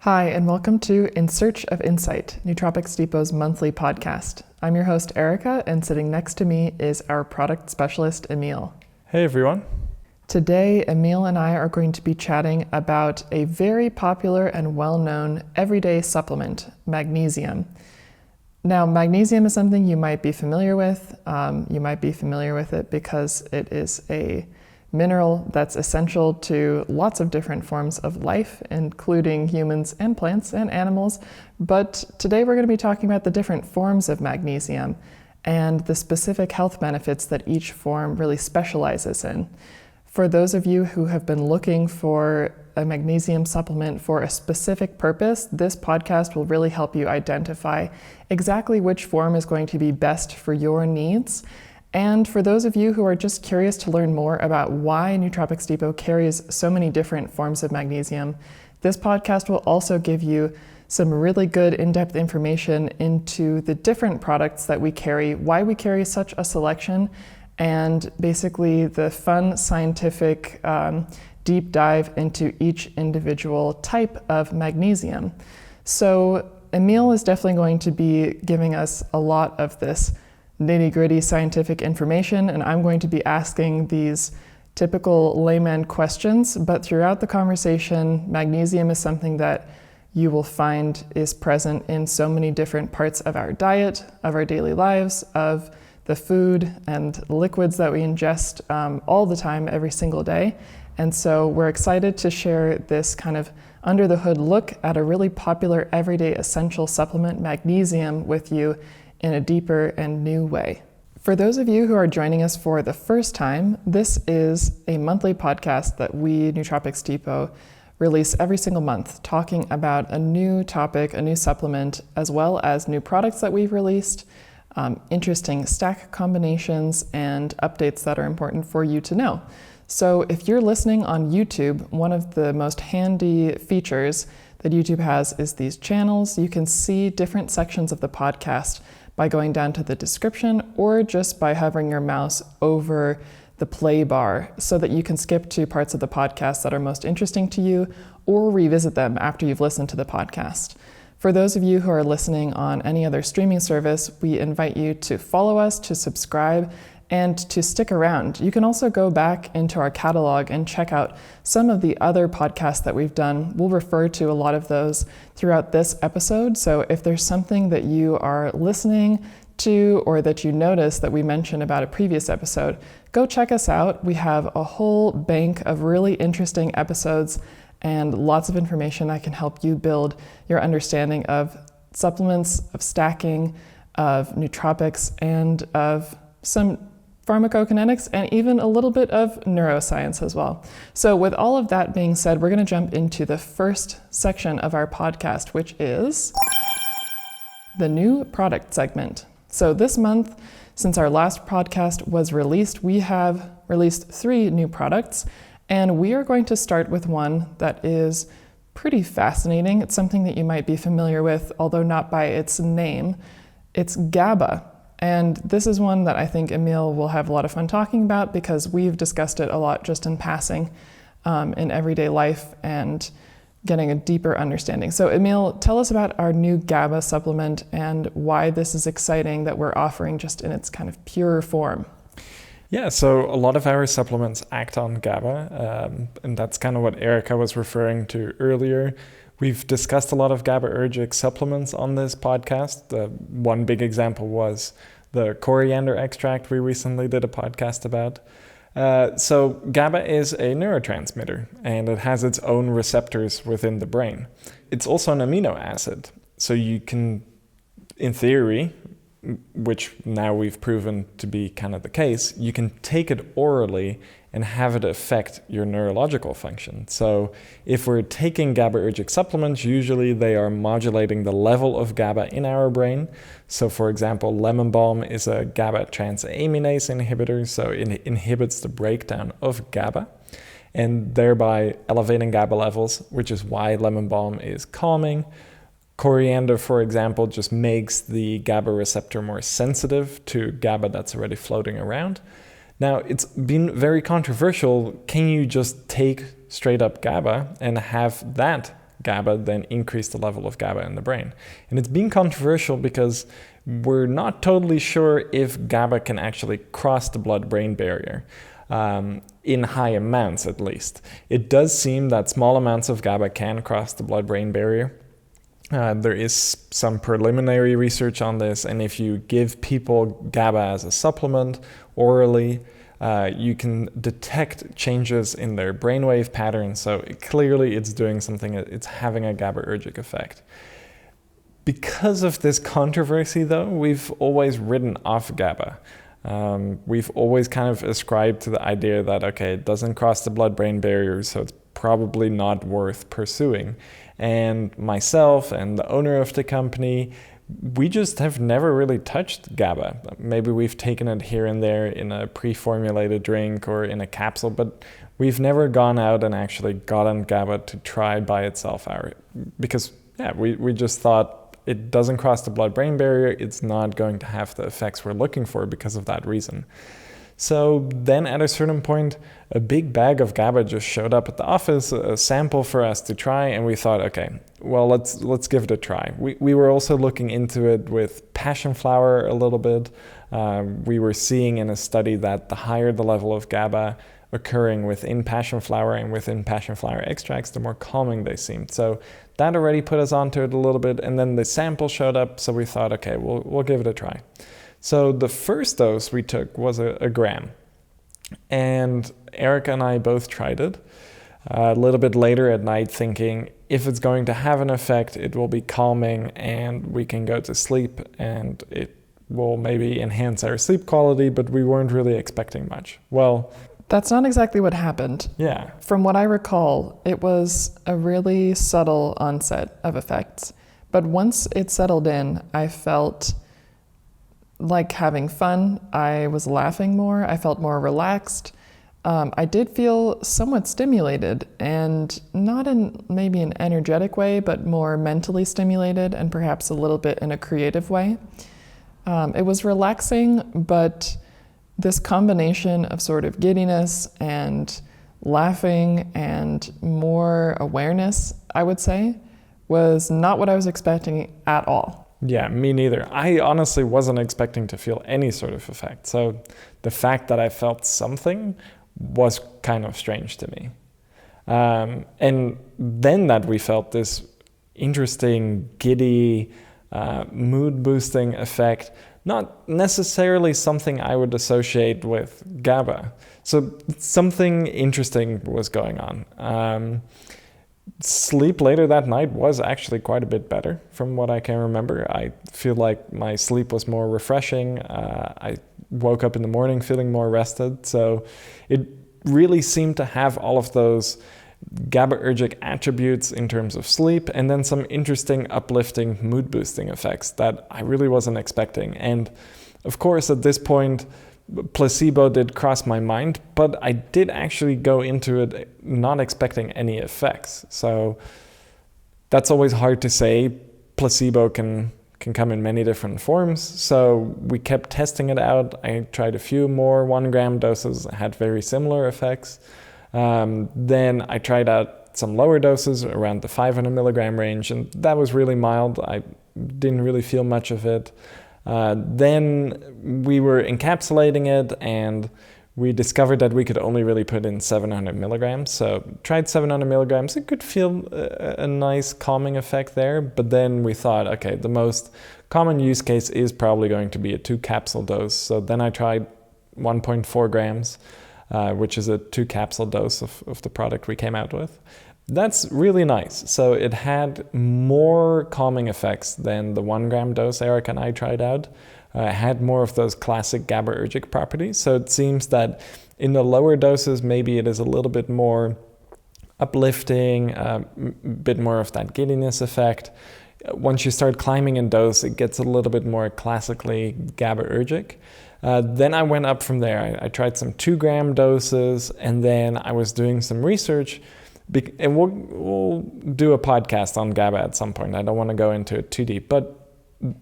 Hi, and welcome to In Search of Insight, Nootropics Depot's monthly podcast. I'm your host, Erika, and sitting next to me is our product specialist, Emiel. Hey, everyone. Today, Emiel and I are going to be chatting about a very popular and well-known everyday supplement, magnesium. Now, magnesium is something you might be familiar with. You might be familiar with it because it is a mineral that's essential to lots of different forms of life, including humans and plants and animals. But today we're going to be talking about the different forms of magnesium and the specific health benefits that each form really specializes in. For those of you who have been looking for a magnesium supplement for a specific purpose, this podcast will really help you identify exactly which form is going to be best for your needs. And for those of you who are just curious to learn more about why Nootropics Depot carries so many different forms of magnesium, this podcast will also give you some really good in-depth information into the different products that we carry, why we carry such a selection, and basically the fun scientific deep dive into each individual type of magnesium. So Emiel is definitely going to be giving us a lot of this nitty-gritty scientific information, and I'm going to be asking these typical layman questions, but throughout the conversation, magnesium is something that you will find is present in so many different parts of our diet, of our daily lives, of the food and liquids that we ingest all the time, every single day. And so we're excited to share this kind of under the hood look at a really popular everyday essential supplement, magnesium, with you in a deeper and new way. For those of you who are joining us for the first time, this is a monthly podcast that we, Nootropics Depot, release every single month, talking about a new topic, a new supplement, as well as new products that we've released, interesting stack combinations, and updates that are important for you to know. So if you're listening on YouTube, one of the most handy features that YouTube has is these channels. You can see different sections of the podcast by going down to the description or just by hovering your mouse over the play bar so that you can skip to parts of the podcast that are most interesting to you or revisit them after you've listened to the podcast. For those of you who are listening on any other streaming service, we invite you to follow us, to subscribe, and to stick around. You can also go back into our catalog and check out some of the other podcasts that we've done. We'll refer to a lot of those throughout this episode. So if there's something that you are listening to or that you notice that we mentioned about a previous episode, go check us out. We have a whole bank of really interesting episodes and lots of information that can help you build your understanding of supplements, of stacking, of nootropics, and of some pharmacokinetics, and even a little bit of neuroscience as well. So with all of that being said, we're going to jump into the first section of our podcast, which is the new product segment. So this month, since our last podcast was released, we have released 3 new products, and we are going to start with one that is pretty fascinating. It's something that you might be familiar with, although not by its name. It's GABA. And this is one that I think Emiel will have a lot of fun talking about because we've discussed it a lot just in passing in everyday life and getting a deeper understanding. So Emiel, tell us about our new GABA supplement and why this is exciting that we're offering just in its kind of pure form. Yeah, so a lot of our supplements act on GABA, and that's kind of what Erika was referring to earlier. We've discussed a lot of GABAergic supplements on this podcast. One big example was the coriander extract we recently did a podcast about. So GABA is a neurotransmitter, and it has its own receptors within the brain. It's also an amino acid, so you can, in theory, which now we've proven to be kind of the case, you can take it orally and have it affect your neurological function. So if we're taking GABAergic supplements, usually they are modulating the level of GABA in our brain. So for example, lemon balm is a GABA transaminase inhibitor, so it inhibits the breakdown of GABA and thereby elevating GABA levels, which is why lemon balm is calming. Coriander, for example, just makes the GABA receptor more sensitive to GABA that's already floating around. Now, it's been very controversial. Can you just take straight up GABA and have that GABA, then increase the level of GABA in the brain. And it's been controversial because we're not totally sure if GABA can actually cross the blood-brain barrier, in high amounts at least. It does seem that small amounts of GABA can cross the blood-brain barrier. There is some preliminary research on this, and if you give people GABA as a supplement orally, you can detect changes in their brainwave patterns. So clearly it's doing something, it's having a GABAergic effect. Because of this controversy though, we've always written off GABA. We've always kind of ascribed to the idea that, okay, it doesn't cross the blood-brain barrier, so it's probably not worth pursuing. And myself and the owner of the company, we just have never really touched GABA. Maybe we've taken it here and there in a pre-formulated drink or in a capsule, but we've never gone out and actually gotten GABA to try by itself. Because we just thought it doesn't cross the blood-brain barrier, it's not going to have the effects we're looking for because of that reason. So then at a certain point, a big bag of GABA just showed up at the office, a sample for us to try, and we thought, okay, well, let's give it a try. We were also looking into it with passion flower a little bit. We were seeing in a study that the higher the level of GABA occurring within passion flower and within passion flower extracts, the more calming they seemed. So that already put us onto it a little bit, and then the sample showed up, so we thought, okay, we'll give it a try. So the first dose we took was a gram, and Erika and I both tried it a little bit later at night, thinking if it's going to have an effect, it will be calming and we can go to sleep and it will maybe enhance our sleep quality, but we weren't really expecting much. Well, that's not exactly what happened. Yeah. From what I recall, it was a really subtle onset of effects, but once it settled in, I felt like having fun. I was laughing more. I felt more relaxed. I did feel somewhat stimulated, and not in maybe an energetic way, but more mentally stimulated and perhaps a little bit in a creative way. It was relaxing, but this combination of sort of giddiness and laughing and more awareness, I would say, was not what I was expecting at all. Yeah, me neither. I honestly wasn't expecting to feel any sort of effect. So the fact that I felt something was kind of strange to me. And then that we felt this interesting, giddy, mood-boosting effect, not necessarily something I would associate with GABA. So something interesting was going on. Sleep later that night was actually quite a bit better from what I can remember. I feel like my sleep was more refreshing. I woke up in the morning feeling more rested. So it really seemed to have all of those GABAergic attributes in terms of sleep, and then some interesting uplifting mood boosting effects that I really wasn't expecting. And of course, at this point, placebo did cross my mind, but I did actually go into it not expecting any effects. So that's always hard to say. Placebo can come in many different forms. So we kept testing it out. I tried a few more 1 gram doses, had very similar effects. Then I tried out some lower doses around the 500 milligram range, and that was really mild. I didn't really feel much of it. Then we were encapsulating it, and we discovered that we could only really put in 700 milligrams. So tried 700 milligrams. It could feel a nice calming effect there. But then we thought, okay, the most common use case is probably going to be a 2 capsule dose. So then I tried 1.4 grams, which is a 2 capsule dose of the product we came out with. That's really nice. So it had more calming effects than the 1 gram dose Erika and I tried out. It had more of those classic GABAergic properties. So it seems that in the lower doses, maybe it is a little bit more uplifting, a bit more of that giddiness effect. Once you start climbing in dose, it gets a little bit more classically GABAergic. Then I went up from there. I tried some 2 gram doses, and then I was doing some research. And we'll do a podcast on GABA at some point. I don't want to go into it too deep. But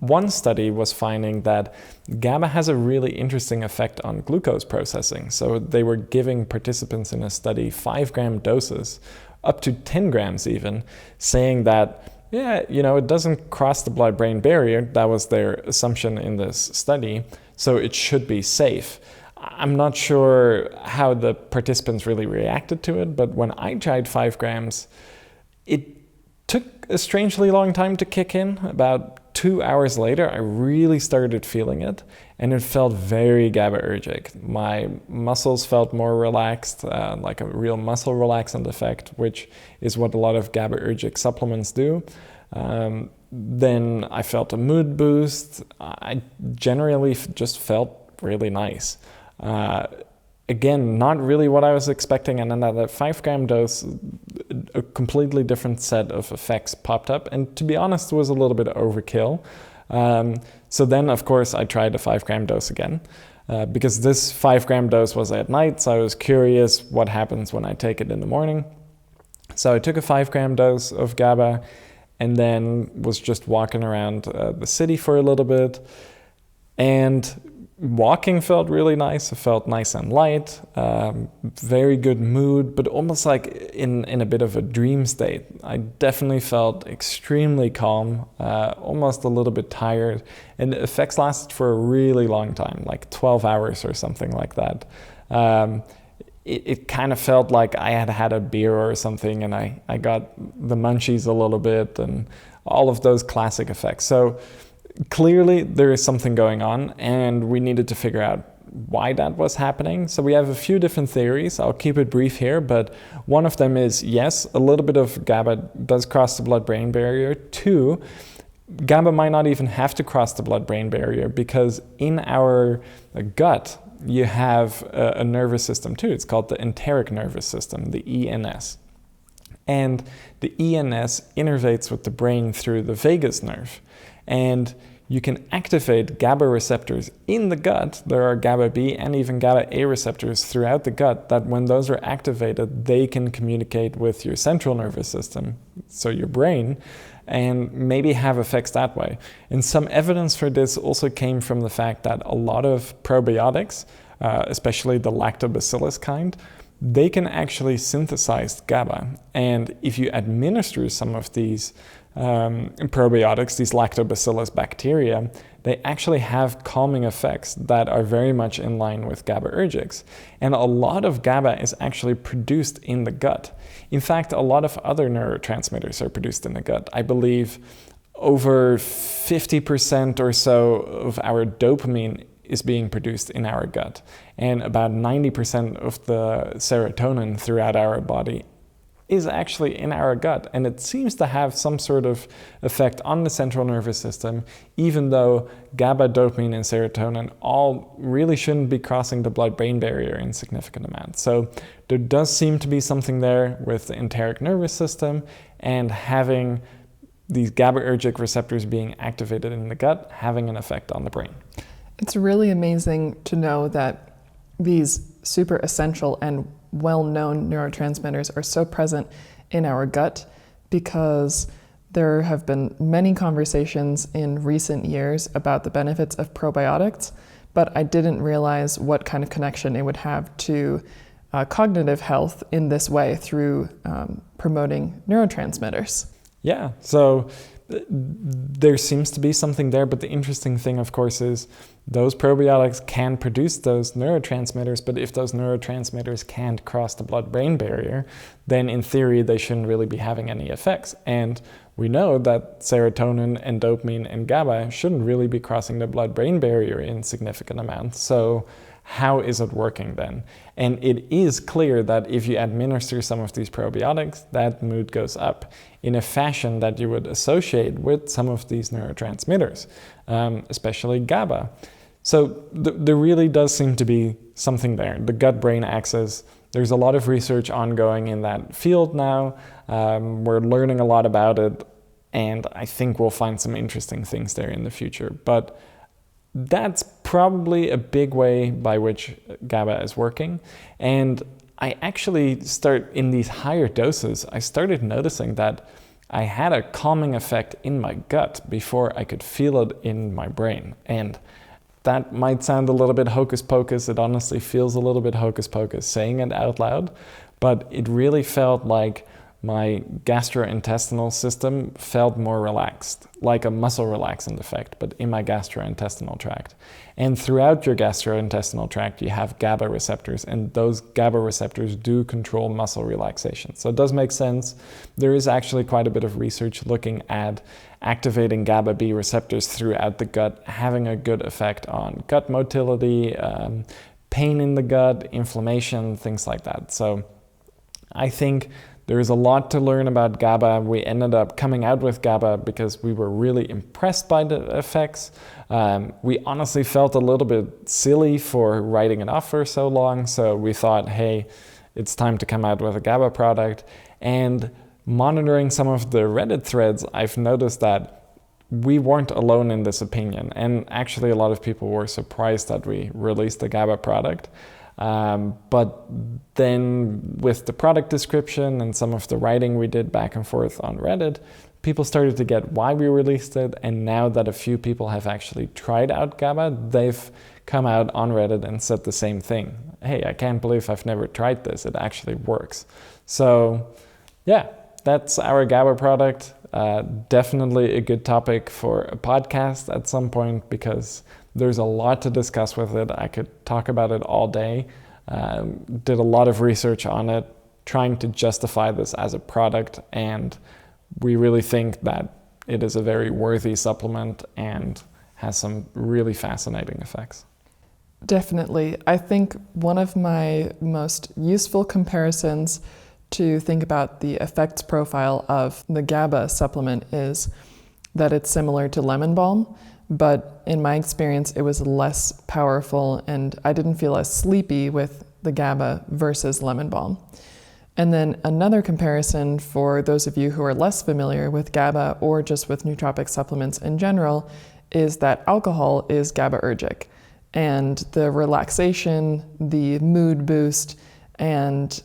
one study was finding that GABA has a really interesting effect on glucose processing. So they were giving participants in a study 5 gram doses up to 10 grams even, saying that, yeah, it doesn't cross the blood-brain barrier. That was their assumption in this study, so it should be safe. I'm not sure how the participants really reacted to it, but when I tried 5 grams, it took a strangely long time to kick in. About 2 hours later, I really started feeling it, and it felt very GABAergic. My muscles felt more relaxed, like a real muscle relaxant effect, which is what a lot of GABAergic supplements do. Then I felt a mood boost. I generally just felt really nice. Again, not really what I was expecting, and then at that 5 gram dose, a completely different set of effects popped up, and to be honest, it was a little bit overkill. So then, of course, I tried a 5 gram dose again, because this 5 gram dose was at night, so I was curious what happens when I take it in the morning. So I took a 5 gram dose of GABA, and then was just walking around the city for a little bit, and walking felt really nice. It felt nice and light, very good mood, but almost like in a bit of a dream state. I definitely felt extremely calm, almost a little bit tired, and the effects lasted for a really long time, like 12 hours or something like that. It kind of felt like I had had a beer or something, and I got the munchies a little bit and all of those classic effects. So clearly there is something going on, and we needed to figure out why that was happening. So we have a few different theories. I'll keep it brief here, but one of them is, yes, a little bit of GABA does cross the blood-brain barrier. 2, GABA might not even have to cross the blood-brain barrier, because in our gut, you have a nervous system too. It's called the enteric nervous system, the ENS. And the ENS innervates with the brain through the vagus nerve. And you can activate GABA receptors in the gut. There are GABA B and even GABA A receptors throughout the gut that when those are activated, they can communicate with your central nervous system, so your brain, and maybe have effects that way. And some evidence for this also came from the fact that a lot of probiotics, especially the lactobacillus kind, they can actually synthesize GABA. And if you administer some of these probiotics, these lactobacillus bacteria, they actually have calming effects that are very much in line with GABAergics. And a lot of GABA is actually produced in the gut. In fact, a lot of other neurotransmitters are produced in the gut. I believe over 50% or so of our dopamine is being produced in our gut, and about 90% of the serotonin throughout our body is actually in our gut, and it seems to have some sort of effect on the central nervous system, even though GABA, dopamine, and serotonin all really shouldn't be crossing the blood-brain barrier in significant amounts. So there does seem to be something there with the enteric nervous system, and having these GABAergic receptors being activated in the gut having an effect on the brain. It's really amazing to know that these super essential and well-known neurotransmitters are so present in our gut, because there have been many conversations in recent years about the benefits of probiotics, but I didn't realize what kind of connection it would have to cognitive health in this way through promoting neurotransmitters. Yeah, so there seems to be something there, but the interesting thing, of course, is those probiotics can produce those neurotransmitters, but if those neurotransmitters can't cross the blood-brain barrier, then in theory they shouldn't really be having any effects. And we know that serotonin and dopamine and GABA shouldn't really be crossing the blood-brain barrier in significant amounts. So how is it working then? And it is clear that if you administer some of these probiotics, that mood goes up in a fashion that you would associate with some of these neurotransmitters, especially GABA. So there really does seem to be something there. The gut-brain axis, there's a lot of research ongoing in that field now. We're learning a lot about it, and I think we'll find some interesting things there in the future. But that's probably a big way by which GABA is working. And I actually in these higher doses, I started noticing that I had a calming effect in my gut before I could feel it in my brain. And that might sound a little bit hocus pocus. It honestly feels a little bit hocus pocus saying it out loud, but it really felt like my gastrointestinal system felt more relaxed, like a muscle relaxant effect, but in my gastrointestinal tract. And throughout your gastrointestinal tract, you have GABA receptors, and those GABA receptors do control muscle relaxation. So it does make sense. There is actually quite a bit of research looking at activating GABA B receptors throughout the gut, having a good effect on gut motility, pain in the gut, inflammation, things like that. So I think there is a lot to learn about GABA. We ended up coming out with GABA because we were really impressed by the effects. We honestly felt a little bit silly for writing it off for so long, so we thought, hey, it's time to come out with a GABA product. And monitoring some of the Reddit threads, I've noticed that we weren't alone in this opinion. And actually a lot of people were surprised that we released a GABA product. But then with the product description and some of the writing we did back and forth on Reddit, people started to get why we released it. And now that a few people have actually tried out GABA, they've come out on Reddit and said the same thing. Hey, I can't believe I've never tried this. It actually works. So yeah, that's our GABA product. Definitely a good topic for a podcast at some point because there's a lot to discuss with it. I could talk about it all day. Did a lot of research on it, trying to justify this as a product, and we really think that it is a very worthy supplement and has some really fascinating effects. Definitely. I think one of my most useful comparisons to think about the effects profile of the GABA supplement is that it's similar to lemon balm. But in my experience, it was less powerful and I didn't feel as sleepy with the GABA versus lemon balm. And then another comparison for those of you who are less familiar with GABA or just with nootropic supplements in general is that alcohol is GABAergic. And the relaxation, the mood boost, and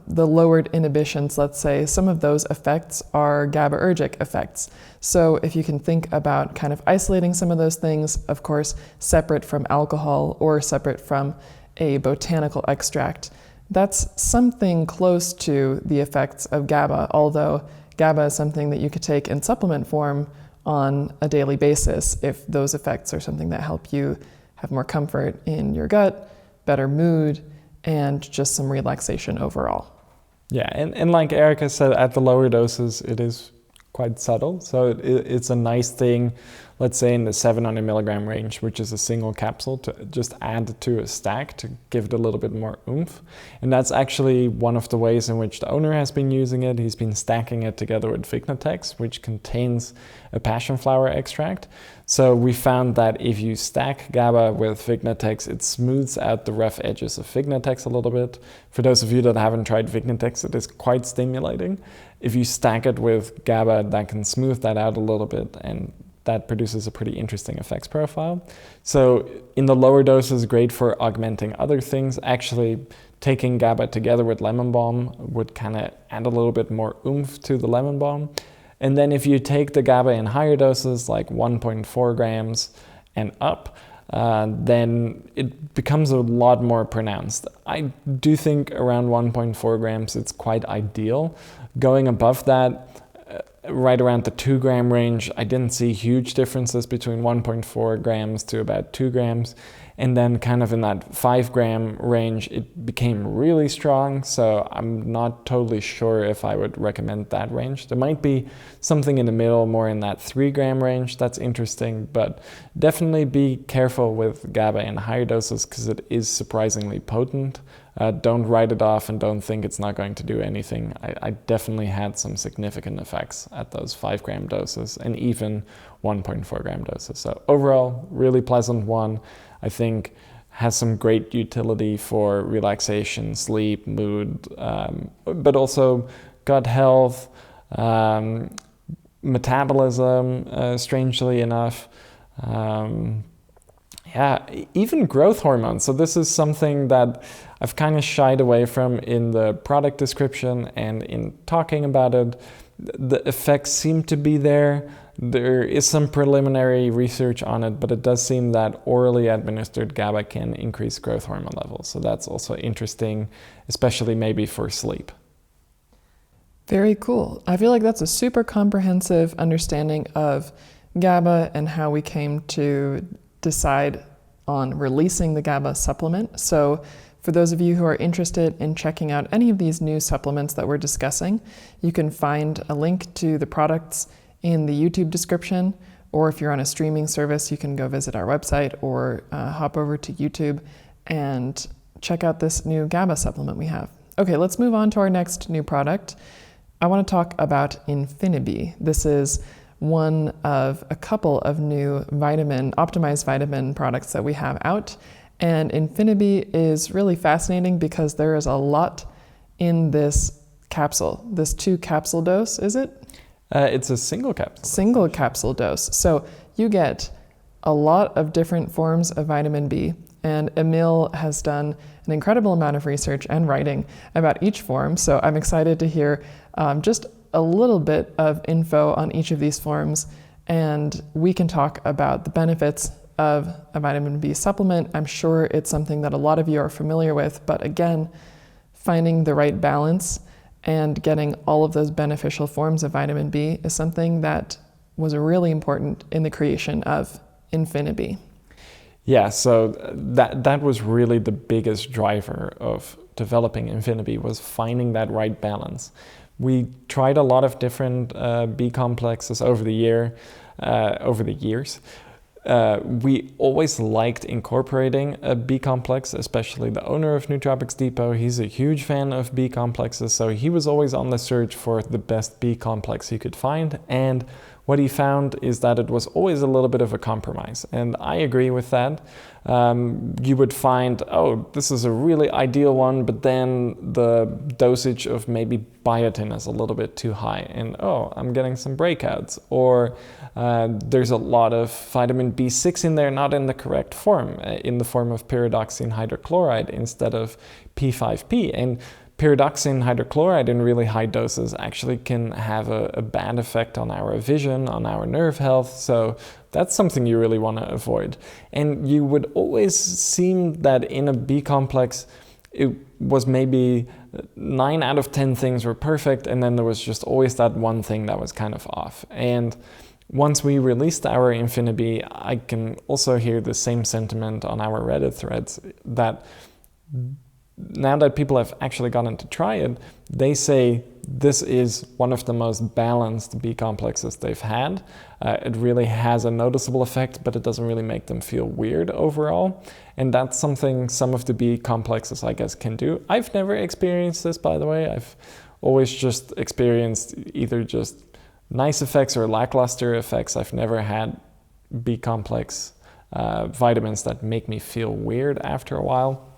the lowered inhibitions, let's say, some of those effects are GABAergic effects. So if you can think about kind of isolating some of those things, of course, separate from alcohol or separate from a botanical extract, that's something close to the effects of GABA, although GABA is something that you could take in supplement form on a daily basis if those effects are something that help you have more comfort in your gut, better mood, and just some relaxation overall. Yeah, and like Erika said, at the lower doses, it is quite subtle. So it's a nice thing, let's say in the 700 milligram range, which is a single capsule, to just add to a stack to give it a little bit more oomph. And that's actually one of the ways in which the owner has been using it. He's been stacking it together with Vignatex, which contains a passion flower extract. So we found that if you stack GABA with Vignatex, it smooths out the rough edges of Vignatex a little bit. For those of you that haven't tried Vignatex, it is quite stimulating. If you stack it with GABA, that can smooth that out a little bit, and that produces a pretty interesting effects profile. So in the lower doses, great for augmenting other things. Actually, taking GABA together with lemon balm would kind of add a little bit more oomph to the lemon balm. And then if you take the GABA in higher doses, like 1.4 grams and up, then it becomes a lot more pronounced. I do think around 1.4 grams it's quite ideal. Going above that, right around the 2 gram range, I didn't see huge differences between 1.4 grams to about 2 grams. And then kind of in that 5 gram range, it became really strong. So I'm not totally sure if I would recommend that range. There might be something in the middle, more in that 3 gram range. That's interesting, but definitely be careful with GABA in higher doses because it is surprisingly potent. Don't write it off and don't think it's not going to do anything. I definitely had some significant effects at those 5 gram doses and even 1.4 gram doses. So overall, really pleasant one. I think has some great utility for relaxation, sleep, mood, but also gut health, metabolism, strangely enough. Even growth hormones. So this is something that I've kind of shied away from in the product description and in talking about it. The effects seem to be there. There is some preliminary research on it, but it does seem that orally administered GABA can increase growth hormone levels. So that's also interesting, especially maybe for sleep. Very cool. I feel like that's a super comprehensive understanding of GABA and how we came to decide on releasing the GABA supplement. So for those of you who are interested in checking out any of these new supplements that we're discussing, you can find a link to the products in the YouTube description, or if you're on a streaming service, you can go visit our website or hop over to YouTube and check out this new GABA supplement we have. Okay, let's move on to our next new product. I want to talk about Infini B. This is one of a couple of new optimized vitamin products that we have out. And Infini B is really fascinating because there is a lot in this capsule. This 2-capsule dose, is it? It's a single capsule. Single capsule dose. So you get a lot of different forms of vitamin B. And Emiel has done an incredible amount of research and writing about each form. So I'm excited to hear just a little bit of info on each of these forms. And we can talk about the benefits of a vitamin B supplement. I'm sure it's something that a lot of you are familiar with, but again, finding the right balance and getting all of those beneficial forms of vitamin B is something that was really important in the creation of Infini B. Yeah, so that was really the biggest driver of developing Infini B, was finding that right balance. We tried a lot of different B complexes over the years. We always liked incorporating a B complex, especially the owner of Nootropics Depot. He's a huge fan of B complexes, so he was always on the search for the best B complex he could find. And what he found is that it was always a little bit of a compromise. And I agree with that. You would find, oh, this is a really ideal one, but then the dosage of maybe biotin is a little bit too high. And oh, I'm getting some breakouts. Or there's a lot of vitamin B6 in there, not in the correct form, in the form of pyridoxine hydrochloride instead of P5P. And pyridoxine hydrochloride in really high doses actually can have a bad effect on our vision, on our nerve health. So that's something you really want to avoid. And you would always seem that in a B complex, it was maybe 9 out of 10 things were perfect, and then there was just always that one thing that was kind of off. And once we released our Infini B, I can also hear the same sentiment on our Reddit threads, that now that people have actually gotten to try it, they say this is one of the most balanced B complexes they've had. It really has a noticeable effect, but it doesn't really make them feel weird overall. And that's something some of the B complexes, I guess, can do. I've never experienced this, by the way. I've always just experienced either just nice effects or lackluster effects. I've never had B complex vitamins that make me feel weird after a while.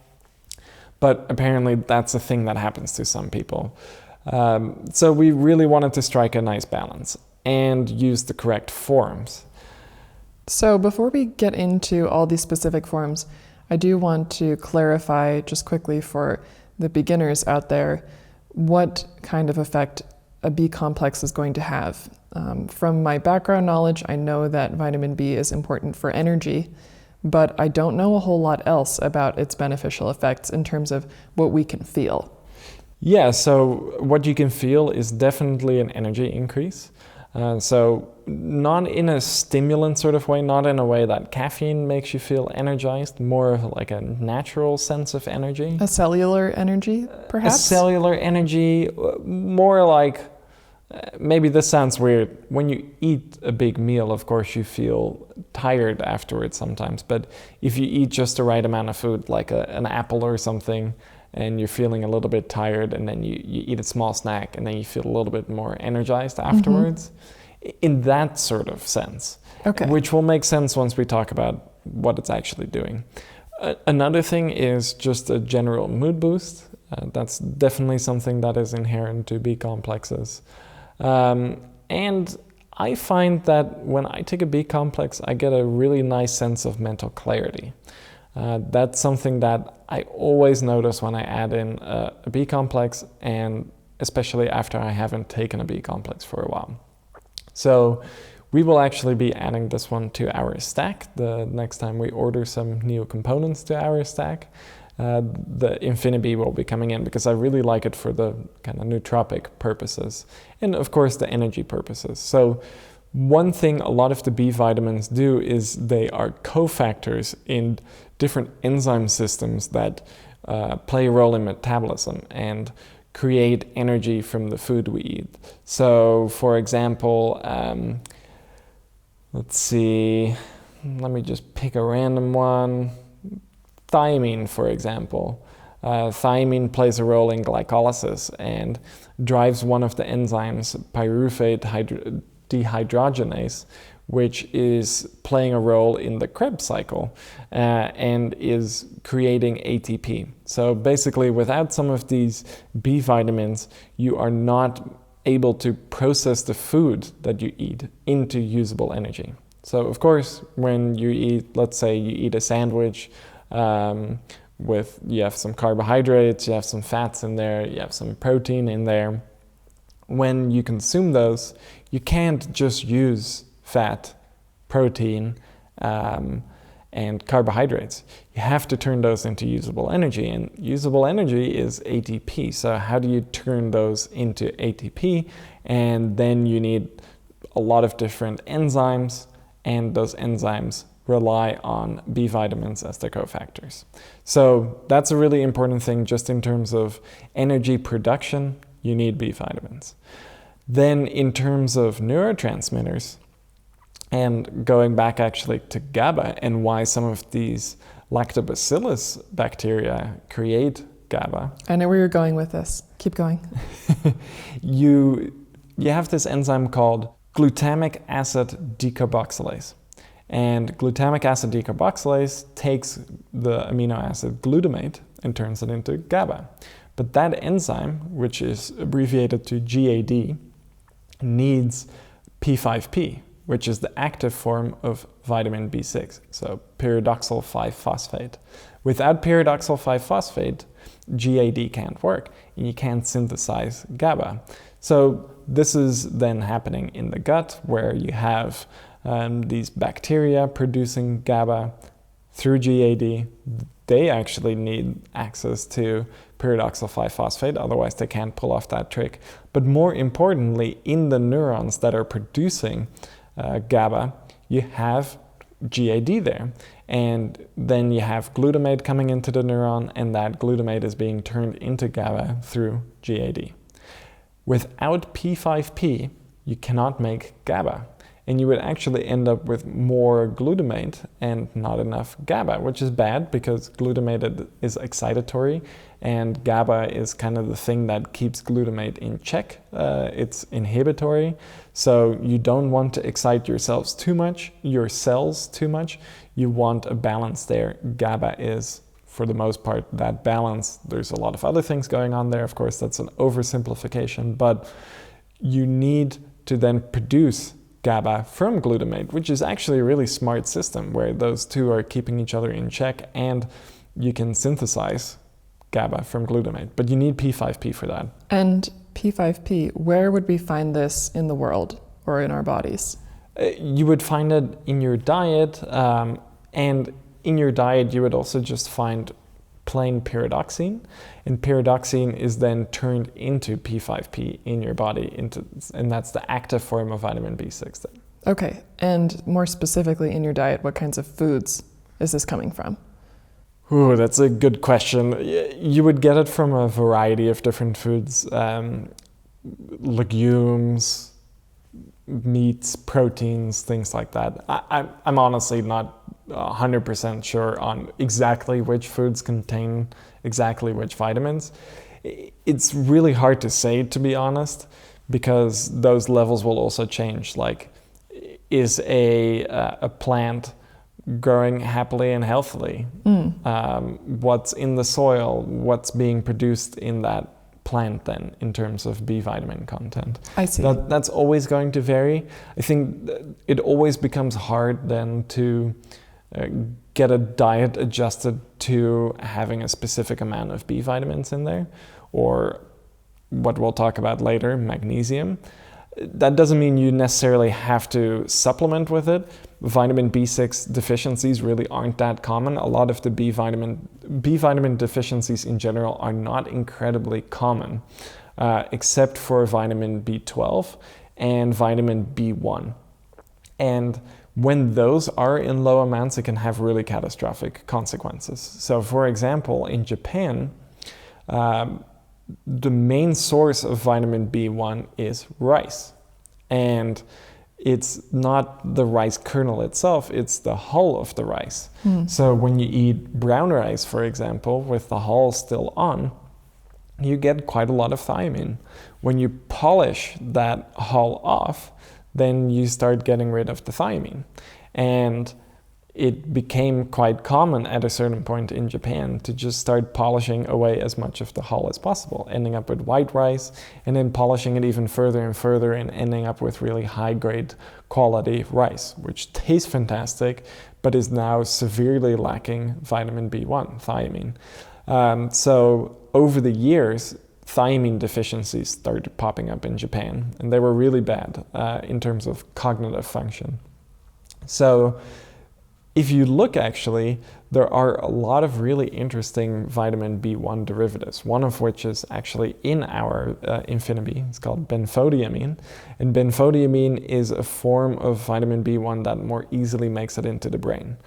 But apparently that's a thing that happens to some people. So we really wanted to strike a nice balance and use the correct forms. So before we get into all these specific forms, I do want to clarify just quickly for the beginners out there what kind of effect a B complex is going to have. From my background knowledge, I know that vitamin B is important for energy, but I don't know a whole lot else about its beneficial effects in terms of what we can feel. Yeah, so what you can feel is definitely an energy increase. So not in a stimulant sort of way, not in a way that caffeine makes you feel energized, more of like a natural sense of energy. A cellular energy, perhaps? A cellular energy, more like, maybe this sounds weird. When you eat a big meal, of course, you feel tired afterwards sometimes. But if you eat just the right amount of food, like an apple or something, and you're feeling a little bit tired, and then you eat a small snack, and then you feel a little bit more energized afterwards, in that sort of sense. Okay. Which will make sense once we talk about what it's actually doing. Another thing is just a general mood boost. That's definitely something that is inherent to B complexes. And I find that when I take a B complex, I get a really nice sense of mental clarity. That's something that I always notice when I add in a B complex, and especially after I haven't taken a B complex for a while. So we will actually be adding this one to our stack the next time we order some new components to our stack. the Infini B will be coming in, because I really like it for the kind of nootropic purposes and of course the energy purposes. So one thing a lot of the B vitamins do is they are cofactors in different enzyme systems that play a role in metabolism and create energy from the food we eat. So for example, let's see, let me just pick a random one. Thiamine, for example. Thiamine plays a role in glycolysis and drives one of the enzymes, pyruvate dehydrogenase, which is playing a role in the Krebs cycle and is creating ATP. So basically, without some of these B vitamins, you are not able to process the food that you eat into usable energy. So of course, when you eat, let's say you eat a sandwich, you have some carbohydrates, you have some fats in there, you have some protein in there. When you consume those, you can't just use fat, protein, and carbohydrates. You have to turn those into usable energy, and usable energy is ATP. So how do you turn those into ATP? And then you need a lot of different enzymes, and those enzymes rely on B vitamins as their cofactors. So that's a really important thing just in terms of energy production, you need B vitamins. Then in terms of neurotransmitters, and going back actually to GABA and why some of these lactobacillus bacteria create GABA. I know where you're going with this. Keep going. You have this enzyme called glutamic acid decarboxylase. And glutamic acid decarboxylase takes the amino acid glutamate and turns it into GABA. But that enzyme, which is abbreviated to GAD, needs P5P, which is the active form of vitamin B6, so pyridoxal 5-phosphate. Without pyridoxal 5-phosphate, GAD can't work, and you can't synthesize GABA. So this is then happening in the gut, where you have these bacteria producing GABA through GAD. They actually need access to pyridoxal 5-phosphate, otherwise they can't pull off that trick. But more importantly, in the neurons that are producing GABA, you have GAD there. And then you have glutamate coming into the neuron, and that glutamate is being turned into GABA through GAD. Without P5P, you cannot make GABA. And you would actually end up with more glutamate and not enough GABA, which is bad because glutamate is excitatory and GABA is kind of the thing that keeps glutamate in check. It's inhibitory. So you don't want to excite your cells too much. You want a balance there. GABA is, for the most part, that balance. There's a lot of other things going on there. Of course, that's an oversimplification, but you need to then produce GABA from glutamate, which is actually a really smart system where those two are keeping each other in check, and you can synthesize GABA from glutamate, but you need P5P for that. And P5P, where would we find this in the world or in our bodies? You would find it in your diet, and in your diet you would also just find plain pyridoxine, and pyridoxine is then turned into P5P in your body, and that's the active form of vitamin B6 then. Okay, and more specifically in your diet, what kinds of foods is this coming from? Ooh, that's a good question. You would get it from a variety of different foods, legumes, meats, proteins, things like that. I'm honestly not 100% sure on exactly which foods contain exactly which vitamins. It's really hard to say, to be honest, because those levels will also change. Like, is a plant growing happily and healthily? What's in the soil? What's being produced in that plant then in terms of B vitamin content? I see. That's always going to vary. I think it always becomes hard then to get a diet adjusted to having a specific amount of B vitamins in there, or what we'll talk about later, magnesium. That doesn't mean you necessarily have to supplement with it, vitamin B6 deficiencies really aren't that common. A lot of the B vitamin deficiencies in general are not incredibly common, except for vitamin B12 and vitamin B1. And when those are in low amounts, it can have really catastrophic consequences. So for example, in Japan, the main source of vitamin B1 is rice. And it's not the rice kernel itself, it's the hull of the rice. So when you eat brown rice, for example, with the hull still on, you get quite a lot of thiamine. When you polish that hull off, then you start getting rid of the thiamine. And it became quite common at a certain point in Japan to just start polishing away as much of the hull as possible, ending up with white rice and then polishing it even further and further and ending up with really high grade quality rice, which tastes fantastic, but is now severely lacking vitamin B1, thiamine. So over the years, thiamine deficiencies started popping up in Japan, and they were really bad in terms of cognitive function. So if you look, actually, there are a lot of really interesting vitamin B1 derivatives, one of which is actually in our Infini B. It's called benfodiamine. And benfodiamine is a form of vitamin B1 that more easily makes it into the brain.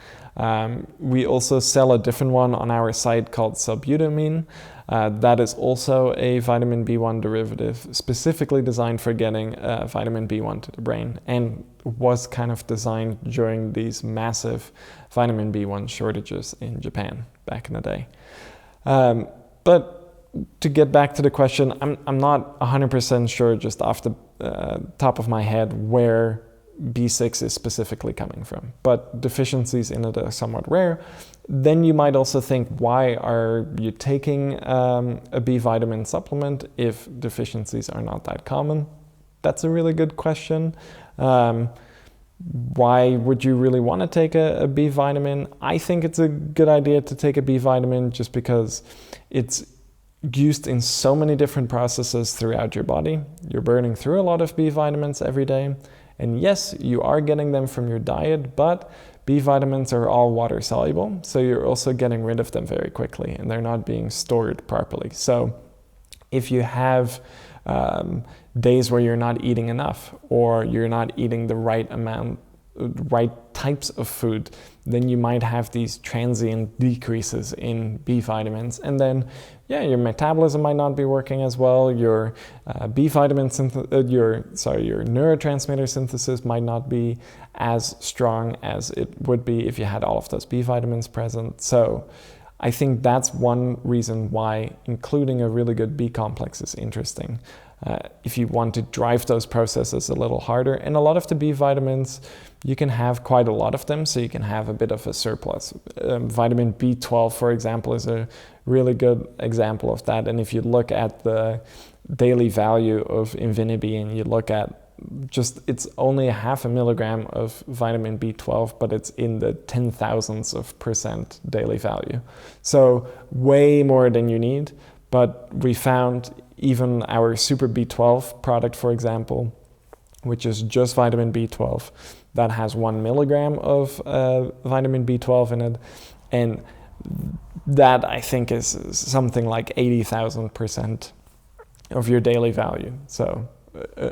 We also sell a different one on our site called salbutamine. That is also a vitamin B1 derivative specifically designed for getting vitamin B1 to the brain, and was kind of designed during these massive vitamin B1 shortages in Japan back in the day. But to get back to the question, I'm not 100% sure just off the top of my head where B6 is specifically coming from, but deficiencies in it are somewhat rare. Then you might also think, why are you taking a B vitamin supplement if deficiencies are not that common? That's a really good question. Why would you really want to take a B vitamin? I think it's a good idea to take a B vitamin just because it's used in so many different processes throughout your body. You're burning through a lot of B vitamins every day. And yes, you are getting them from your diet, but B vitamins are all water soluble, so you're also getting rid of them very quickly and they're not being stored properly. So if you have days where you're not eating enough, or you're not eating the right amount, right types of food, then you might have these transient decreases in B vitamins, and then your metabolism might not be working as well. Your B vitamin your neurotransmitter synthesis might not be as strong as it would be if you had all of those B vitamins present. So I think that's one reason why including a really good B complex is interesting. If you want to drive those processes a little harder. And a lot of the B vitamins, you can have quite a lot of them, so you can have a bit of a surplus. Vitamin B12, for example, is a really good example of that. And if you look at the daily value of Infini B and you look at it's only 0.5 milligram of vitamin B12, but it's in the 10,000% daily value. So way more than you need. But we found even our Super B12 product, for example, which is just vitamin B12, that has 1 milligram of vitamin B12 in it. And that, I think, is something like 80,000% of your daily value. So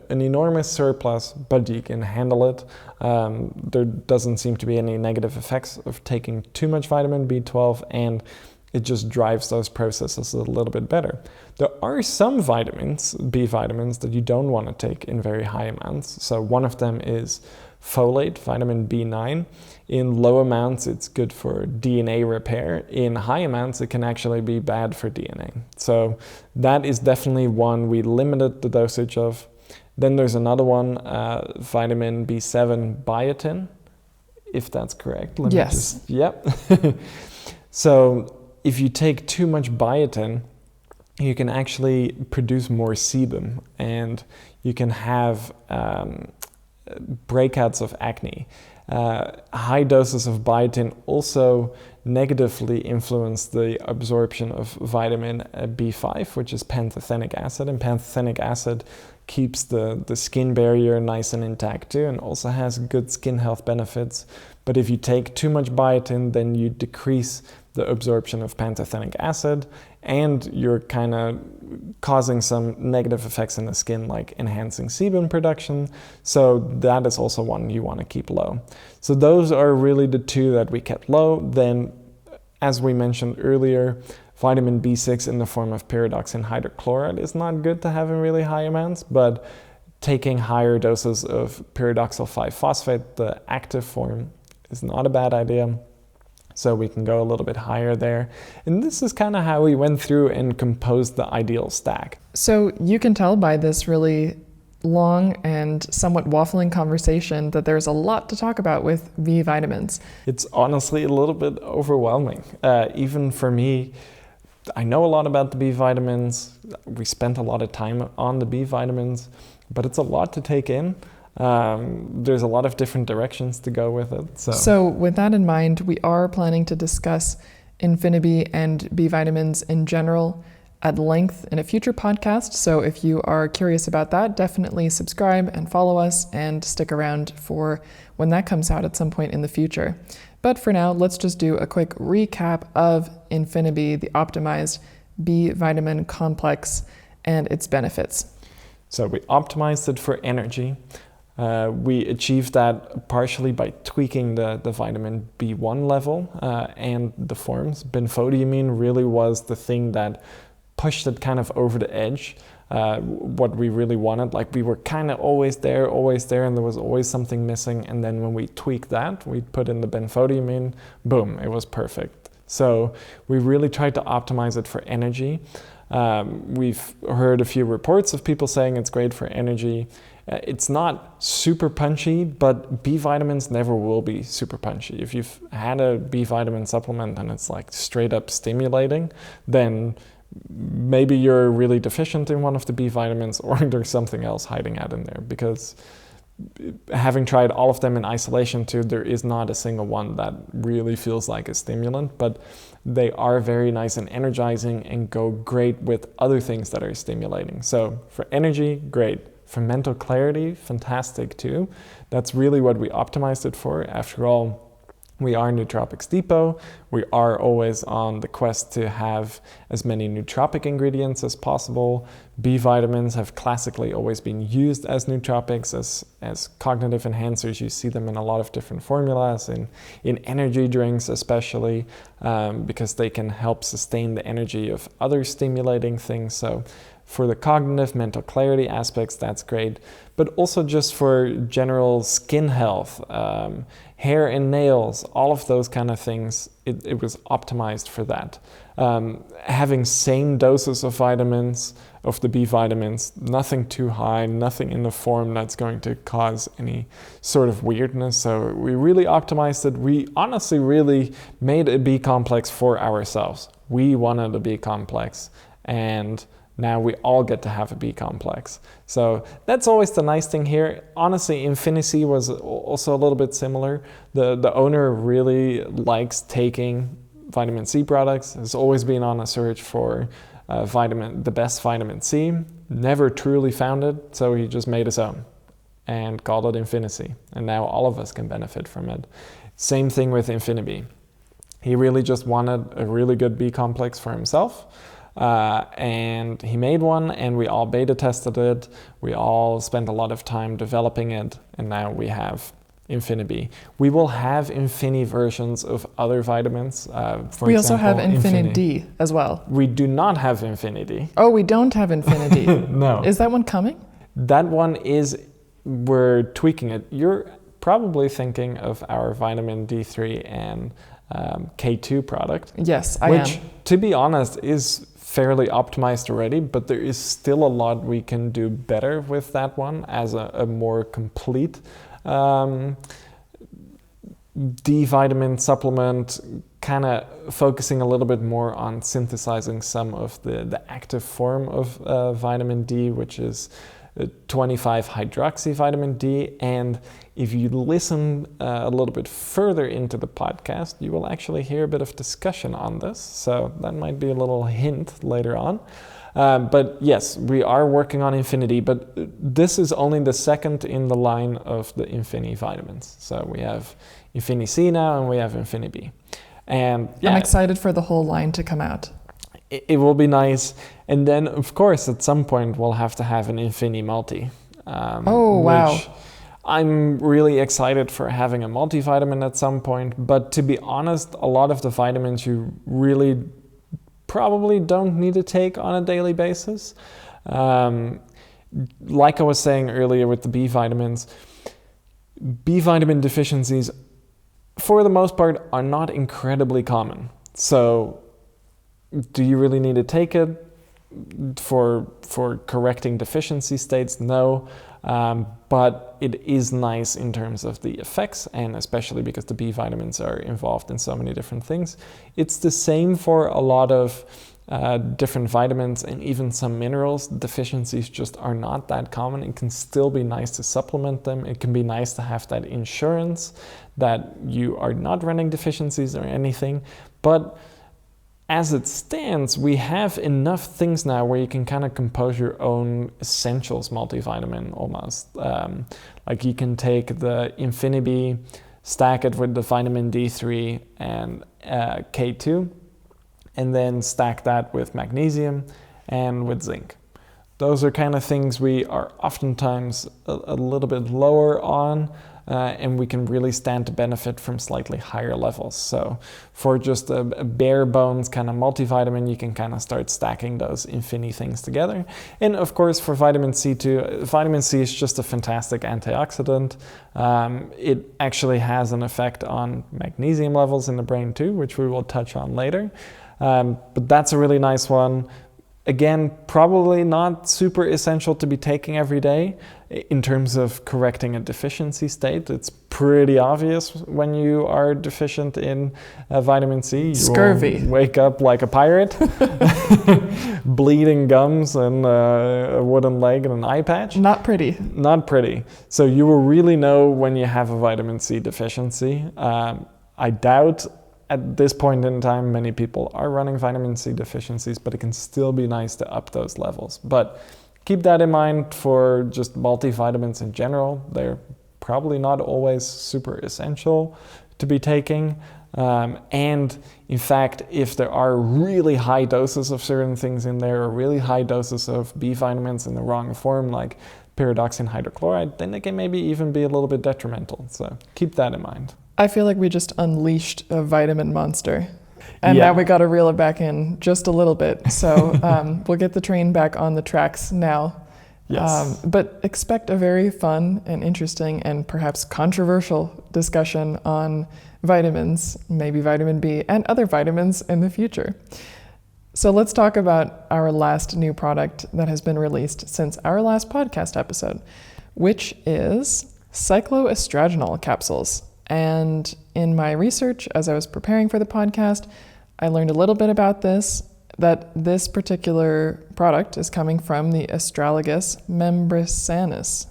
an enormous surplus, but you can handle it. There doesn't seem to be any negative effects of taking too much vitamin B12, and it just drives those processes a little bit better. There are some vitamins, B vitamins, that you don't want to take in very high amounts. So one of them is folate, vitamin B9. In low amounts, it's good for DNA repair. In high amounts, it can actually be bad for DNA. So that is definitely one we limited the dosage of. Then there's another one, vitamin B7 biotin, if that's correct. Yes. Yep. So if you take too much biotin, you can actually produce more sebum, and you can have breakouts of acne. High doses of biotin also negatively influence the absorption of vitamin B5, which is pantothenic acid, and pantothenic acid keeps the skin barrier nice and intact too, and also has good skin health benefits. But if you take too much biotin, then you decrease the absorption of pantothenic acid, and you're kind of causing some negative effects in the skin, like enhancing sebum production. So that is also one you want to keep low. So those are really the two that we kept low. Then, as we mentioned earlier, vitamin B6 in the form of pyridoxine hydrochloride is not good to have in really high amounts, but taking higher doses of pyridoxal 5-phosphate, the active form, is not a bad idea. So we can go a little bit higher there. And this is kind of how we went through and composed the ideal stack. So you can tell by this really long and somewhat waffling conversation that there's a lot to talk about with B vitamins. It's honestly a little bit overwhelming. Even for me, I know a lot about the B vitamins. We spent a lot of time on the B vitamins, but it's a lot to take in. There's a lot of different directions to go with it. So with that in mind, we are planning to discuss Infini B and B vitamins in general at length in a future podcast. So if you are curious about that, definitely subscribe and follow us and stick around for when that comes out at some point in the future. But for now, let's just do a quick recap of Infini B, the optimized B vitamin complex, and its benefits. So we optimized it for energy. We achieved that partially by tweaking the vitamin B1 level and the forms. Benfotiamine really was the thing that pushed it kind of over the edge. What we really wanted, like we were kind of always there, and there was always something missing. And then when we tweaked that, we put in the benfotiamine, boom, it was perfect. So we really tried to optimize it for energy. We've heard a few reports of people saying it's great for energy. It's not super punchy, but B vitamins never will be super punchy. If you've had a B vitamin supplement and it's like straight up stimulating, then maybe you're really deficient in one of the B vitamins, or there's something else hiding out in there. Because having tried all of them in isolation too, there is not a single one that really feels like a stimulant, but they are very nice and energizing and go great with other things that are stimulating. So for energy, great. For mental clarity, fantastic too. That's really what we optimized it for. After all, we are Nootropics Depot. We are always on the quest to have as many nootropic ingredients as possible. B vitamins have classically always been used as nootropics, as cognitive enhancers. You see them in a lot of different formulas, in energy drinks especially, because they can help sustain the energy of other stimulating things. So for the cognitive, mental clarity aspects, that's great. But also just for general skin health, hair and nails, all of those kind of things, it was optimized for that. Having same doses of vitamins, of the B vitamins, nothing too high, nothing in the form that's going to cause any sort of weirdness. So we really optimized it. We honestly really made a B complex for ourselves. We wanted a B complex, and now we all get to have a B complex. So that's always the nice thing here. Honestly, Infini was also a little bit similar. The owner really likes taking vitamin C products, has always been on a search for the best vitamin C, never truly found it, so he just made his own and called it Infini. And now all of us can benefit from it. Same thing with Infini B. He really just wanted a really good B complex for himself. And he made one, and we all beta tested it. We all spent a lot of time developing it, and now we have Infini B. We will have Infini versions of other vitamins. We also have Infini D as well. We do not have Infini D. Oh, we don't have Infini D. No. Is that one coming? That one we're tweaking it. You're probably thinking of our vitamin D3 and K2 product. Yes, I am. Which, to be honest, is fairly optimized already, but there is still a lot we can do better with that one as a more complete D vitamin supplement, kind of focusing a little bit more on synthesizing some of the active form of vitamin D, which is 25-hydroxy vitamin D. And if you listen a little bit further into the podcast, you will actually hear a bit of discussion on this. So that might be a little hint later on. But yes, we are working on Infini D, but this is only the second in the line of the Infini vitamins. So we have Infini C now, and we have Infini B. And yeah, I'm excited for the whole line to come out. It will be nice. And then, of course, at some point, we'll have to have an Infini Multi. Wow. Which I'm really excited for having a multivitamin at some point. But to be honest, a lot of the vitamins you really probably don't need to take on a daily basis. Like I was saying earlier with the B vitamins, B vitamin deficiencies, for the most part, are not incredibly common. So do you really need to take it for correcting deficiency states? No. But it is nice in terms of the effects, and especially because the B vitamins are involved in so many different things. It's the same for a lot of different vitamins and even some minerals. Deficiencies just are not that common. It can still be nice to supplement them. It can be nice to have that insurance that you are not running deficiencies or anything. But as it stands, we have enough things now where you can kind of compose your own essentials multivitamin almost. Like you can take the Infini B, stack it with the vitamin D3 and K2, and then stack that with magnesium and with zinc. Those are kind of things we are oftentimes a little bit lower on, and we can really stand to benefit from slightly higher levels. So for just a bare bones kind of multivitamin, you can kind of start stacking those Infini things together. And of course for vitamin C too, vitamin C is just a fantastic antioxidant. It actually has an effect on magnesium levels in the brain too, which we will touch on later. But that's a really nice one. Again, probably not super essential to be taking every day in terms of correcting a deficiency state. It's pretty obvious when you are deficient in vitamin C. You Scurvy. will wake up like a pirate, bleeding gums and a wooden leg and an eye patch. Not pretty. Not pretty. So you will really know when you have a vitamin C deficiency. I doubt at this point in time, many people are running vitamin C deficiencies, but it can still be nice to up those levels. But keep that in mind for just multivitamins in general. They're probably not always super essential to be taking. And in fact, if there are really high doses of certain things in there, or really high doses of B vitamins in the wrong form, like pyridoxine hydrochloride, then they can maybe even be a little bit detrimental. So keep that in mind. I feel like we just unleashed a vitamin monster. And now we got to reel it back in just a little bit. So we'll get the train back on the tracks now. Yes. But expect a very fun and interesting and perhaps controversial discussion on vitamins, maybe vitamin B and other vitamins in the future. So let's talk about our last new product that has been released since our last podcast episode, which is Cycloastragenol capsules. And in my research, as I was preparing for the podcast, I learned a little bit about this, that this particular product is coming from the Astragalus membranaceus.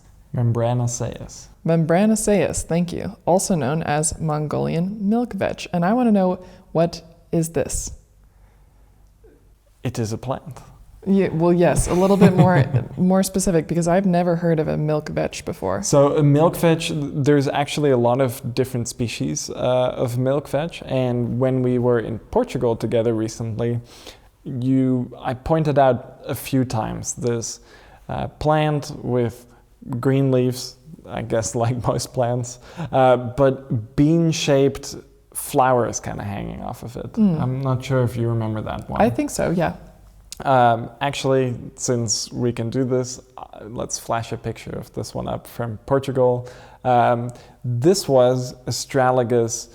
Membranaceus, thank you. Also known as Mongolian milk vetch. And I want to know, what is this? It is a plant. Yeah, well, yes, a little bit more specific, because I've never heard of a milk vetch before. So a milk vetch, there's actually a lot of different species of milk vetch. And when we were in Portugal together recently, I pointed out a few times this plant with green leaves, I guess like most plants, but bean-shaped flowers kind of hanging off of it. I'm not sure if you remember that one. I think so, yeah. Actually, since we can do this, let's flash a picture of this one up from Portugal. This was Astragalus,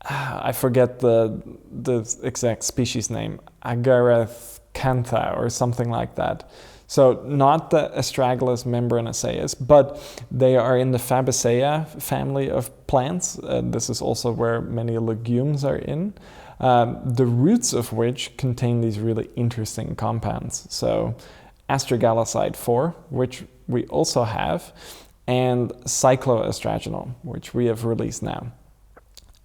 I forget the exact species name, Agaracantha or something like that. So not the Astragalus membranaceus, but they are in the Fabaceae family of plants. This is also where many legumes are in. The roots of which contain these really interesting compounds. So astragaloside 4, which we also have, and cycloastragenol, which we have released now.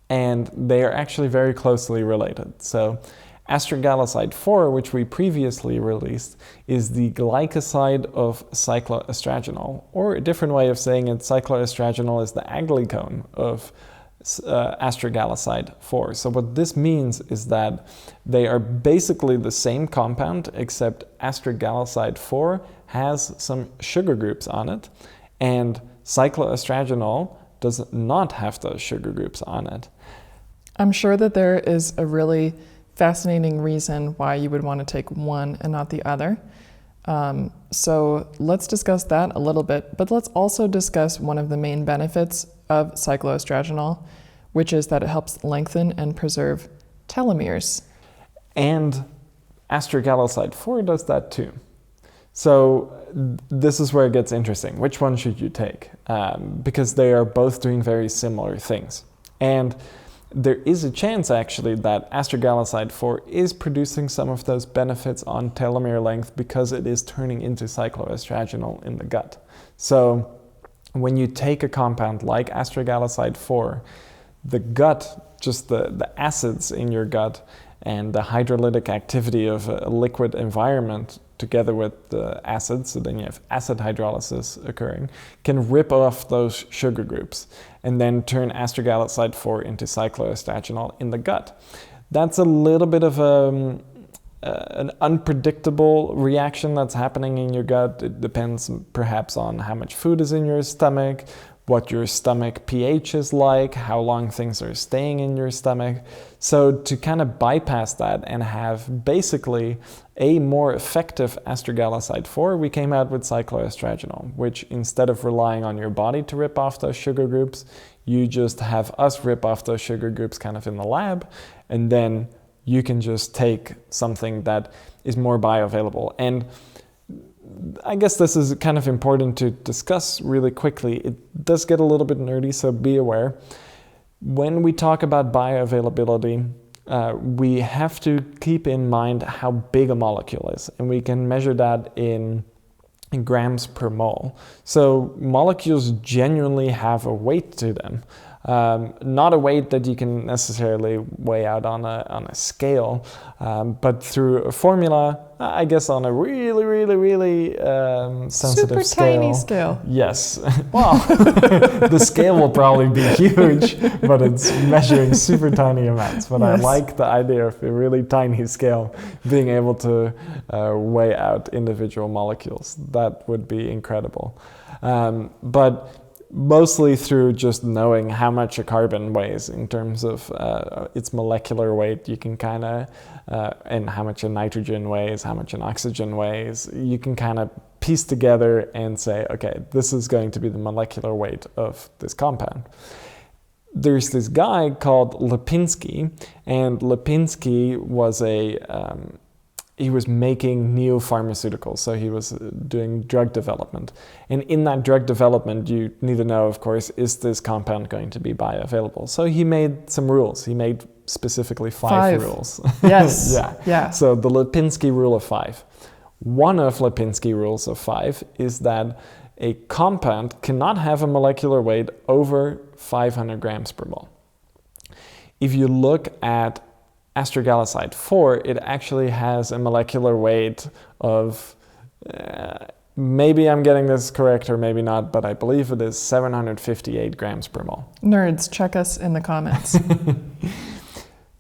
And they are actually very closely related. So astragaloside 4, which we previously released, is the glycoside of cycloastragenol, or a different way of saying it, cycloastragenol is the aglycone of astragaloside 4. So what this means is that they are basically the same compound, except astragaloside 4 has some sugar groups on it, and cycloastragenol does not have those sugar groups on it. I'm sure that there is a really fascinating reason why you would want to take one and not the other. So let's discuss that a little bit, but let's also discuss one of the main benefits of cycloastragenol, which is that it helps lengthen and preserve telomeres. And astragaloside 4 does that too. So this is where it gets interesting. Which one should you take? Because they are both doing very similar things. And there is a chance actually that astragaloside 4 is producing some of those benefits on telomere length because it is turning into cycloastragenol in the gut. So when you take a compound like astragaloside 4, the gut, just the acids in your gut and the hydrolytic activity of a liquid environment together with the acids, so then you have acid hydrolysis occurring, can rip off those sugar groups and then turn astragaloside 4 into cycloastragenol in the gut. That's a little bit of an unpredictable reaction that's happening in your gut. It depends perhaps on how much food is in your stomach, what your stomach pH is like, how long things are staying in your stomach. So to kind of bypass that and have basically a more effective astragaloside 4, we came out with cycloastragenol, which instead of relying on your body to rip off those sugar groups, you just have us rip off those sugar groups kind of in the lab, and then you can just take something that is more bioavailable. And I guess this is kind of important to discuss really quickly. It does get a little bit nerdy, so be aware. When we talk about bioavailability, we have to keep in mind how big a molecule is, and we can measure that in grams per mole. So molecules genuinely have a weight to them. Not a weight that you can necessarily weigh out on a scale, but through a formula, I guess on a really sensitive Super tiny scale. Yes. Well, the scale will probably be huge, but it's measuring super tiny amounts. But yes. I like the idea of a really tiny scale being able to weigh out individual molecules. That would be incredible. But mostly through just knowing how much a carbon weighs in terms of its molecular weight, you can kind of, and how much a nitrogen weighs, how much an oxygen weighs, you can kind of piece together and say, okay, this is going to be the molecular weight of this compound. There's this guy called Lipinski, and Lipinski was he was making new pharmaceuticals, so he was doing drug development. And in that drug development, you need to know, of course, is this compound going to be bioavailable? So he made some rules. He made specifically five rules. Yes. Yeah. So the Lipinski rule of 5. One of Lipinski rules of 5 is that a compound cannot have a molecular weight over 500 grams per mole. If you look at astragaloside 4, it actually has a molecular weight of, maybe I'm getting this correct or maybe not, but I believe it is 758 grams per mole. Nerds, check us in the comments.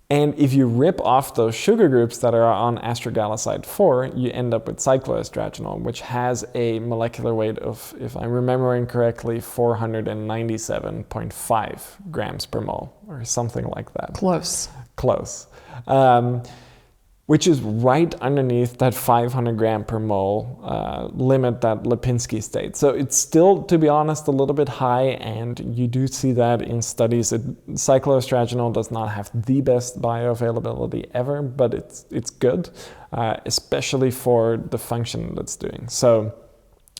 And if you rip off those sugar groups that are on astragaloside 4, you end up with cycloastragenol, which has a molecular weight of, if I'm remembering correctly, 497.5 grams per mole, or something like that. Close. Which is right underneath that 500 gram per mole limit that Lipinski states. So it's still, to be honest, a little bit high, and you do see that in studies. Cycloastragenol does not have the best bioavailability ever, but it's good, especially for the function that it's doing. So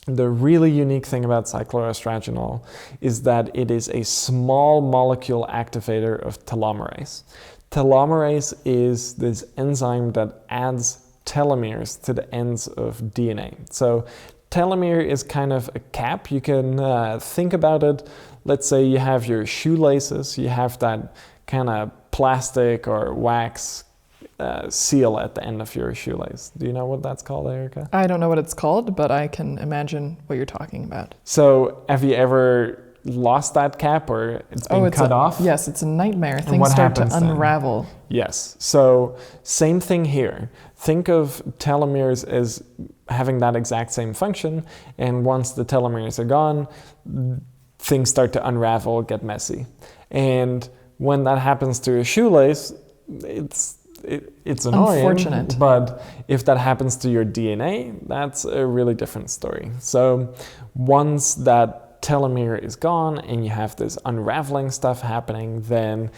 the really unique thing about cycloastragenol is that it is a small molecule activator of telomerase. Telomerase is this enzyme that adds telomeres to the ends of DNA. So telomere is kind of a cap. You can think about it. Let's say you have your shoelaces. You have that kind of plastic or wax seal at the end of your shoelace. Do you know what that's called, Erika? I don't know what it's called, but I can imagine what you're talking about. So have you ever lost that cap or it's been cut off? Yes, it's a nightmare. Things start to unravel. Then? Yes. So same thing here. Think of telomeres as having that exact same function, and once the telomeres are gone, things start to unravel, get messy. And when that happens to a shoelace, it's annoying. Unfortunate. But if that happens to your DNA, that's a really different story. So once that telomere is gone and you have this unraveling stuff happening, then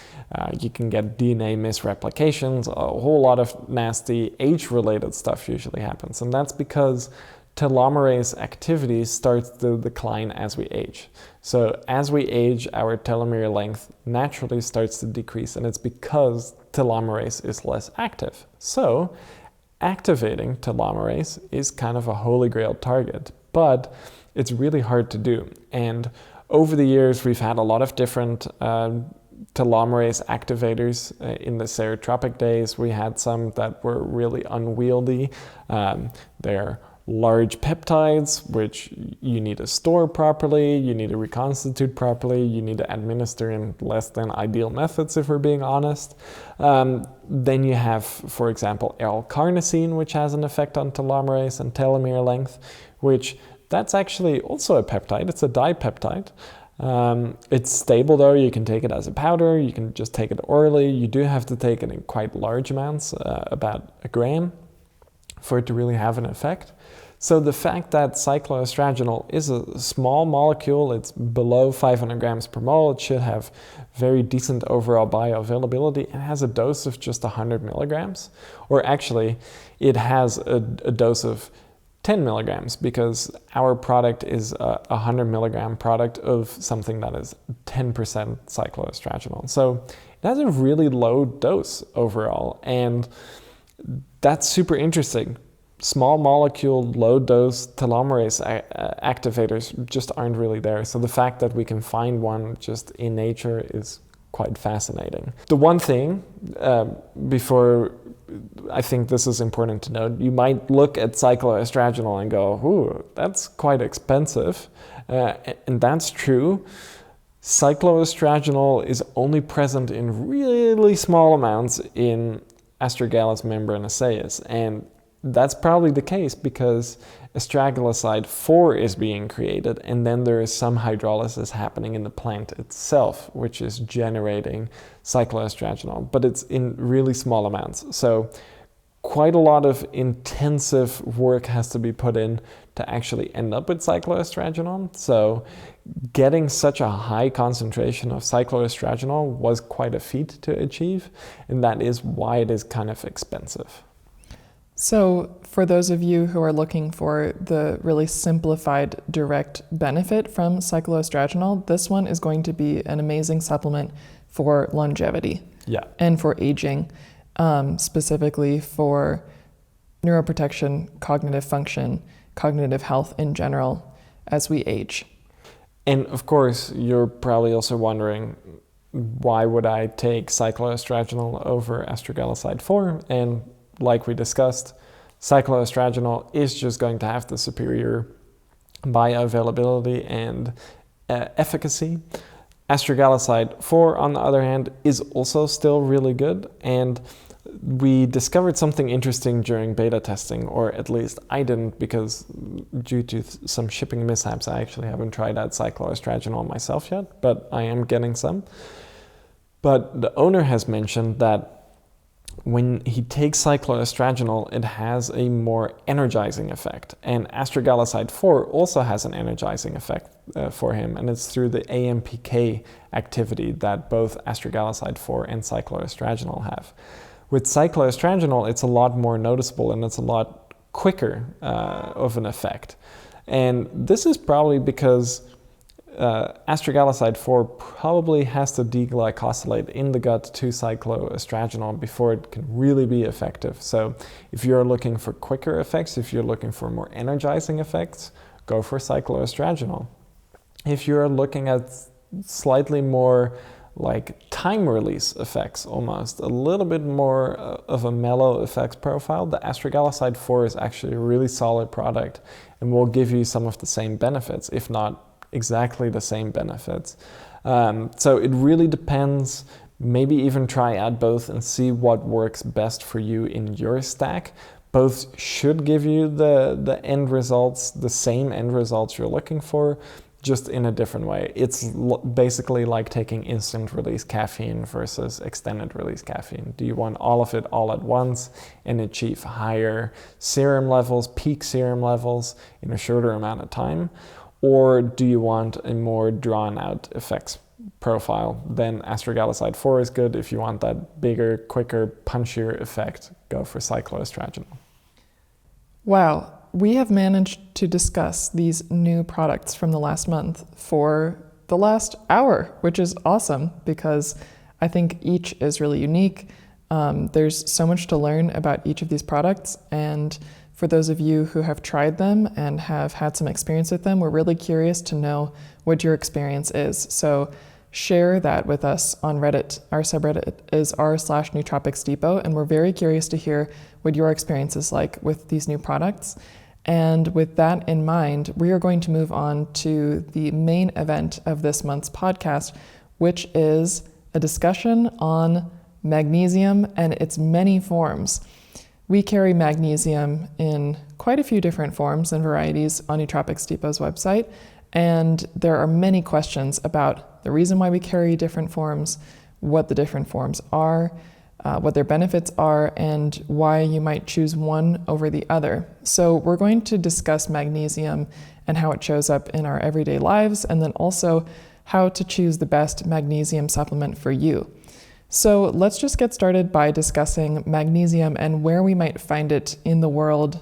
you can get DNA misreplications. A whole lot of nasty age-related stuff usually happens, and that's because telomerase activity starts to decline as we age. So as we age, our telomere length naturally starts to decrease, and it's because telomerase is less active. So activating telomerase is kind of a holy grail target, but it's really hard to do. And over the years, we've had a lot of different telomerase activators. In the serotropic days, we had some that were really unwieldy. They're large peptides, which you need to store properly, you need to reconstitute properly, you need to administer in less than ideal methods, if we're being honest. Then you have, for example, L-carnosine, which has an effect on telomerase and telomere length, which that's actually also a peptide. It's a dipeptide. It's stable though. You can take it as a powder. You can just take it orally. You do have to take it in quite large amounts, about a gram, for it to really have an effect. So the fact that cycloastragenol is a small molecule, it's below 500 grams per mole, it should have very decent overall bioavailability, and has a dose of just 100 milligrams. Or actually, it has a dose of 10 milligrams, because our product is a 100 milligram product of something that is 10% cycloastragenol. So it has a really low dose overall, and that's super interesting. Small molecule, low dose telomerase activators just aren't really there. So the fact that we can find one just in nature is quite fascinating. The one thing, before I think this is important to note, you might look at cycloastragenol and go, ooh, that's quite expensive. And that's true. Cycloastragenol is only present in really small amounts in Astragalus membranaceus, and that's probably the case because astragaloside 4 is being created, and then there is some hydrolysis happening in the plant itself, which is generating cycloastragenol, but it's in really small amounts. So quite a lot of intensive work has to be put in to actually end up with cycloastragenol. So getting such a high concentration of cycloastragenol was quite a feat to achieve, and that is why it is kind of expensive. So for those of you who are looking for the really simplified direct benefit from cycloastragenol, this one is going to be an amazing supplement for longevity and for aging, specifically for neuroprotection, cognitive function, cognitive health in general as we age. And of course, you're probably also wondering, why would I take cycloastragenol over astragaloside 4? And like we discussed, cycloastragenol is just going to have the superior bioavailability and efficacy. Astragaloside 4, on the other hand, is also still really good. And we discovered something interesting during beta testing, or at least I didn't, because due to some shipping mishaps, I actually haven't tried out cycloastragenol myself yet, but I am getting some. But the owner has mentioned that when he takes cycloastragenol, it has a more energizing effect. And astragaloside 4 also has an energizing effect for him, and it's through the AMPK activity that both astragaloside 4 and cycloastragenol have. With cycloastragenol, it's a lot more noticeable and it's a lot quicker of an effect. And this is probably because astragalicide 4 probably has to deglycosylate in the gut to cycloastragenol before it can really be effective. So if you're looking for quicker effects, if you're looking for more energizing effects, go for cycloastragenol. If you're looking at slightly more like time release effects, almost a little bit more of a mellow effects profile, the astragalicide 4 is actually a really solid product and will give you some of the same benefits, if not exactly the same benefits. So it really depends. Maybe even try out both and see what works best for you in your stack. Both should give you the end results, the same end results you're looking for, just in a different way. It's basically like taking instant release caffeine versus extended release caffeine. Do you want all of it all at once and achieve higher serum levels, peak serum levels in a shorter amount of time? Or do you want a more drawn out effects profile? Then astragalicide 4 is good. If you want that bigger, quicker, punchier effect, go for cycloastragenol. Wow, we have managed to discuss these new products from the last month for the last hour, which is awesome because I think each is really unique. There's so much to learn about each of these products, and for those of you who have tried them and have had some experience with them, we're really curious to know what your experience is. So share that with us on Reddit. Our subreddit is r/Nootropics Depot, and we're very curious to hear what your experience is like with these new products. And with that in mind, we are going to move on to the main event of this month's podcast, which is a discussion on magnesium and its many forms. We carry magnesium in quite a few different forms and varieties on Nootropics Depot's website, and there are many questions about the reason why we carry different forms, what the different forms are, what their benefits are, and why you might choose one over the other. So we're going to discuss magnesium and how it shows up in our everyday lives, and then also how to choose the best magnesium supplement for you. So let's just get started by discussing magnesium and where we might find it in the world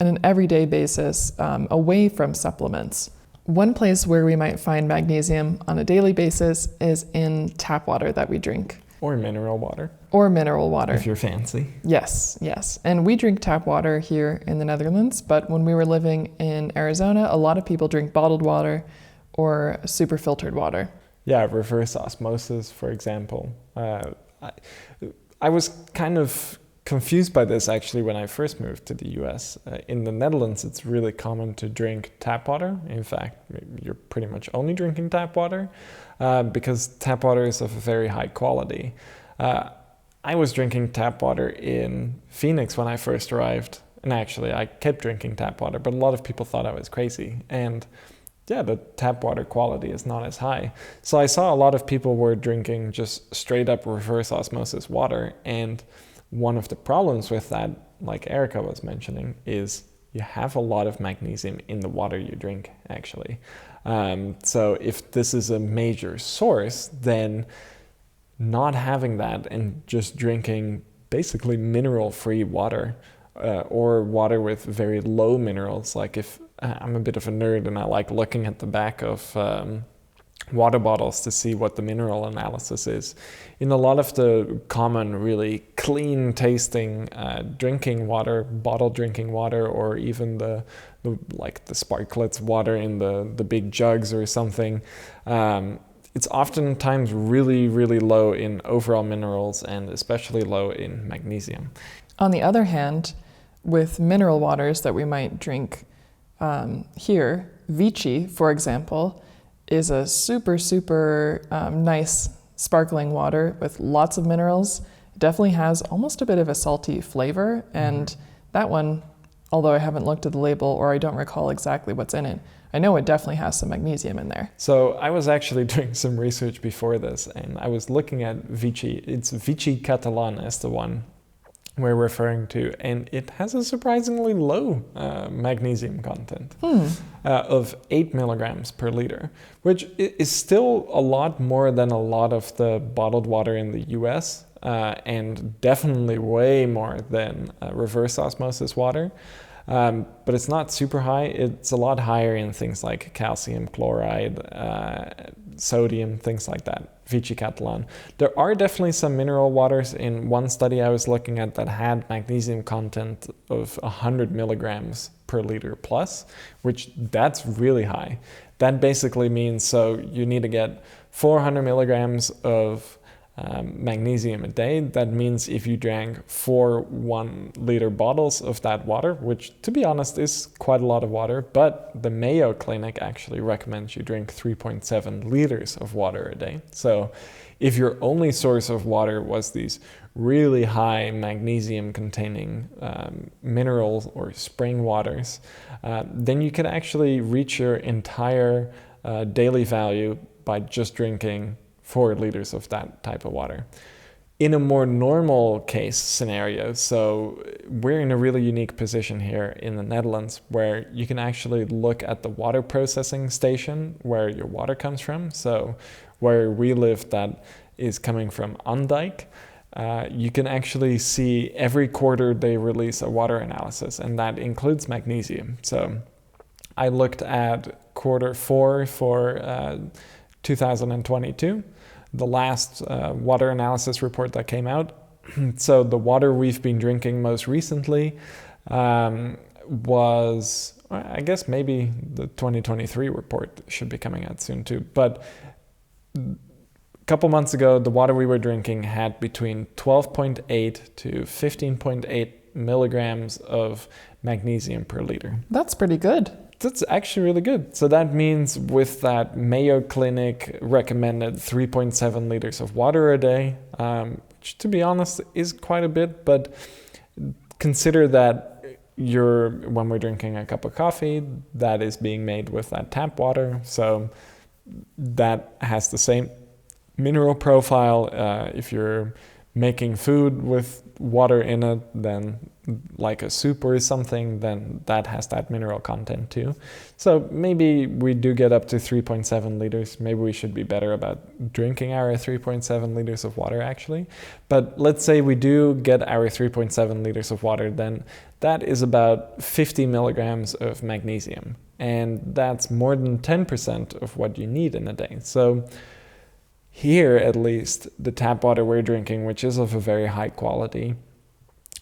on an everyday basis, away from supplements. One place where we might find magnesium on a daily basis is in tap water that we drink. Or mineral water. Or mineral water. If you're fancy. Yes. And we drink tap water here in the Netherlands, but when we were living in Arizona, a lot of people drink bottled water or super filtered water. Yeah, reverse osmosis, for example. I was kind of confused by this actually when I first moved to the US. In the Netherlands, it's really common to drink tap water. In fact, you're pretty much only drinking tap water because tap water is of a very high quality. I was drinking tap water in Phoenix when I first arrived. And actually, I kept drinking tap water, but a lot of people thought I was crazy. And yeah, the tap water quality is not as high. So I saw a lot of people were drinking just straight up reverse osmosis water. And one of the problems with that, like Erika was mentioning, is you have a lot of magnesium in the water you drink, actually. So if this is a major source, then not having that and just drinking basically mineral-free water or water with very low minerals, like if I'm a bit of a nerd and I like looking at the back of water bottles to see what the mineral analysis is. In a lot of the common, really clean tasting drinking water, bottled drinking water, or even the Sparkletts water in the big jugs or something, it's oftentimes really, really low in overall minerals and especially low in magnesium. On the other hand, with mineral waters that we might drink here, Vichy, for example, is a super nice sparkling water with lots of minerals. It definitely has almost a bit of a salty flavor, and that one, although I haven't looked at the label or I don't recall exactly what's in it, I know it definitely has some magnesium in there. So I was actually doing some research before this, and I was looking at Vichy. It's Vichy Catalan as the one we're referring to, and it has a surprisingly low magnesium content of 8 milligrams per liter, which is still a lot more than a lot of the bottled water in the US, and definitely way more than reverse osmosis water. but it's not super high. It's a lot higher in things like calcium chloride, sodium, things like that, Vichy-Catalan. There are definitely some mineral waters. In one study I was looking at that had magnesium content of 100 milligrams per liter plus, which that's really high. That basically means so you need to get 400 milligrams of magnesium a day. That means if you drank 4 1-liter bottles of that water, which to be honest is quite a lot of water, but the Mayo Clinic actually recommends you drink 3.7 liters of water a day. So if your only source of water was these really high magnesium containing minerals or spring waters, then you could actually reach your entire daily value by just drinking 4 liters of that type of water. In a more normal case scenario, so we're in a really unique position here in the Netherlands where you can actually look at the water processing station where your water comes from. So where we live, that is coming from Andijk. You can actually see every quarter they release a water analysis, and that includes magnesium. So I looked at quarter 4 for 2022, the last water analysis report that came out. So the water we've been drinking most recently was, I guess maybe the 2023 report should be coming out soon too. But a couple months ago, the water we were drinking had between 12.8 to 15.8 milligrams of magnesium per liter. That's pretty good. That's actually really good. So that means with that Mayo Clinic recommended 3.7 liters of water a day, which to be honest is quite a bit, but consider that when we're drinking a cup of coffee, that is being made with that tap water. So that has the same mineral profile. If you're making food with water in it, then like a soup or something, then that has that mineral content too. So maybe we do get up to 3.7 liters. Maybe we should be better about drinking our 3.7 liters of water actually. But let's say we do get our 3.7 liters of water, then that is about 50 milligrams of magnesium. And that's more than 10% of what you need in a day. So here, at least, the tap water we're drinking, which is of a very high quality,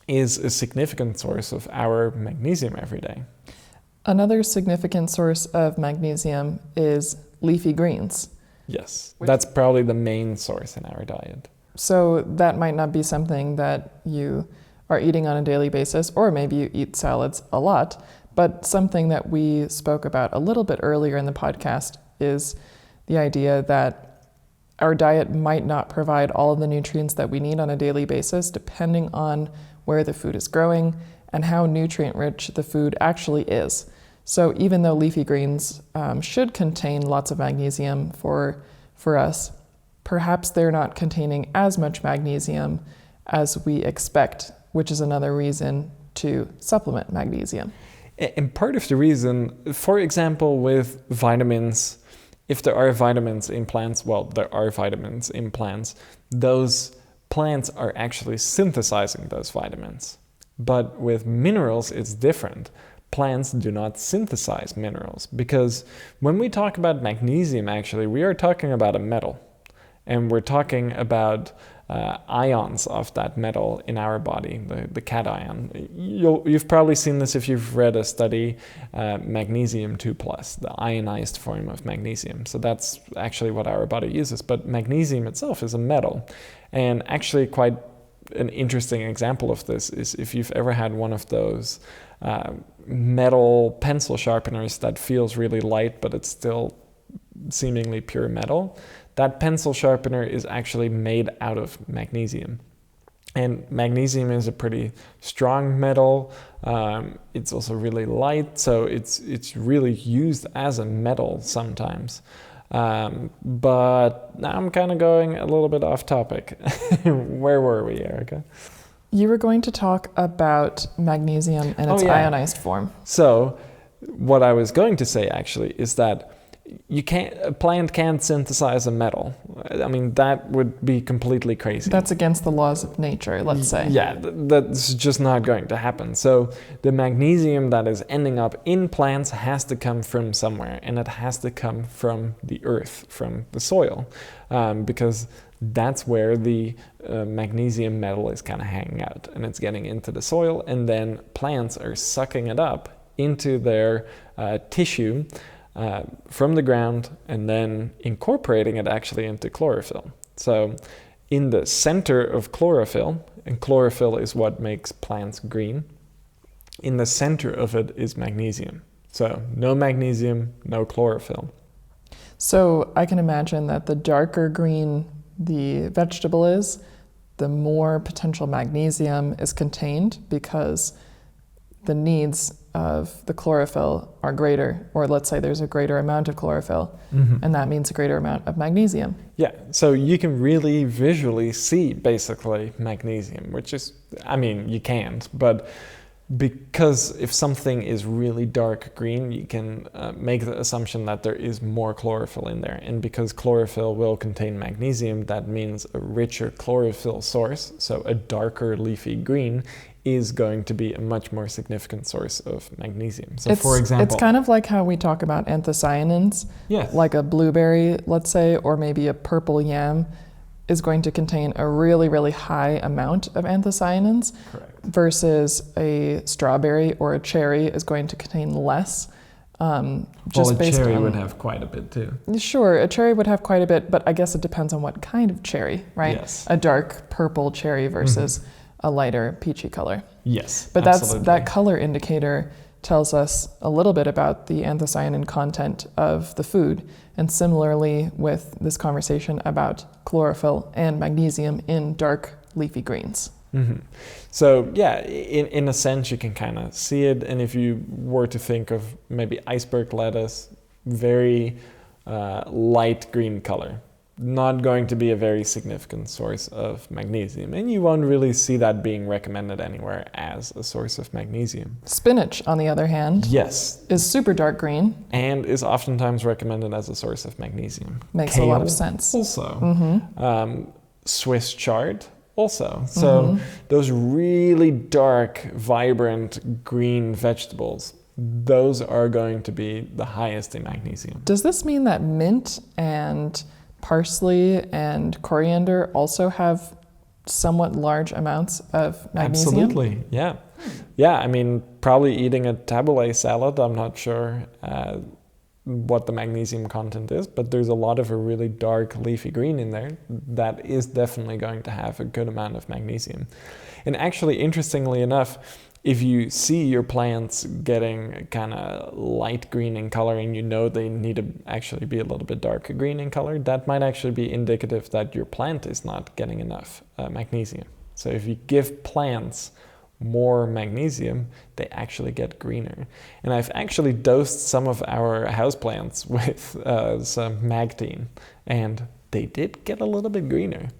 is a significant source of our magnesium every day. Another significant source of magnesium is leafy greens. Yes, that's probably the main source in our diet. So that might not be something that you are eating on a daily basis, or maybe you eat salads a lot, but something that we spoke about a little bit earlier in the podcast is the idea that our diet might not provide all of the nutrients that we need on a daily basis, depending on where the food is growing and how nutrient-rich the food actually is. So even though leafy greens should contain lots of magnesium for us, perhaps they're not containing as much magnesium as we expect, which is another reason to supplement magnesium. And part of the reason, for example, with vitamins, if there are vitamins in plants, well, there are vitamins in plants, those plants are actually synthesizing those vitamins. But with minerals, it's different. Plants do not synthesize minerals because when we talk about magnesium, actually, we are talking about a metal. And we're talking about ions of that metal in our body, the cation. You've probably seen this if you've read a study, magnesium 2+, the ionized form of magnesium. So that's actually what our body uses. But magnesium itself is a metal. And actually quite an interesting example of this is if you've ever had one of those metal pencil sharpeners that feels really light, but it's still seemingly pure metal. That pencil sharpener is actually made out of magnesium. And magnesium is a pretty strong metal. It's also really light, so it's really used as a metal sometimes. But now I'm kind of going a little bit off topic. Where were we, Erika? You were going to talk about magnesium in its ionized form. So what I was going to say actually is that a plant can't synthesize a metal. I mean, that would be completely crazy. That's against the laws of nature, let's say. Yeah, that's just not going to happen. So the magnesium that is ending up in plants has to come from somewhere, and it has to come from the earth, from the soil, because that's where the magnesium metal is kind of hanging out, and it's getting into the soil, and then plants are sucking it up into their tissue from the ground, and then incorporating it actually into chlorophyll. So in the center of chlorophyll, and chlorophyll is what makes plants green, in the center of it is magnesium. So no magnesium, no chlorophyll. So I can imagine that the darker green the vegetable is, the more potential magnesium is contained, because the needs of the chlorophyll are greater, or let's say there's a greater amount of chlorophyll, and that means a greater amount of magnesium. Yeah, so you can really visually see basically magnesium, which is, I mean, you can't, but because if something is really dark green, you can make the assumption that there is more chlorophyll in there. And because chlorophyll will contain magnesium, that means a richer chlorophyll source, so a darker leafy green, is going to be a much more significant source of magnesium. So for example, it's kind of like how we talk about anthocyanins. Yes. Like a blueberry, let's say, or maybe a purple yam is going to contain a really, really high amount of anthocyanins. Correct. Versus a strawberry or a cherry is going to contain less. Well, a cherry would have quite a bit too. Sure, a cherry would have quite a bit, but I guess it depends on what kind of cherry, right? Yes. A dark purple cherry versus a lighter peachy color. Yes, but absolutely. that color indicator tells us a little bit about the anthocyanin content of the food. And similarly with this conversation about chlorophyll and magnesium in dark leafy greens. So yeah, in a sense you can kind of see it. And if you were to think of maybe iceberg lettuce, very light green color, not going to be a very significant source of magnesium, and you won't really see that being recommended anywhere as a source of magnesium. Spinach, on the other hand, yes, is super dark green and is oftentimes recommended as a source of magnesium. Makes Kale, a lot of sense. Also, Swiss chard. Also, so those really dark, vibrant green vegetables, those are going to be the highest in magnesium. Does this mean that mint and parsley and coriander also have somewhat large amounts of magnesium? Absolutely, yeah. Yeah, I mean, probably eating a tabbouleh salad, I'm not sure what the magnesium content is, but there's a lot of a really dark leafy green in there that is definitely going to have a good amount of magnesium. And actually, interestingly enough, if you see your plants getting kind of light green in color and you know they need to actually be a little bit darker green in color, that might actually be indicative that your plant is not getting enough magnesium. So if you give plants more magnesium, they actually get greener. And I've actually dosed some of our houseplants with some Magtein, and they did get a little bit greener.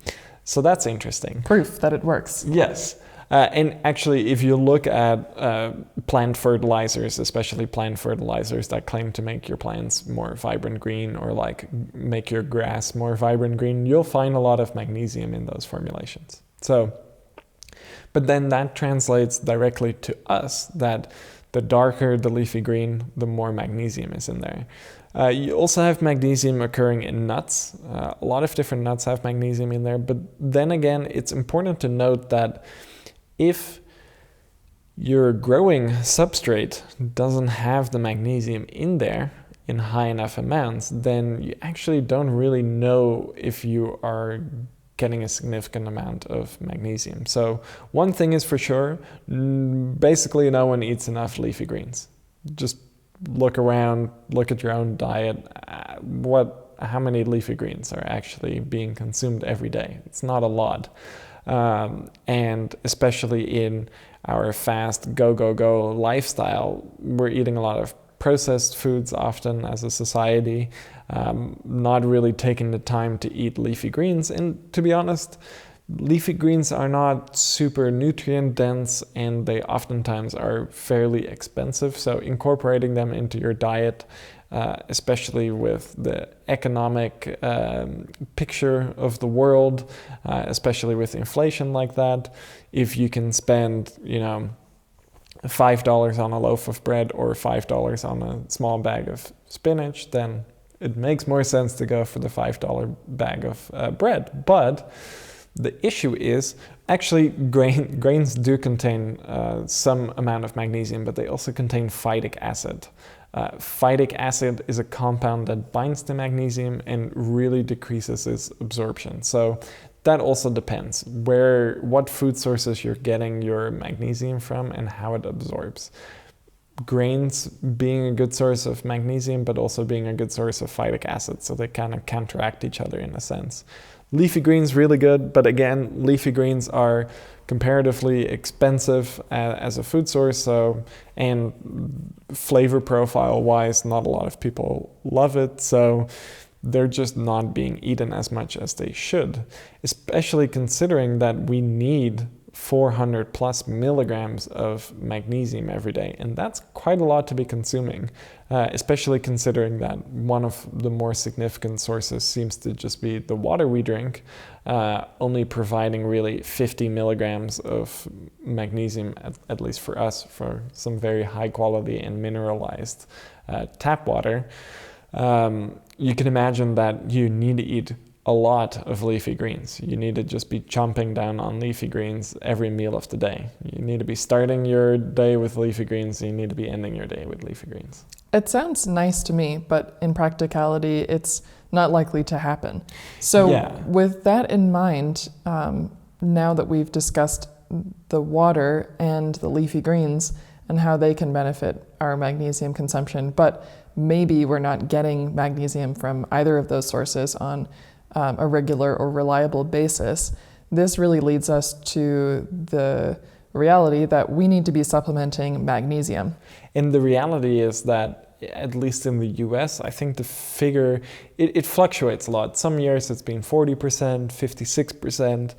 So that's interesting. Proof that it works. Yes. And actually, if you look at plant fertilizers, especially plant fertilizers that claim to make your plants more vibrant green or like make your grass more vibrant green, you'll find a lot of magnesium in those formulations. So, but then that translates directly to us, that the darker the leafy green, the more magnesium is in there. You also have magnesium occurring in nuts. A lot of different nuts have magnesium in there, but then again, it's important to note that if your growing substrate doesn't have the magnesium in there in high enough amounts, then you actually don't really know if you are getting a significant amount of magnesium. So one thing is for sure, basically no one eats enough leafy greens. Just look around, look at your own diet, how many leafy greens are actually being consumed every day. It's not a lot. And especially in our fast go lifestyle, we're eating a lot of processed foods often as a society, not really taking the time to eat leafy greens. And to be honest, Leafy greens are not super nutrient dense, and they oftentimes are fairly expensive. So incorporating them into your diet, especially with the economic picture of the world, especially with inflation like that, if you can spend, $5 on a loaf of bread or $5 on a small bag of spinach, then it makes more sense to go for the $5 bag of bread. But the issue is, actually, grains do contain some amount of magnesium, but they also contain phytic acid. Phytic acid is a compound that binds to magnesium and really decreases its absorption. So that also depends what food sources you're getting your magnesium from and how it absorbs. Grains being a good source of magnesium, but also being a good source of phytic acid, so they kind of counteract each other in a sense. Leafy greens really good, but again, leafy greens are comparatively expensive as a food source, and flavor profile wise, not a lot of people love it, so they're just not being eaten as much as they should, especially considering that we need 400 plus milligrams of magnesium every day. And that's quite a lot to be consuming, especially considering that one of the more significant sources seems to just be the water we drink, only providing really 50 milligrams of magnesium, at least for us, for some very high quality and mineralized tap water. You can imagine that you need to eat a lot of leafy greens. You need to just be chomping down on leafy greens every meal of the day. You need to be starting your day with leafy greens, and you need to be ending your day with leafy greens. It sounds nice to me, but in practicality, it's not likely to happen. So with that in mind, now that we've discussed the water and the leafy greens and how they can benefit our magnesium consumption, but maybe we're not getting magnesium from either of those sources on a regular or reliable basis, this really leads us to the reality that we need to be supplementing magnesium. And the reality is that, at least in the US, I think the figure, it fluctuates a lot. Some years it's been 40%, 56%.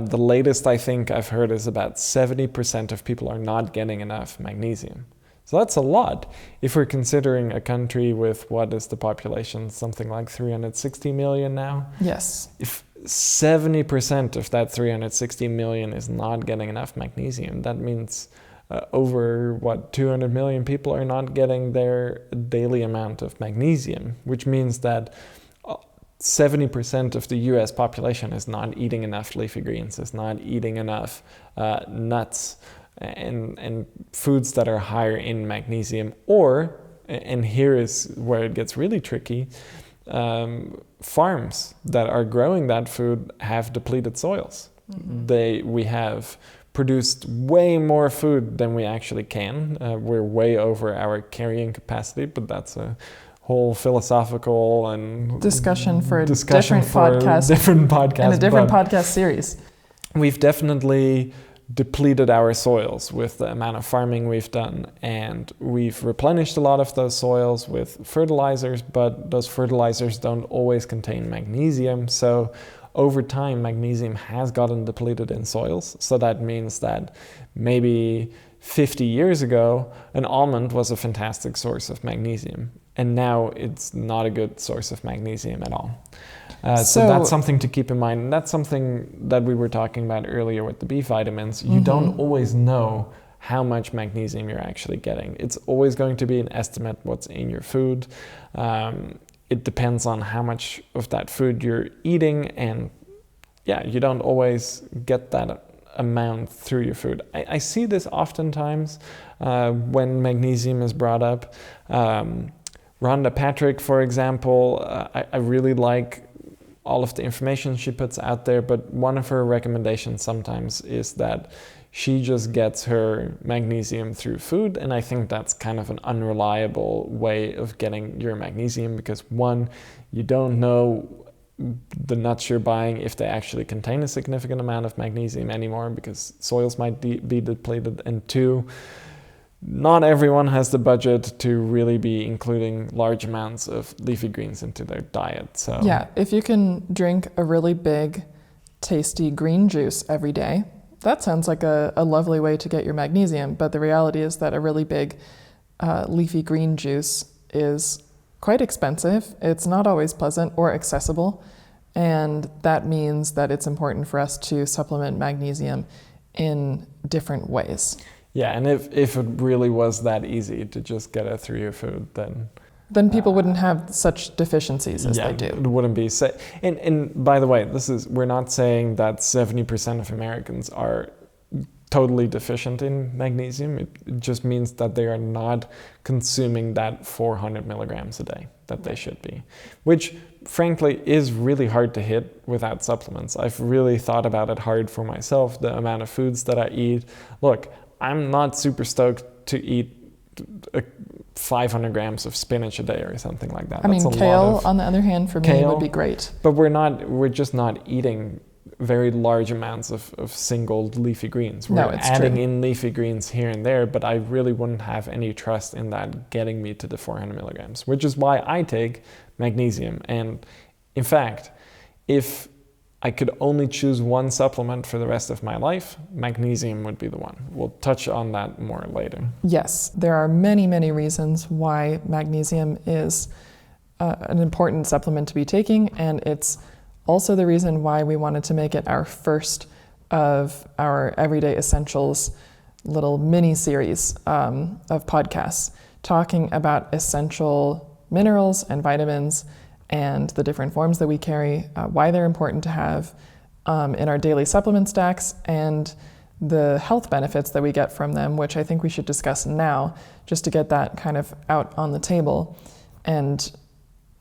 The latest I think I've heard is about 70% of people are not getting enough magnesium. So that's a lot. If we're considering a country with, what is the population, something like 360 million now? Yes. If 70% of that 360 million is not getting enough magnesium, that means over 200 million people are not getting their daily amount of magnesium, which means that 70% of the US population is not eating enough leafy greens, is not eating enough nuts, and foods that are higher in magnesium, or, and here is where it gets really tricky, farms that are growing that food have depleted soils. Mm-hmm. We have produced way more food than we actually can. We're way over our carrying capacity, but that's a whole philosophical and discussion for a different podcast and a different podcast series. We've definitely depleted our soils with the amount of farming we've done, and we've replenished a lot of those soils with fertilizers, but those fertilizers don't always contain magnesium. So over time, magnesium has gotten depleted in soils. So that means that maybe 50 years ago, an almond was a fantastic source of magnesium, and now it's not a good source of magnesium at all. So that's something to keep in mind. And that's something that we were talking about earlier with the B vitamins. You don't always know how much magnesium you're actually getting. It's always going to be an estimate what's in your food. It depends on how much of that food you're eating, and you don't always get that amount through your food. I see this oftentimes when magnesium is brought up. Rhonda Patrick, for example, I really like all of the information she puts out there, but one of her recommendations sometimes is that she just gets her magnesium through food, and I think that's kind of an unreliable way of getting your magnesium, because one, you don't know the nuts you're buying if they actually contain a significant amount of magnesium anymore, because soils might be depleted, and two, not everyone has the budget to really be including large amounts of leafy greens into their diet. So if you can drink a really big tasty green juice every day. That sounds like a lovely way to get your magnesium, but the reality is that a really big leafy green juice is quite expensive. It's not always pleasant or accessible, and that means that it's important for us to supplement magnesium in different ways. Yeah, and if it really was that easy to just get it through your food, then people wouldn't have such deficiencies as they do. It wouldn't be. And by the way, we're not saying that 70% of Americans are totally deficient in magnesium. It just means that they are not consuming that 400 milligrams a day that they should be, which frankly is really hard to hit without supplements. I've really thought about it hard for myself, the amount of foods that I eat. Look, I'm not super stoked to eat 500 grams of spinach a day or something like that. I mean, kale, on the other hand, for me would be great. But we're just not eating very large amounts of single leafy greens. We're adding in leafy greens here and there, but I really wouldn't have any trust in that getting me to the 400 milligrams, which is why I take magnesium. And in fact, if I could only choose one supplement for the rest of my life, magnesium would be the one. We'll touch on that more later. Yes, there are many, many reasons why magnesium is an important supplement to be taking, and it's also the reason why we wanted to make it our first of our Everyday Essentials little mini-series of podcasts, talking about essential minerals and vitamins and the different forms that we carry, why they're important to have in our daily supplement stacks, and the health benefits that we get from them, which I think we should discuss now, just to get that kind of out on the table and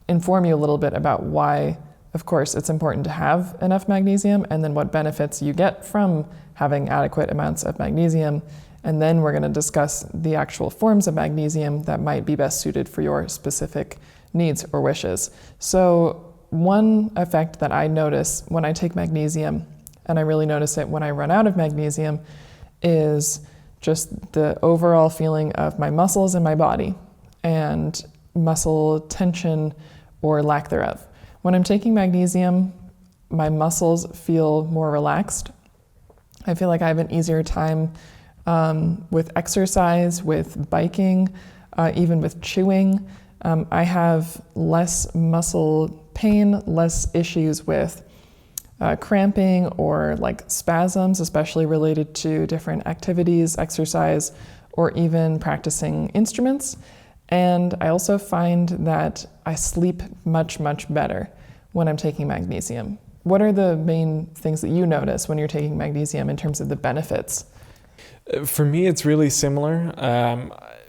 inform you a little bit about why, of course, it's important to have enough magnesium, and then what benefits you get from having adequate amounts of magnesium. And then we're going to discuss the actual forms of magnesium that might be best suited for your specific needs or wishes. So one effect that I notice when I take magnesium, and I really notice it when I run out of magnesium, is just the overall feeling of my muscles in my body and muscle tension or lack thereof. When I'm taking magnesium, my muscles feel more relaxed. I feel like I have an easier time with exercise, with biking, even with chewing. I have less muscle pain, less issues with cramping or like spasms, especially related to different activities, exercise, or even practicing instruments. And I also find that I sleep much, much better when I'm taking magnesium. What are the main things that you notice when you're taking magnesium in terms of the benefits? For me, it's really similar.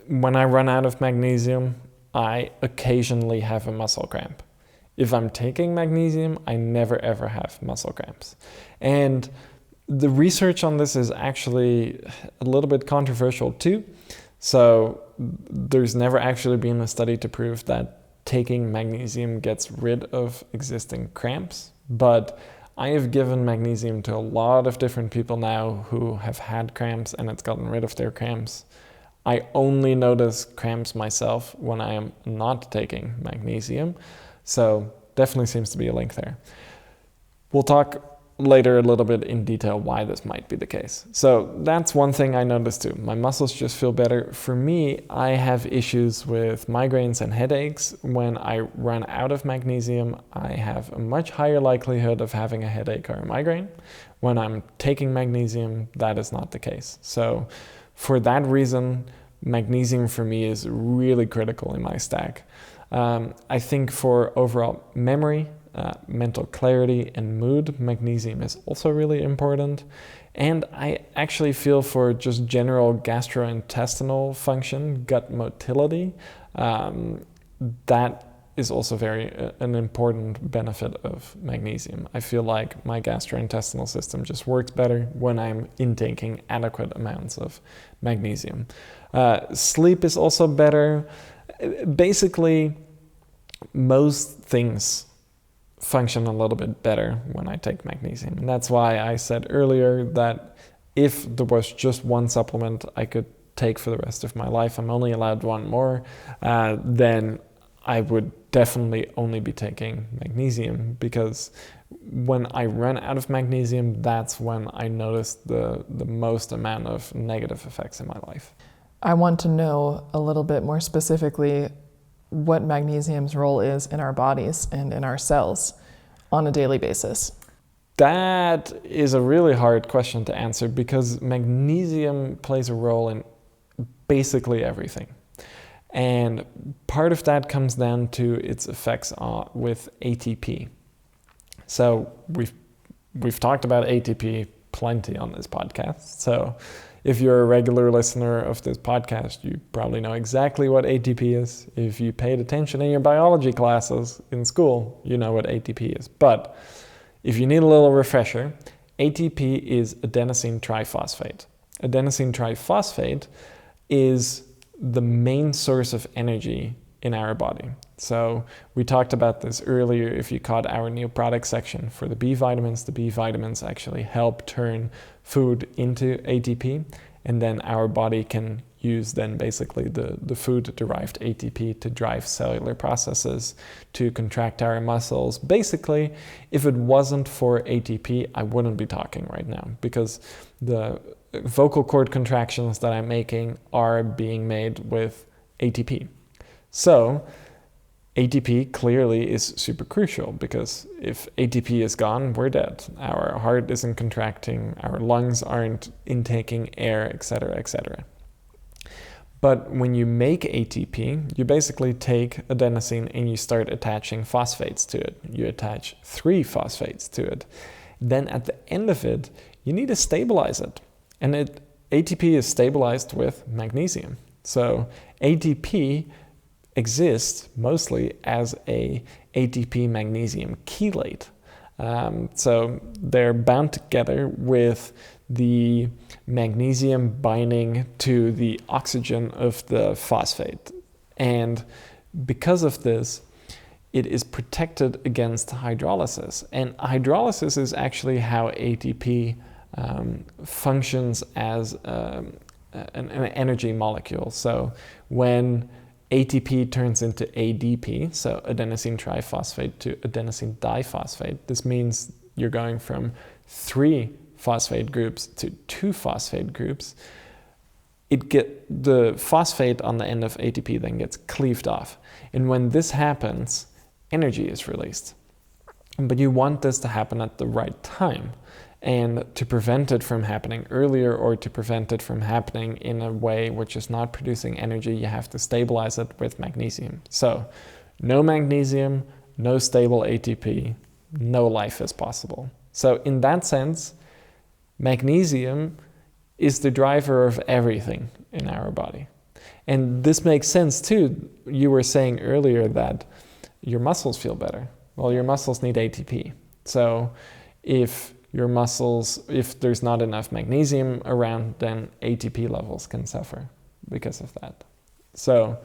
When I run out of magnesium, I occasionally have a muscle cramp. If I'm taking magnesium, I never ever have muscle cramps. And the research on this is actually a little bit controversial too. So there's never actually been a study to prove that taking magnesium gets rid of existing cramps. But I have given magnesium to a lot of different people now who have had cramps, and it's gotten rid of their cramps. I only notice cramps myself when I am not taking magnesium. So definitely seems to be a link there. We'll talk later a little bit in detail why this might be the case. So that's one thing I noticed too. My muscles just feel better. For me, I have issues with migraines and headaches. When I run out of magnesium, I have a much higher likelihood of having a headache or a migraine. When I'm taking magnesium, that is not the case. So for that reason, magnesium for me is really critical in my stack. I think for overall memory, mental clarity and mood, magnesium is also really important. And I actually feel for just general gastrointestinal function, gut motility, that is also an important benefit of magnesium. I feel like my gastrointestinal system just works better when I'm intaking adequate amounts of magnesium. Sleep is also better. Basically, most things function a little bit better when I take magnesium. And that's why I said earlier that if there was just one supplement I could take for the rest of my life, I'm only allowed one more, then I would definitely only be taking magnesium, because when I run out of magnesium, that's when I notice the most amount of negative effects in my life. I want to know a little bit more specifically what magnesium's role is in our bodies and in our cells on a daily basis. That is a really hard question to answer because magnesium plays a role in basically everything. And part of that comes down to its effects with ATP. So we've talked about ATP plenty on this podcast. So if you're a regular listener of this podcast, you probably know exactly what ATP is. If you paid attention in your biology classes in school, you know what ATP is. But if you need a little refresher, ATP is adenosine triphosphate. Adenosine triphosphate is the main source of energy in our body. So we talked about this earlier if you caught our new product section for the B vitamins. The B vitamins actually help turn food into ATP, and then our body can use then basically the food-derived ATP to drive cellular processes, to contract our muscles. Basically, if it wasn't for ATP, I wouldn't be talking right now because the vocal cord contractions that I'm making are being made with ATP. So ATP clearly is super crucial because if ATP is gone, we're dead. Our heart isn't contracting, our lungs aren't intaking air, etc., etc. But when you make ATP, you basically take adenosine and you start attaching phosphates to it. You attach 3 phosphates to it. Then at the end of it, you need to stabilize it. And ATP is stabilized with magnesium. So ATP exists mostly as a ATP magnesium chelate. So they're bound together with the magnesium binding to the oxygen of the phosphate. And because of this, it is protected against hydrolysis. And hydrolysis is actually how ATP functions as an energy molecule. So when ATP turns into ADP, so adenosine triphosphate to adenosine diphosphate, this means you're going from 3 phosphate groups to 2 phosphate groups. The phosphate on the end of ATP then gets cleaved off. And when this happens, energy is released. But you want this to happen at the right time. And to prevent it from happening earlier or to prevent it from happening in a way which is not producing energy, you have to stabilize it with magnesium. So no magnesium, no stable ATP, no life is possible. So in that sense, magnesium is the driver of everything in our body. And this makes sense too. You were saying earlier that your muscles feel better. Well, your muscles need ATP. So if there's not enough magnesium around, then ATP levels can suffer because of that. So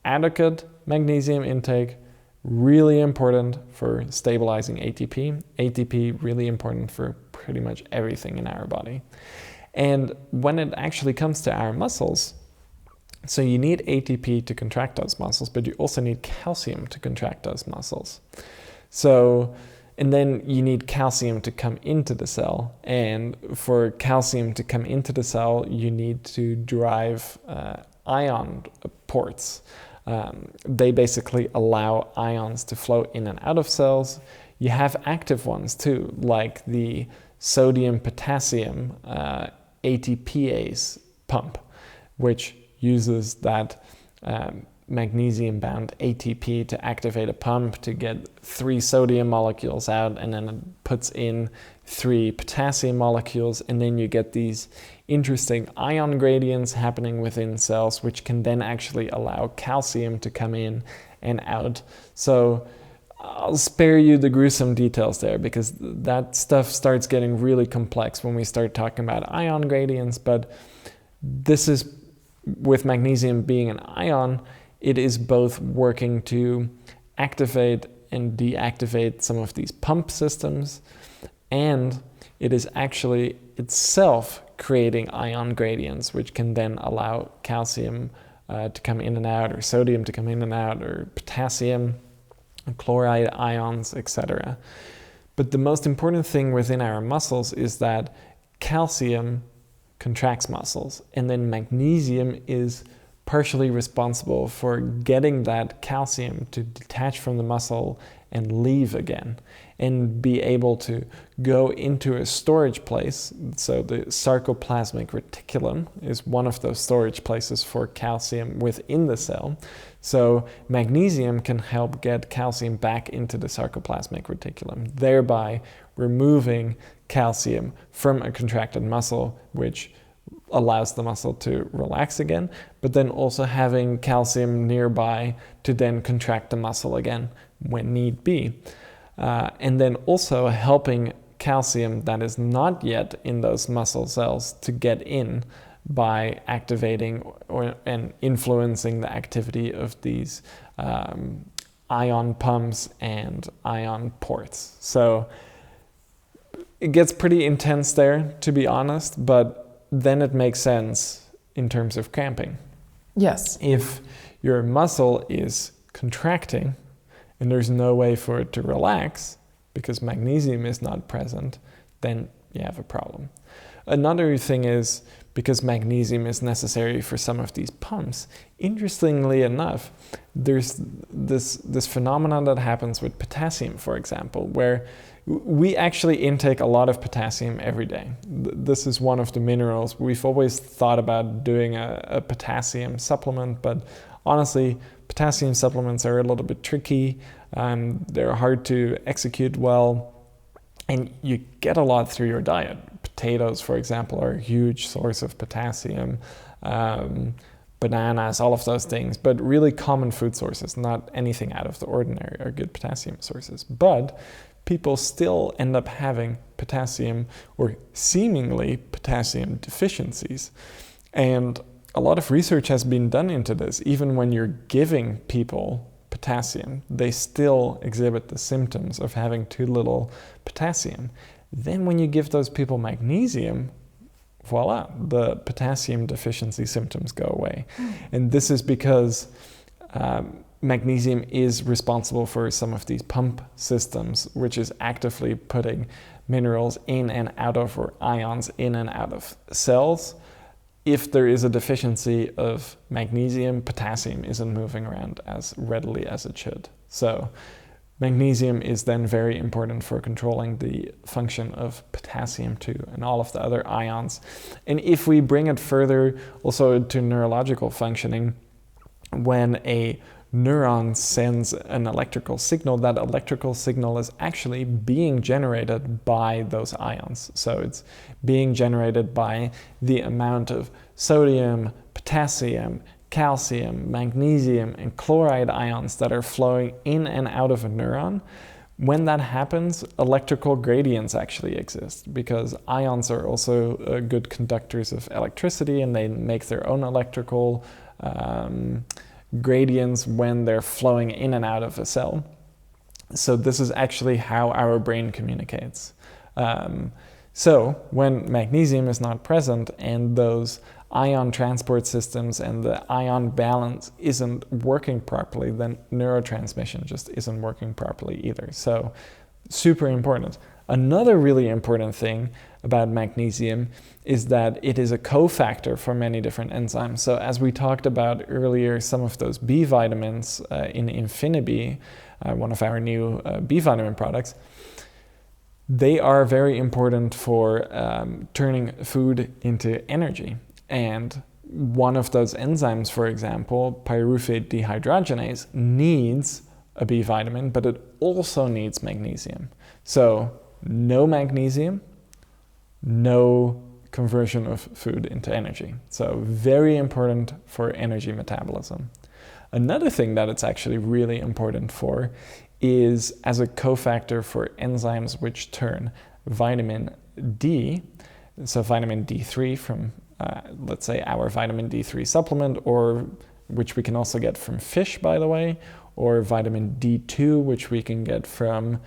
adequate magnesium intake, really important for stabilizing ATP. ATP really important for pretty much everything in our body. And when it actually comes to our muscles, so you need ATP to contract those muscles, but you also need calcium to contract those muscles. And then you need calcium to come into the cell. And for calcium to come into the cell, you need to drive ion ports. They basically allow ions to flow in and out of cells. You have active ones too, like the sodium-potassium ATPase pump, which uses that magnesium-bound ATP to activate a pump to get 3 sodium molecules out, and then it puts in 3 potassium molecules, and then you get these interesting ion gradients happening within cells, which can then actually allow calcium to come in and out. So I'll spare you the gruesome details there because that stuff starts getting really complex when we start talking about ion gradients, but this is, with magnesium being an ion, it is both working to activate and deactivate some of these pump systems, and it is actually itself creating ion gradients, which can then allow calcium to come in and out, or sodium to come in and out, or potassium, chloride ions, etc. But the most important thing within our muscles is that calcium contracts muscles, and then magnesium is partially responsible for getting that calcium to detach from the muscle and leave again and be able to go into a storage place. So the sarcoplasmic reticulum is one of those storage places for calcium within the cell. So magnesium can help get calcium back into the sarcoplasmic reticulum, thereby removing calcium from a contracted muscle, which allows the muscle to relax again, but then also having calcium nearby to then contract the muscle again when need be. And then also helping calcium that is not yet in those muscle cells to get in by activating and influencing the activity of these ion pumps and ion ports. So it gets pretty intense there, to be honest, but then it makes sense in terms of cramping. Yes. If your muscle is contracting and there's no way for it to relax because magnesium is not present, then you have a problem. Another thing is, because magnesium is necessary for some of these pumps, interestingly enough, there's this phenomenon that happens with potassium, for example, where we actually intake a lot of potassium every day. This is one of the minerals. We've always thought about doing a potassium supplement, but honestly, potassium supplements are a little bit tricky. They're hard to execute well, and you get a lot through your diet. Potatoes, for example, are a huge source of potassium. Bananas, all of those things, but really common food sources, not anything out of the ordinary, are good potassium sources. But people still end up having potassium or seemingly potassium deficiencies. And a lot of research has been done into this. Even when you're giving people potassium, they still exhibit the symptoms of having too little potassium. Then when you give those people magnesium, voila, the potassium deficiency symptoms go away. And this is because magnesium is responsible for some of these pump systems, which is actively putting minerals in and out of, or ions in and out of cells. If there is a deficiency of magnesium, potassium isn't moving around as readily as it should. So magnesium is then very important for controlling the function of potassium too, and all of the other ions. And if we bring it further also to neurological functioning, when a neuron sends an electrical signal, that electrical signal is actually being generated by those ions. So it's being generated by the amount of sodium, potassium, calcium, magnesium, and chloride ions that are flowing in and out of a neuron. When that happens, electrical gradients actually exist, because ions are also good conductors of electricity, and they make their own electrical gradients when they're flowing in and out of a cell. So this is actually how our brain communicates. So when magnesium is not present and those ion transport systems and the ion balance isn't working properly, then neurotransmission just isn't working properly either. So super important. Another really important thing about magnesium is that it is a cofactor for many different enzymes. So as we talked about earlier, some of those B vitamins in Infini B, one of our new B vitamin products, they are very important for turning food into energy. And one of those enzymes, for example, pyruvate dehydrogenase, needs a B vitamin, but it also needs magnesium. So no magnesium, no conversion of food into energy. So very important for energy metabolism. Another thing that it's actually really important for is as a cofactor for enzymes which turn vitamin D, so vitamin D3 from, let's say, our vitamin D3 supplement, or which we can also get from fish, by the way, or vitamin D2, which we can get from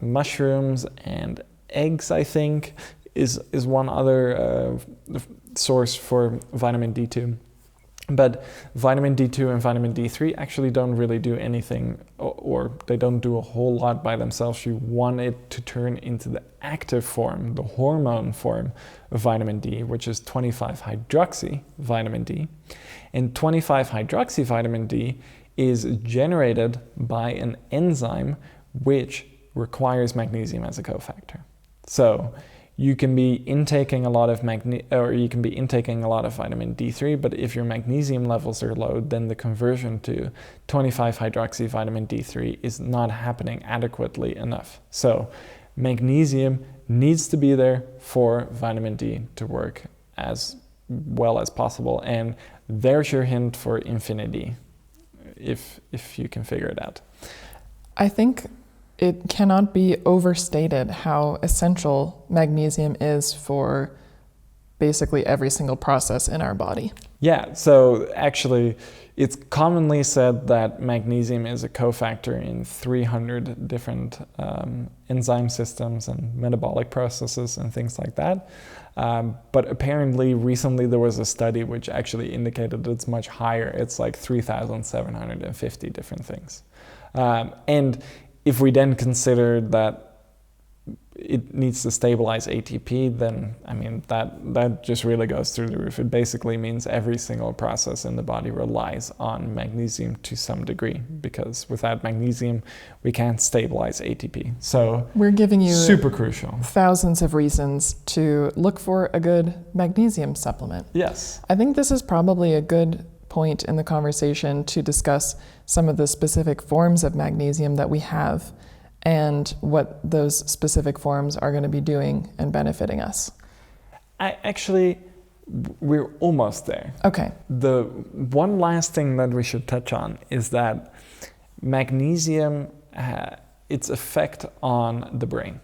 mushrooms and eggs, I think, is one other source for vitamin D2. But vitamin D2 and vitamin D3 actually don't really do anything, or they don't do a whole lot by themselves. You want it to turn into the active form, the hormone form of vitamin D, which is 25-hydroxy vitamin D. And 25-hydroxy vitamin D is generated by an enzyme which requires magnesium as a cofactor. So you can be intaking a lot of vitamin D3, but if your magnesium levels are low, then the conversion to 25-hydroxy vitamin D3 is not happening adequately enough. So magnesium needs to be there for vitamin D to work as well as possible. And there's your hint for Infini B, if you can figure it out. I think it cannot be overstated how essential magnesium is for basically every single process in our body. Yeah, so actually it's commonly said that magnesium is a cofactor in 300 different enzyme systems and metabolic processes and things like that. But apparently recently there was a study which actually indicated it's much higher. It's like 3,750 different things. And if we then consider that it needs to stabilize ATP, then I mean that just really goes through the roof. It basically means every single process in the body relies on magnesium to some degree, because without magnesium we can't stabilize ATP. So we're giving you super crucial. Thousands of reasons to look for a good magnesium supplement. Yes. I think this is probably a good point in the conversation to discuss some of the specific forms of magnesium that we have and what those specific forms are going to be doing and benefiting us. We're almost there. Okay. The one last thing that we should touch on is that magnesium, its effect on the brain.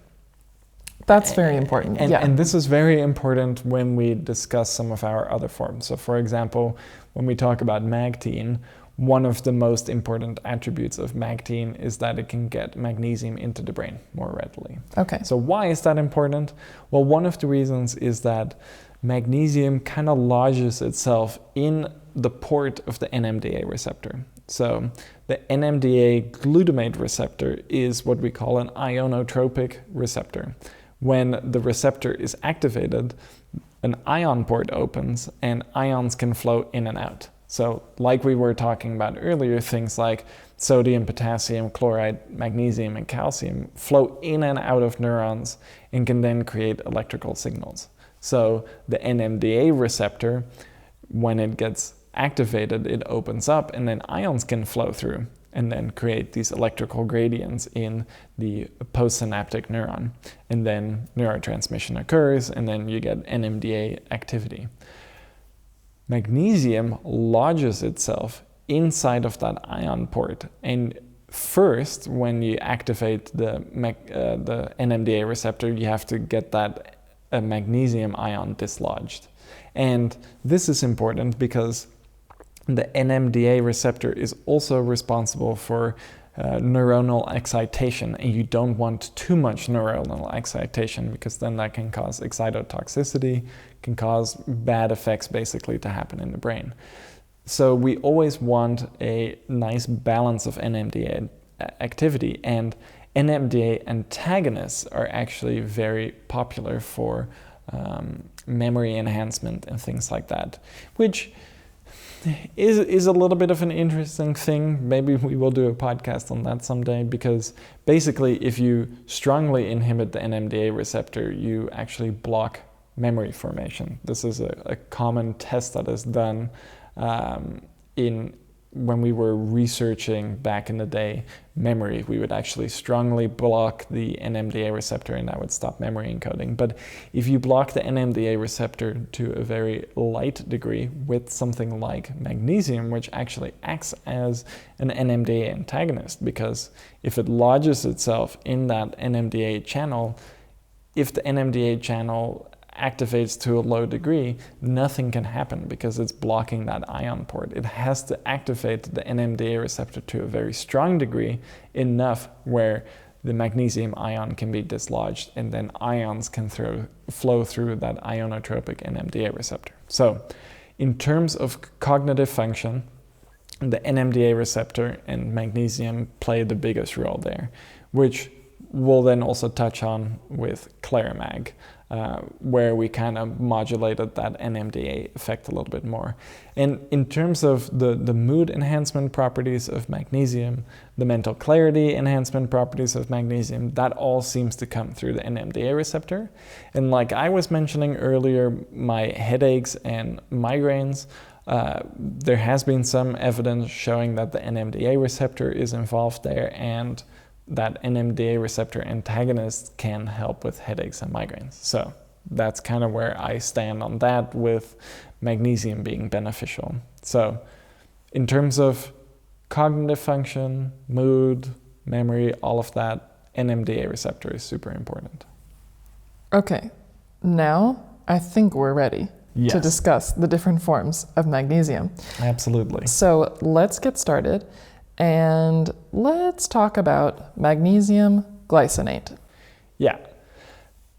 That's very important. And this is very important when we discuss some of our other forms. So for example, when we talk about Magtein, one of the most important attributes of Magtein is that it can get magnesium into the brain more readily. Okay. So why is that important? Well, one of the reasons is that magnesium kind of lodges itself in the port of the NMDA receptor. So the NMDA glutamate receptor is what we call an ionotropic receptor. When the receptor is activated, an ion port opens and ions can flow in and out. So like we were talking about earlier, things like sodium, potassium, chloride, magnesium, and calcium flow in and out of neurons and can then create electrical signals. So the NMDA receptor, when it gets activated, it opens up and then ions can flow through and then create these electrical gradients in the postsynaptic neuron. And then neurotransmission occurs and then you get NMDA activity. Magnesium lodges itself inside of that ion port. And first, when you activate the NMDA receptor, you have to get that magnesium ion dislodged. And this is important because the NMDA receptor is also responsible for neuronal excitation, and you don't want too much neuronal excitation because then that can cause excitotoxicity, can cause bad effects basically to happen in the brain. So we always want a nice balance of NMDA activity, and NMDA antagonists are actually very popular for memory enhancement and things like that, which is a little bit of an interesting thing. Maybe we will do a podcast on that someday, because basically if you strongly inhibit the NMDA receptor, you actually block memory formation. This is a common test that is done when we were researching back in the day memory. We would actually strongly block the NMDA receptor and that would stop memory encoding. But if you block the NMDA receptor to a very light degree with something like magnesium, which actually acts as an NMDA antagonist, because if it lodges itself in that NMDA channel, if the NMDA channel activates to a low degree, nothing can happen because it's blocking that ion port. It has to activate the NMDA receptor to a very strong degree, enough where the magnesium ion can be dislodged and then ions can flow through that ionotropic NMDA receptor. So In terms of cognitive function, the NMDA receptor and magnesium play the biggest role there, which we'll then also touch on with ClariMAG, where we kind of modulated that NMDA effect a little bit more. And in terms of the mood enhancement properties of magnesium, the mental clarity enhancement properties of magnesium, that all seems to come through the NMDA receptor. And like I was mentioning earlier, my headaches and migraines, there has been some evidence showing that the NMDA receptor is involved there, and that NMDA receptor antagonist can help with headaches and migraines. So that's kind of where I stand on that, with magnesium being beneficial. So in terms of cognitive function, mood, memory, all of that, NMDA receptor is super important. Okay, now I think we're ready to discuss the different forms of magnesium. Absolutely. So let's get started. And let's talk about magnesium glycinate. Yeah.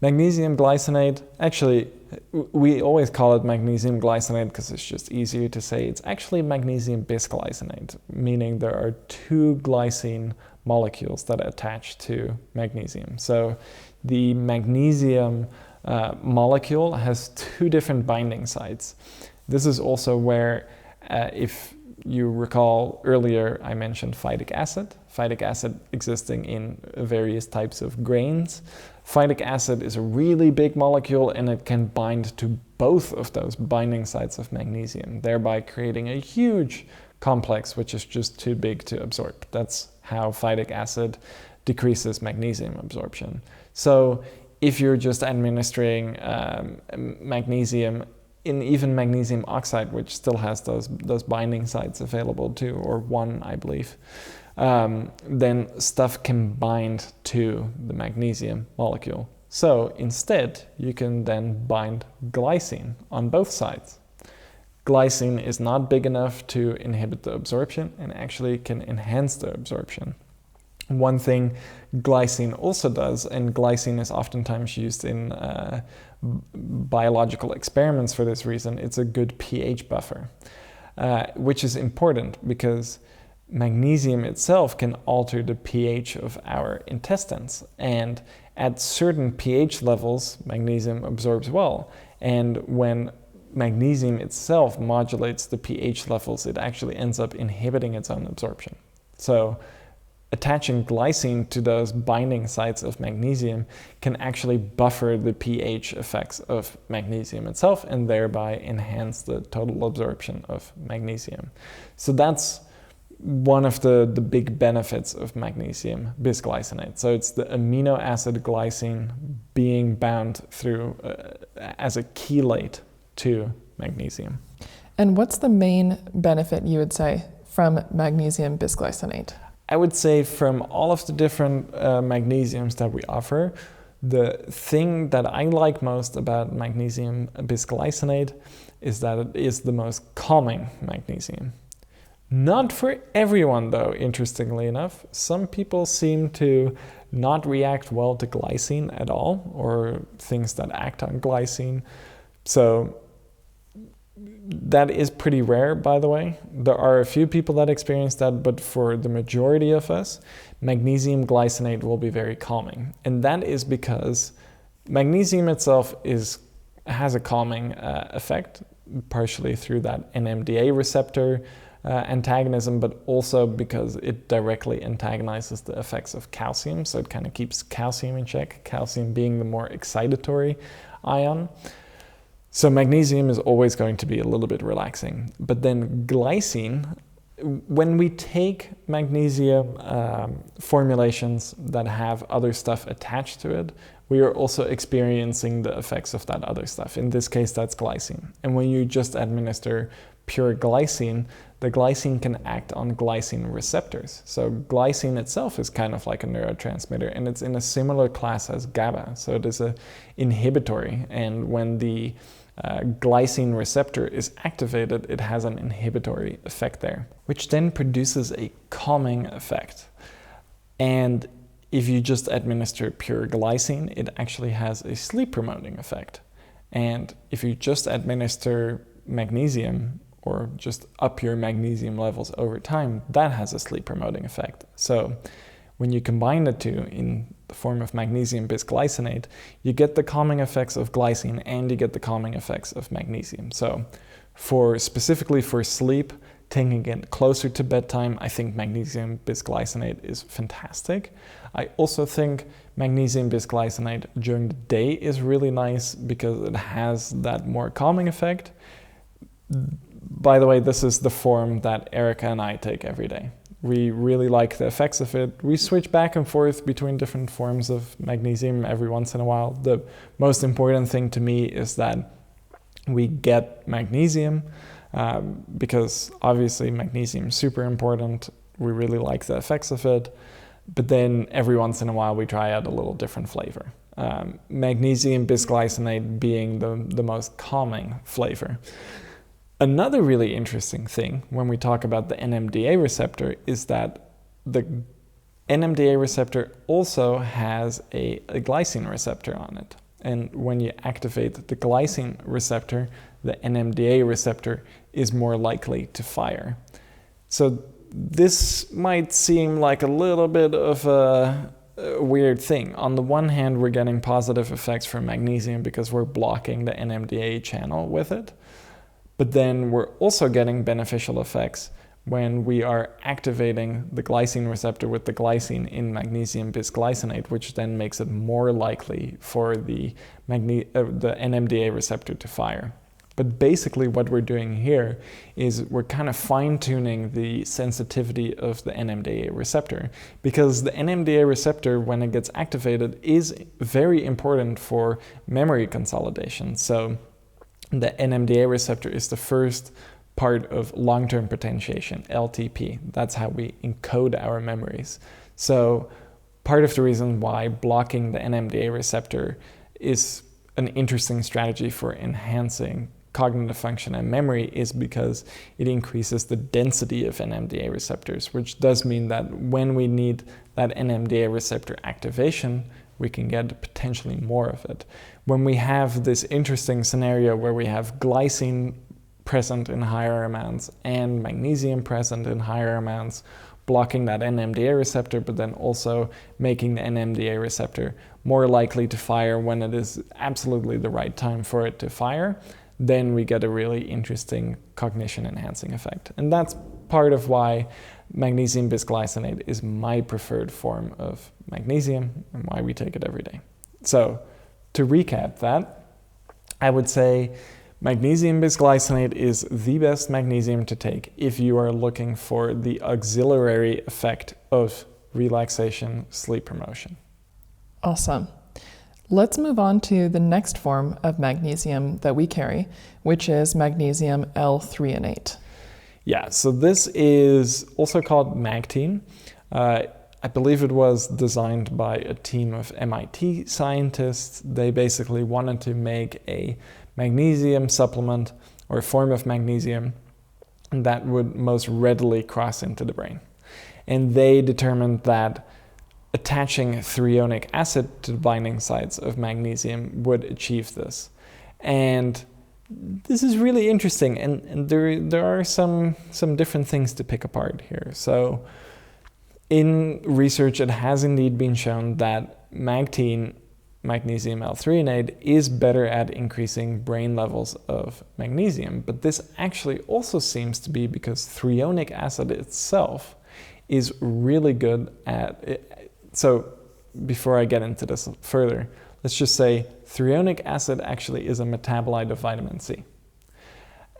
Magnesium glycinate, actually, we always call it magnesium glycinate because it's just easier to say. It's actually magnesium bisglycinate, meaning there are two glycine molecules that attach to magnesium. So the magnesium molecule has two different binding sites. This is also where, if you recall earlier, I mentioned phytic acid existing in various types of grains. Phytic acid is a really big molecule, and it can bind to both of those binding sites of magnesium, thereby creating a huge complex which is just too big to absorb. That's how phytic acid decreases magnesium absorption. So if you're just administering magnesium, in even magnesium oxide, which still has those binding sites available too, or one, I believe, then stuff can bind to the magnesium molecule. So instead, you can then bind glycine on both sides. Glycine is not big enough to inhibit the absorption and actually can enhance the absorption. One thing glycine also does, and glycine is oftentimes used in biological experiments for this reason, it's a good pH buffer, which is important because magnesium itself can alter the pH of our intestines. And at certain pH levels, magnesium absorbs well. And when magnesium itself modulates the pH levels, it actually ends up inhibiting its own absorption. So attaching glycine to those binding sites of magnesium can actually buffer the pH effects of magnesium itself and thereby enhance the total absorption of magnesium. So that's one of the big benefits of magnesium bisglycinate. So it's the amino acid glycine being bound through as a chelate to magnesium. And what's the main benefit, you would say, from magnesium bisglycinate? I would say from all of the different magnesiums that we offer, the thing that I like most about magnesium bisglycinate is that it is the most calming magnesium. Not for everyone though, interestingly enough. Some people seem to not react well to glycine at all, or things that act on glycine. So that is pretty rare, by the way. There are a few people that experience that, but for the majority of us, magnesium glycinate will be very calming. And that is because magnesium itself has a calming effect, partially through that NMDA receptor antagonism, but also because it directly antagonizes the effects of calcium. So it kind of keeps calcium in check, calcium being the more excitatory ion. So magnesium is always going to be a little bit relaxing. But then glycine, when we take magnesium formulations that have other stuff attached to it, we are also experiencing the effects of that other stuff. In this case, that's glycine. And when you just administer pure glycine, the glycine can act on glycine receptors. So glycine itself is kind of like a neurotransmitter, and it's in a similar class as GABA. So it is an inhibitory, and when the glycine receptor is activated, it has an inhibitory effect there, which then produces a calming effect. And if you just administer pure glycine, it actually has a sleep promoting effect. And if you just administer magnesium or just up your magnesium levels over time, that has a sleep promoting effect. So when you combine the two in the form of magnesium bisglycinate, you get the calming effects of glycine and you get the calming effects of magnesium. So specifically for sleep, taking it closer to bedtime, I think magnesium bisglycinate is fantastic. I also think magnesium bisglycinate during the day is really nice because it has that more calming effect. By the way, this is the form that Erika and I take every day. We really like the effects of it. We switch back and forth between different forms of magnesium every once in a while. The most important thing to me is that we get magnesium, because obviously magnesium is super important. We really like the effects of it. But then every once in a while we try out a little different flavor. Magnesium bisglycinate being the most calming flavor. Another really interesting thing when we talk about the NMDA receptor is that the NMDA receptor also has a glycine receptor on it. And when you activate the glycine receptor, the NMDA receptor is more likely to fire. So this might seem like a little bit of a weird thing. On the one hand, we're getting positive effects from magnesium because we're blocking the NMDA channel with it. But then we're also getting beneficial effects when we are activating the glycine receptor with the glycine in magnesium bisglycinate, which then makes it more likely for the NMDA receptor to fire. But basically what we're doing here is we're kind of fine-tuning the sensitivity of the NMDA receptor, because the NMDA receptor, when it gets activated, is very important for memory consolidation. So the NMDA receptor is the first part of long-term potentiation, LTP. That's how we encode our memories. So part of the reason why blocking the NMDA receptor is an interesting strategy for enhancing cognitive function and memory is because it increases the density of NMDA receptors, which does mean that when we need that NMDA receptor activation, we can get potentially more of it. When we have this interesting scenario where we have glycine present in higher amounts and magnesium present in higher amounts, blocking that NMDA receptor, but then also making the NMDA receptor more likely to fire when it is absolutely the right time for it to fire, then we get a really interesting cognition enhancing effect. And that's part of why magnesium bisglycinate is my preferred form of magnesium and why we take it every day. So to recap that, I would say magnesium bisglycinate is the best magnesium to take if you are looking for the auxiliary effect of relaxation, sleep promotion. Awesome. Let's move on to the next form of magnesium that we carry, which is magnesium L-threonate. Yeah, so this is also called Magtein. I believe it was designed by a team of MIT scientists. They basically wanted to make a magnesium supplement or a form of magnesium that would most readily cross into the brain. And they determined that attaching threonic acid to the binding sites of magnesium would achieve this. And this is really interesting, and there are some different things to pick apart here. So in research, it has indeed been shown that Magtein, magnesium L-threonate, is better at increasing brain levels of magnesium. But this actually also seems to be because threonic acid itself is really good at it. So before I get into this further, let's just say threonic acid actually is a metabolite of vitamin C.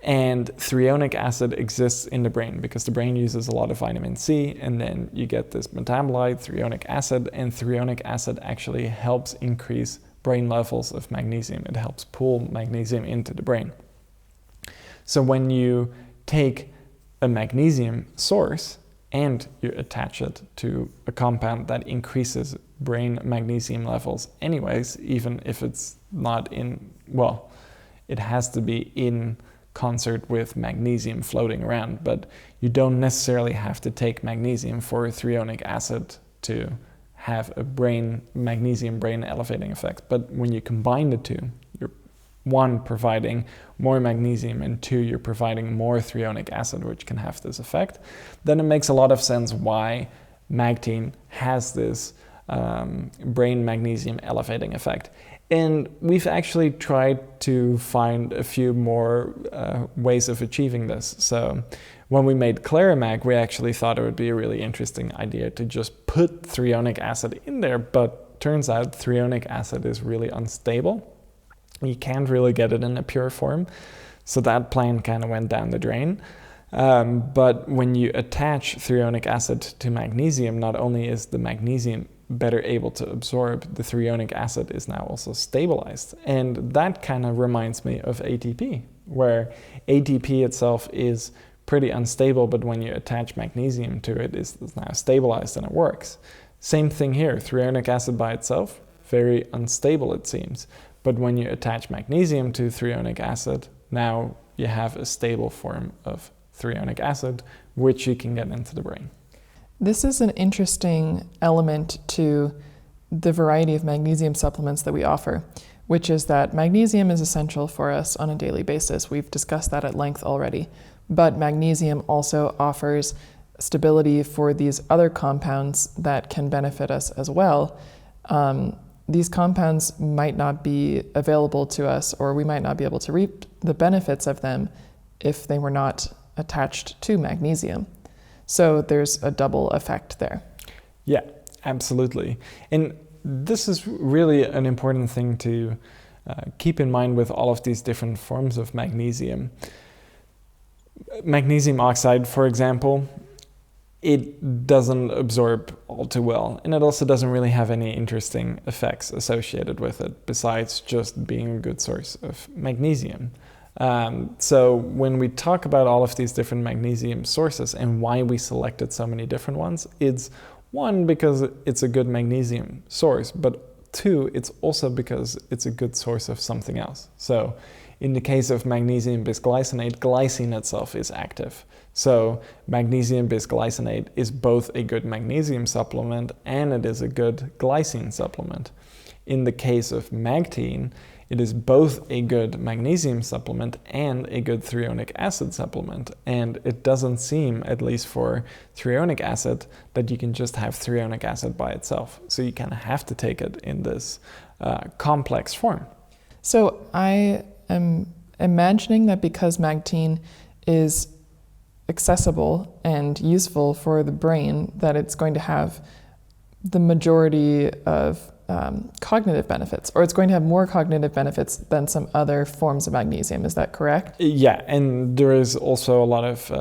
And threonic acid exists in the brain because the brain uses a lot of vitamin C, and then you get this metabolite, threonic acid, and threonic acid actually helps increase brain levels of magnesium. It helps pull magnesium into the brain. So when you take a magnesium source and you attach it to a compound that increases brain magnesium levels anyways, even if it's not in, well, it has to be in concert with magnesium floating around, but you don't necessarily have to take magnesium for threonic acid to have a magnesium brain elevating effect. But when you combine the two, you're one, providing more magnesium, and two, you're providing more threonic acid, which can have this effect, then it makes a lot of sense why Magtein has this brain magnesium elevating effect. And we've actually tried to find a few more ways of achieving this. So when we made ClariMAG, we actually thought it would be a really interesting idea to just put threonic acid in there, but turns out threonic acid is really unstable. You can't really get it in a pure form. So that plan kind of went down the drain. But when you attach threonic acid to magnesium, not only is the magnesium better able to absorb, the threonic acid is now also stabilized. And that kind of reminds me of ATP, where ATP itself is pretty unstable, but when you attach magnesium to it, it's now stabilized and it works. Same thing here, threonic acid by itself, very unstable it seems. But when you attach magnesium to threonic acid, now you have a stable form of threonic acid, which you can get into the brain. This is an interesting element to the variety of magnesium supplements that we offer, which is that magnesium is essential for us on a daily basis. We've discussed that at length already. But magnesium also offers stability for these other compounds that can benefit us as well. These compounds might not be available to us, or we might not be able to reap the benefits of them if they were not attached to magnesium. So there's a double effect there. Yeah, absolutely. And this is really an important thing to keep in mind with all of these different forms of magnesium. Magnesium oxide, for example, it doesn't absorb all too well, and it also doesn't really have any interesting effects associated with it besides just being a good source of magnesium. So when we talk about all of these different magnesium sources and why we selected so many different ones, it's one, because it's a good magnesium source, but two, it's also because it's a good source of something else. So in the case of magnesium bisglycinate, glycine itself is active. So magnesium bisglycinate is both a good magnesium supplement and it is a good glycine supplement. In the case of Magtein, it is both a good magnesium supplement and a good threonic acid supplement. And it doesn't seem, at least for threonic acid, that you can just have threonic acid by itself. So you kind of have to take it in this complex form. So I am imagining that because Magtein is accessible and useful for the brain, that it's going to have the majority of cognitive benefits, or it's going to have more cognitive benefits than some other forms of magnesium. Is that correct? Yeah, and there is also a lot of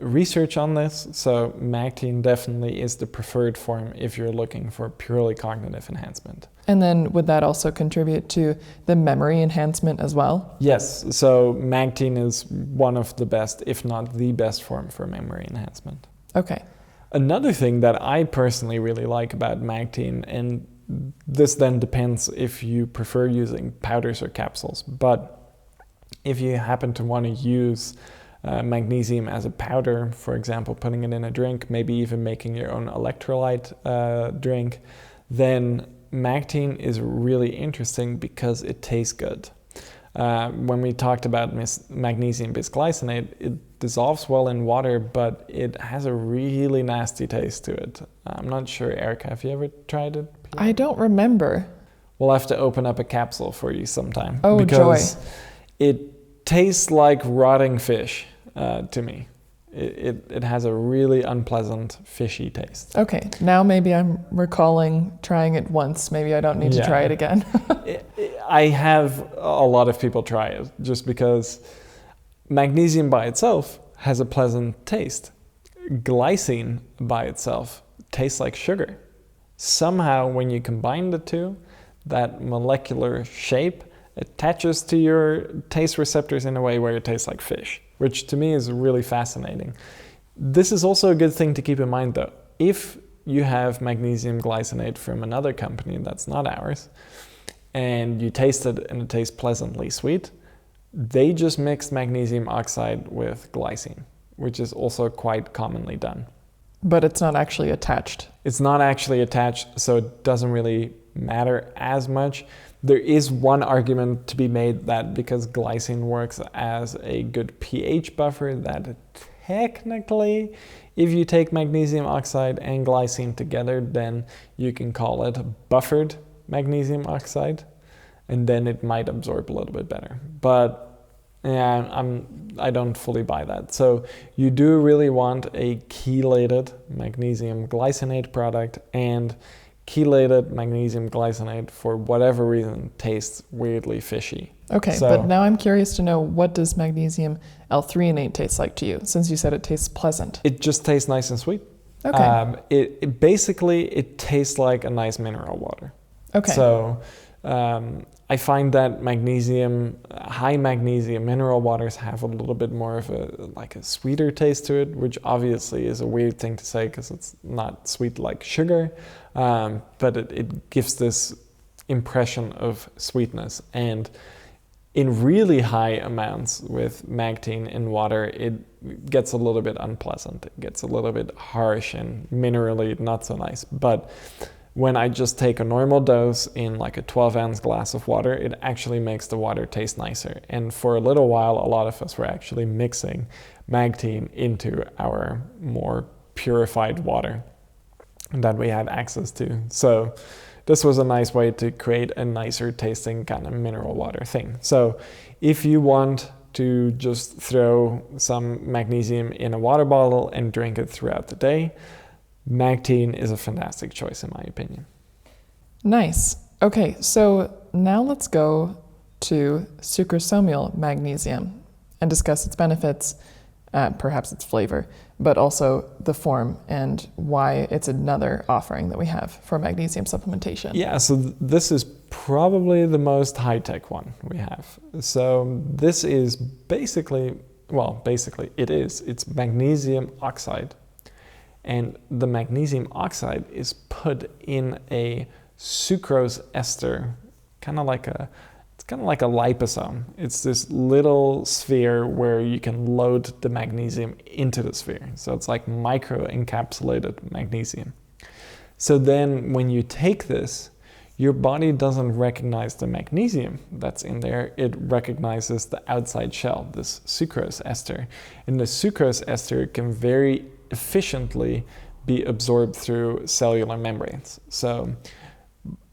research on this. So Magtein definitely is the preferred form if you're looking for purely cognitive enhancement. And then would that also contribute to the memory enhancement as well? Yes, so Magtein is one of the best, if not the best form for memory enhancement. Okay. Another thing that I personally really like about Magtein, and this then depends if you prefer using powders or capsules, but if you happen to want to use magnesium as a powder, for example, putting it in a drink, maybe even making your own electrolyte drink, then Magtein is really interesting because it tastes good. When we talked about magnesium bisglycinate, it dissolves well in water, but it has a really nasty taste to it. I'm not sure, Erika, have you ever tried it? I don't remember. We'll have to open up a capsule for you sometime. Oh, because joy. It tastes like rotting fish to me. It has a really unpleasant fishy taste. Okay, now maybe I'm recalling trying it once. Maybe I don't need to try it again. I have a lot of people try it just because magnesium by itself has a pleasant taste. Glycine by itself tastes like sugar. Somehow when you combine the two, that molecular shape attaches to your taste receptors in a way where it tastes like fish, which to me is really fascinating. This is also a good thing to keep in mind though. If you have magnesium glycinate from another company that's not ours, and you taste it and it tastes pleasantly sweet, they just mixed magnesium oxide with glycine, which is also quite commonly done. But it's not actually attached. It's not actually attached, so it doesn't really matter as much. there is one argument to be made that because glycine works as a good pH buffer, that technically, if you take magnesium oxide and glycine together, then you can call it buffered magnesium oxide, and then it might absorb a little bit better. But yeah, I don't fully buy that. So you do really want a chelated magnesium glycinate product, and chelated magnesium glycinate, for whatever reason, tastes weirdly fishy. Okay, but now I'm curious to know, what does magnesium L-threonate taste like to you, since you said it tastes pleasant? It just tastes nice and sweet. Okay. It basically tastes like a nice mineral water. Okay. So I find that high magnesium mineral waters have a little bit more of a sweeter taste to it, which obviously is a weird thing to say because it's not sweet like sugar, but it gives this impression of sweetness. And in really high amounts with Magtein in water, it gets a little bit unpleasant. It gets a little bit harsh and minerally not so nice. But when I just take a normal dose in like a 12-ounce glass of water, it actually makes the water taste nicer. And for a little while, a lot of us were actually mixing Magtein into our more purified water that we had access to. So this was a nice way to create a nicer tasting kind of mineral water thing. So if you want to just throw some magnesium in a water bottle and drink it throughout the day, Magtein is a fantastic choice in my opinion. Nice. Okay, so now let's go to sucrosomial magnesium and discuss its benefits, perhaps its flavor, but also the form and why it's another offering that we have for magnesium supplementation. Yeah, so this is probably the most high-tech one we have. So this is basically it's magnesium oxide. And the magnesium oxide is put in a sucrose ester, kind of like a liposome. It's this little sphere where you can load the magnesium into the sphere. So it's like micro-encapsulated magnesium. So then when you take this, your body doesn't recognize the magnesium that's in there. It recognizes the outside shell, this sucrose ester. And the sucrose ester can very efficiently be absorbed through cellular membranes. So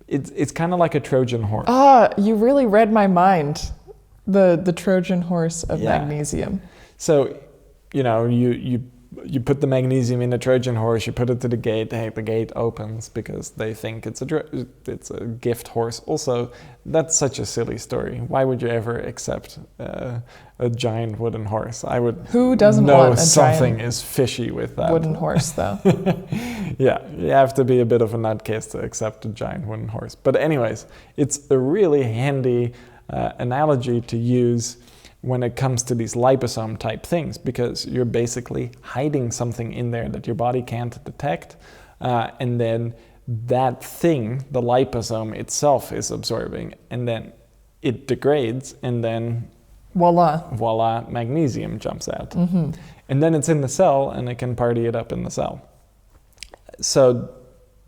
it's kind of like a Trojan horse. You really read my mind. The Trojan horse of magnesium. So, you put the magnesium in the Trojan horse, you put it to the gate, hey, the gate opens because they think it's a gift horse. Also, that's such a silly story. Why would you ever accept a giant wooden horse? Who doesn't want a something giant is fishy with that. Wooden horse, though? Yeah, you have to be a bit of a nutcase to accept a giant wooden horse. But anyways, it's a really handy analogy to use when it comes to these liposome type things, because you're basically hiding something in there that your body can't detect, and then that thing, the liposome itself, is absorbing, and then it degrades, and then voila, magnesium jumps out. Mm-hmm. And then it's in the cell, and it can party it up in the cell. So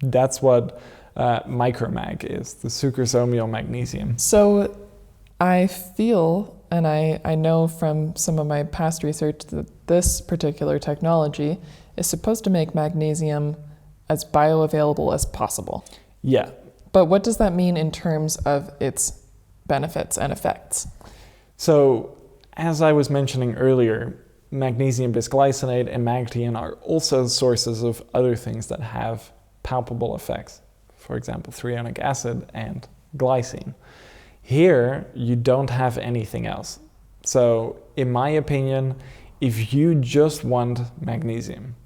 that's what MicroMag is, the sucrosomial magnesium. So I feel, and I know from some of my past research, that this particular technology is supposed to make magnesium as bioavailable as possible. Yeah. But what does that mean in terms of its benefits and effects? So, as I was mentioning earlier, Magnesium Bisglycinate and Magtein are also sources of other things that have palpable effects. For example, threonic acid and glycine. Here, you don't have anything else. So, in my opinion, if you just want magnesium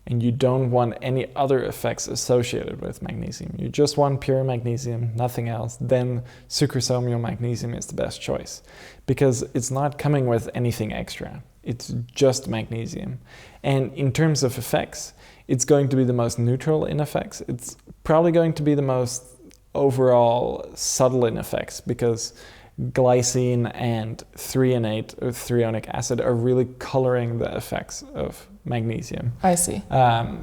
and you don't want any other effects associated with magnesium, you just want pure magnesium, nothing else, then sucrosomial magnesium is the best choice, because it's not coming with anything extra. It's just magnesium. And in terms of effects, it's going to be the most neutral in effects. It's probably going to be the most overall subtle in effects, because glycine and threonate or threonic acid are really coloring the effects of magnesium. I see.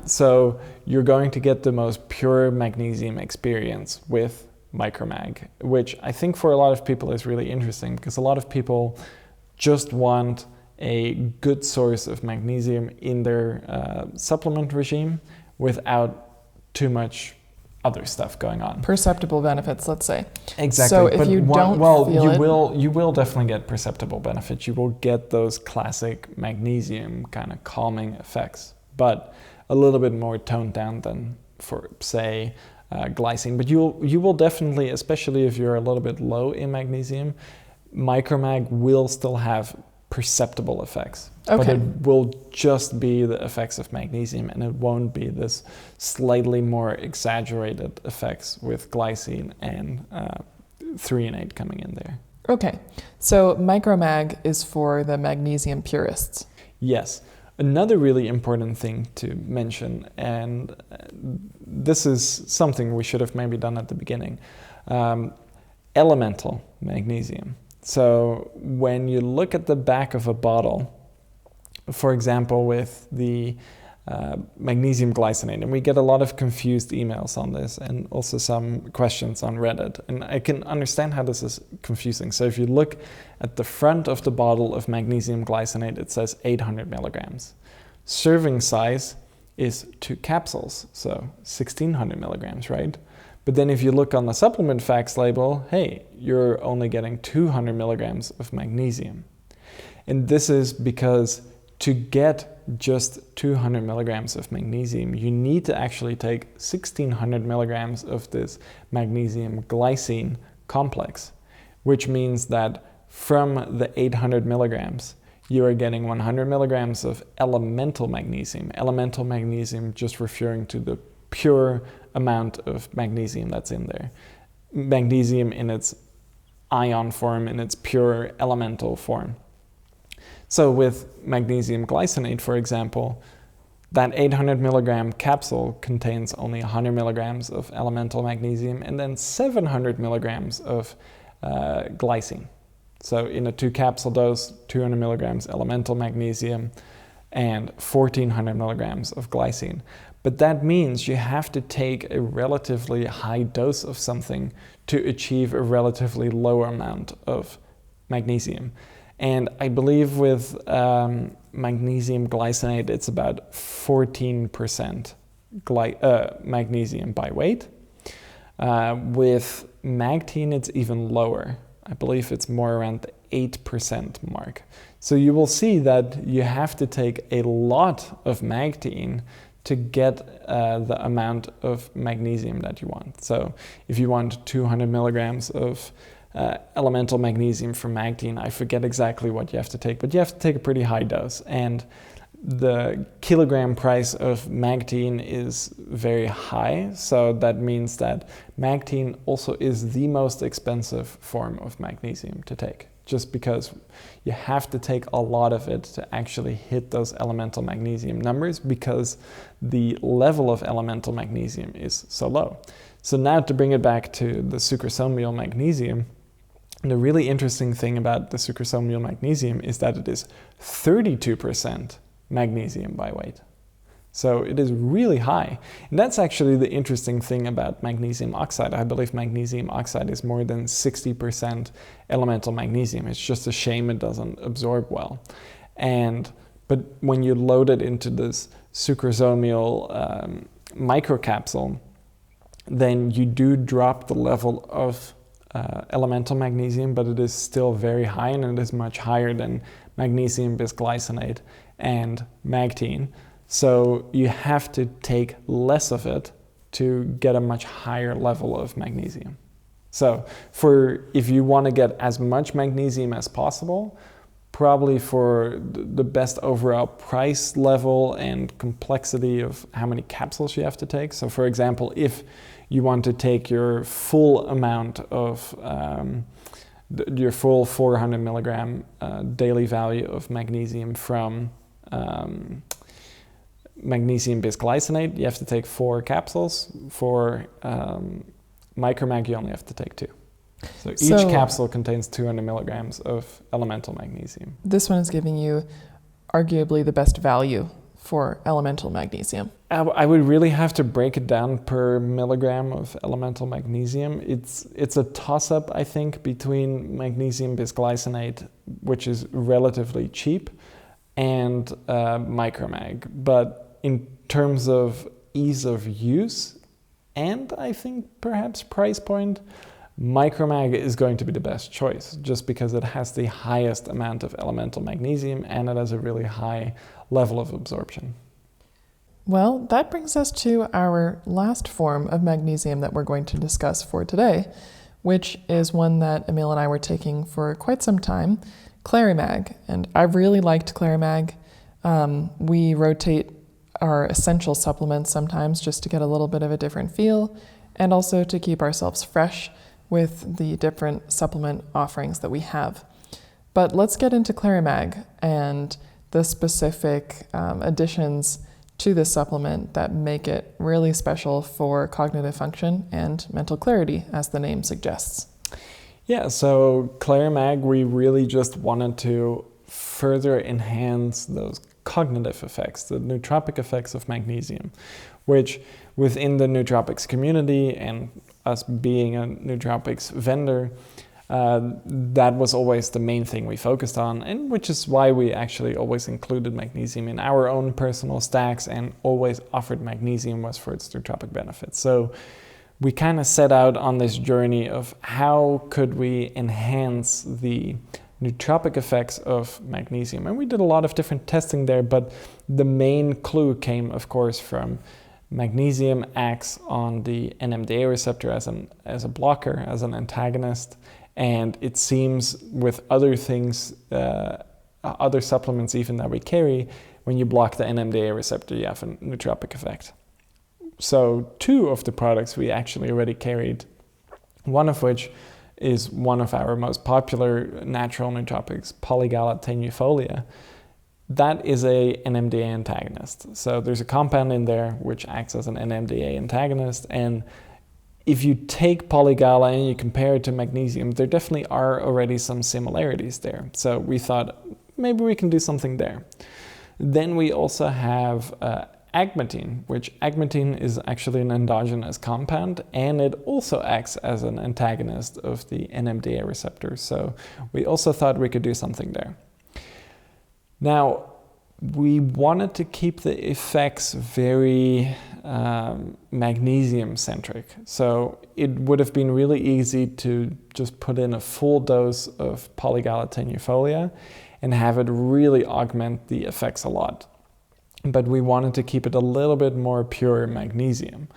So you're going to get the most pure magnesium experience with MicroMag, which I think for a lot of people is really interesting because a lot of people just want a good source of magnesium in their supplement regime without too much other stuff going on. Perceptible benefits, let's say. Exactly. So if you don't feel you will definitely get perceptible benefits. You will get those classic magnesium kind of calming effects, but a little bit more toned down than for, say, glycine. But you will definitely, especially if you're a little bit low in magnesium, MicroMag will still have perceptible effects. Okay. But it will just be the effects of magnesium, and it won't be this slightly more exaggerated effects with glycine and threonate coming in there. Okay, so MicroMag is for the magnesium purists. Yes. Another really important thing to mention, and this is something we should have maybe done at the beginning, elemental magnesium. So when you look at the back of a bottle, for example, with the magnesium glycinate, and we get a lot of confused emails on this and also some questions on Reddit, and I can understand how this is confusing. So if you look at the front of the bottle of magnesium glycinate, it says 800 milligrams. Serving size is 2 capsules, so 1600 milligrams, right? But then if you look on the supplement facts label, hey, you're only getting 200 milligrams of magnesium. And this is because to get just 200 milligrams of magnesium, you need to actually take 1600 milligrams of this magnesium glycine complex, which means that from the 800 milligrams, you are getting 100 milligrams of elemental magnesium. Elemental magnesium just referring to the pure amount of magnesium that's in there. Magnesium in its ion form, in its pure elemental form. So with magnesium glycinate, for example, that 800 milligram capsule contains only 100 milligrams of elemental magnesium and then 700 milligrams of glycine. So in a 2 capsule dose, 200 milligrams elemental magnesium and 1400 milligrams of glycine. But that means you have to take a relatively high dose of something to achieve a relatively low amount of magnesium. And I believe with magnesium glycinate, it's about 14% magnesium by weight. With Magtein, it's even lower. I believe it's more around the 8% mark. So you will see that you have to take a lot of Magtein to get the amount of magnesium that you want. So if you want 200 milligrams of elemental magnesium from Magtein, I forget exactly what you have to take, but you have to take a pretty high dose. And the kilogram price of Magtein is very high, so that means that Magtein also is the most expensive form of magnesium to take, just because you have to take a lot of it to actually hit those elemental magnesium numbers because the level of elemental magnesium is so low. So now to bring it back to the sucrosomial magnesium, the really interesting thing about the sucrosomial magnesium is that it is 32% magnesium by weight. So it is really high. And that's actually the interesting thing about magnesium oxide. I believe magnesium oxide is more than 60% elemental magnesium. It's just a shame it doesn't absorb well. But when you load it into this sucrosomial microcapsule, then you do drop the level of elemental magnesium, but it is still very high, and it is much higher than Magnesium Bisglycinate and Magtein. So you have to take less of it to get a much higher level of magnesium. So if you want to get as much magnesium as possible, probably for the best overall price level and complexity of how many capsules you have to take. So for example, if you want to take your full amount of your full 400 milligram daily value of magnesium from Magnesium Bisglycinate, you have to take 4 capsules. For MicroMag, you only have to take 2. So each capsule contains 200 milligrams of elemental magnesium. This one is giving you arguably the best value for elemental magnesium? I would really have to break it down per milligram of elemental magnesium. It's a toss-up, I think, between Magnesium Bisglycinate, which is relatively cheap, and MicroMag. But in terms of ease of use, and I think perhaps price point, MicroMag is going to be the best choice, just because it has the highest amount of elemental magnesium and it has a really high level of absorption. Well, that brings us to our last form of magnesium that we're going to discuss for today, which is one that Emiel and I were taking for quite some time, ClariMAG. And I've really liked ClariMAG. We rotate our essential supplements sometimes just to get a little bit of a different feel and also to keep ourselves fresh with the different supplement offerings that we have. But let's get into ClariMAG and the specific additions to this supplement that make it really special for cognitive function and mental clarity, as the name suggests. Yeah, so ClariMAG, we really just wanted to further enhance those cognitive effects, the nootropic effects of magnesium, which within the nootropics community and us being a nootropics vendor, that was always the main thing we focused on, and which is why we actually always included magnesium in our own personal stacks and always offered magnesium was for its nootropic benefits. So we kind of set out on this journey of how could we enhance the nootropic effects of magnesium. And we did a lot of different testing there, but the main clue came, of course, from magnesium acts on the NMDA receptor as a blocker, as an antagonist. And it seems with other things, other supplements even that we carry, when you block the NMDA receptor, you have a nootropic effect. So 2 of the products we actually already carried, one of which is one of our most popular natural nootropics, Polygala tenuifolia. That is a NMDA antagonist. So there's a compound in there which acts as an NMDA antagonist, and if you take Polygala and you compare it to magnesium, there definitely are already some similarities there. So we thought maybe we can do something there. Then we also have agmatine, which agmatine is actually an endogenous compound, and it also acts as an antagonist of the NMDA receptor. So we also thought we could do something there. Now, we wanted to keep the effects very magnesium-centric. So it would have been really easy to just put in a full dose of Polygala tenuifolia and have it really augment the effects a lot. But we wanted to keep it a little bit more pure magnesium.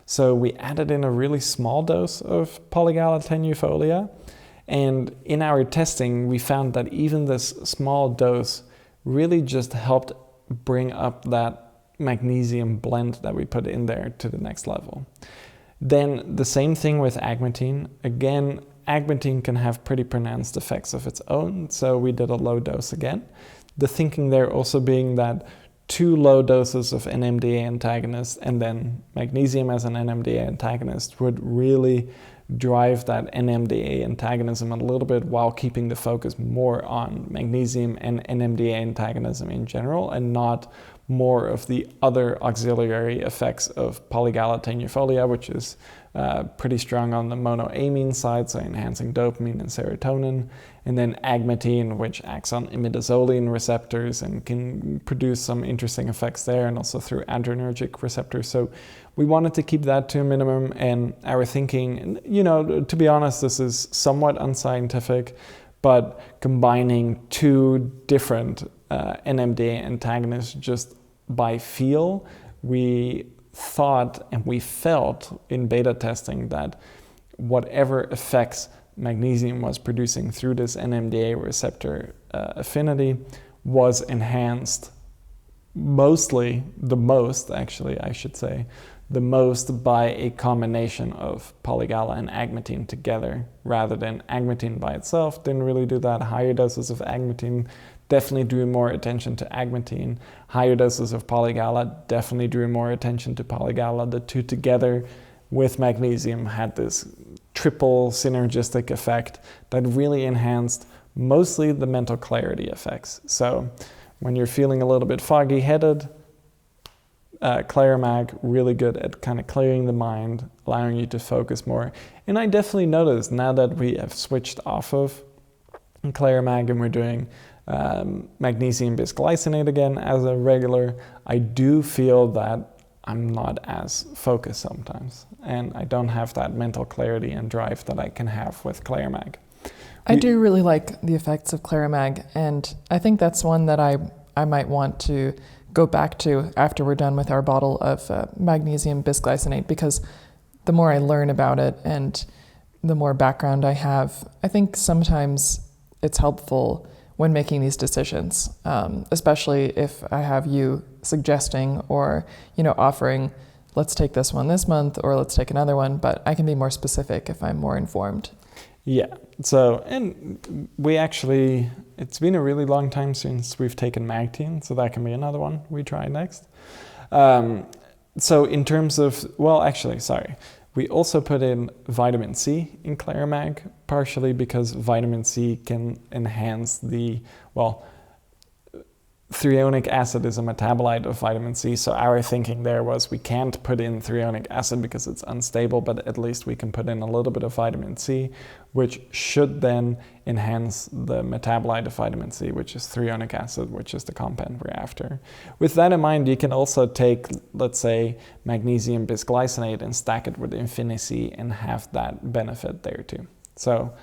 So we added in a really small dose of Polygala tenuifolia. And in our testing, we found that even this small dose really just helped bring up that magnesium blend that we put in there to the next level. Then the same thing with agmatine. Again, agmatine can have pretty pronounced effects of its own, so we did a low dose again. The thinking there also being that 2 low doses of NMDA antagonist and then magnesium as an NMDA antagonist would really drive that NMDA antagonism a little bit while keeping the focus more on magnesium and NMDA antagonism in general and not more of the other auxiliary effects of Polygala tenuifolia, which is pretty strong on the monoamine side, so enhancing dopamine and serotonin, and then agmatine, which acts on imidazoline receptors and can produce some interesting effects there, and also through adrenergic receptors. So we wanted to keep that to a minimum, and our thinking, you know, to be honest, this is somewhat unscientific, but combining 2 different NMDA antagonists just by feel, we thought and we felt in beta testing that whatever effects magnesium was producing through this NMDA receptor affinity was enhanced mostly, the most by a combination of Polygala and agmatine together rather than agmatine by itself. Didn't really do that. Higher doses of agmatine definitely drew more attention to agmatine. Higher doses of Polygala definitely drew more attention to Polygala. The 2 together with magnesium had this triple synergistic effect that really enhanced mostly the mental clarity effects. So when you're feeling a little bit foggy-headed, ClariMAG, really good at kind of clearing the mind, allowing you to focus more. And I definitely noticed now that we have switched off of ClariMAG and we're doing Magnesium Bisglycinate again as a regular, I do feel that I'm not as focused sometimes, and I don't have that mental clarity and drive that I can have with ClariMAG. I do really like the effects of ClariMAG, and I think that's one that I might want to go back to after we're done with our bottle of Magnesium Bisglycinate, because the more I learn about it and the more background I have, I think sometimes it's helpful when making these decisions, especially if I have you suggesting or, offering, let's take this one this month or let's take another one, but I can be more specific if I'm more informed. Yeah, so, and we actually, it's been a really long time since we've taken Magtein, so that can be another one we try next. So in terms of, we also put in vitamin C in ClariMAG, partially because vitamin C can enhance threonic acid is a metabolite of vitamin C, so our thinking there was we can't put in threonic acid because it's unstable, but at least we can put in a little bit of vitamin C, which should then enhance the metabolite of vitamin C, which is threonic acid, which is the compound we're after. With that in mind, you can also take, let's say, Magnesium Bisglycinate and stack it with Infini C and have that benefit there too. So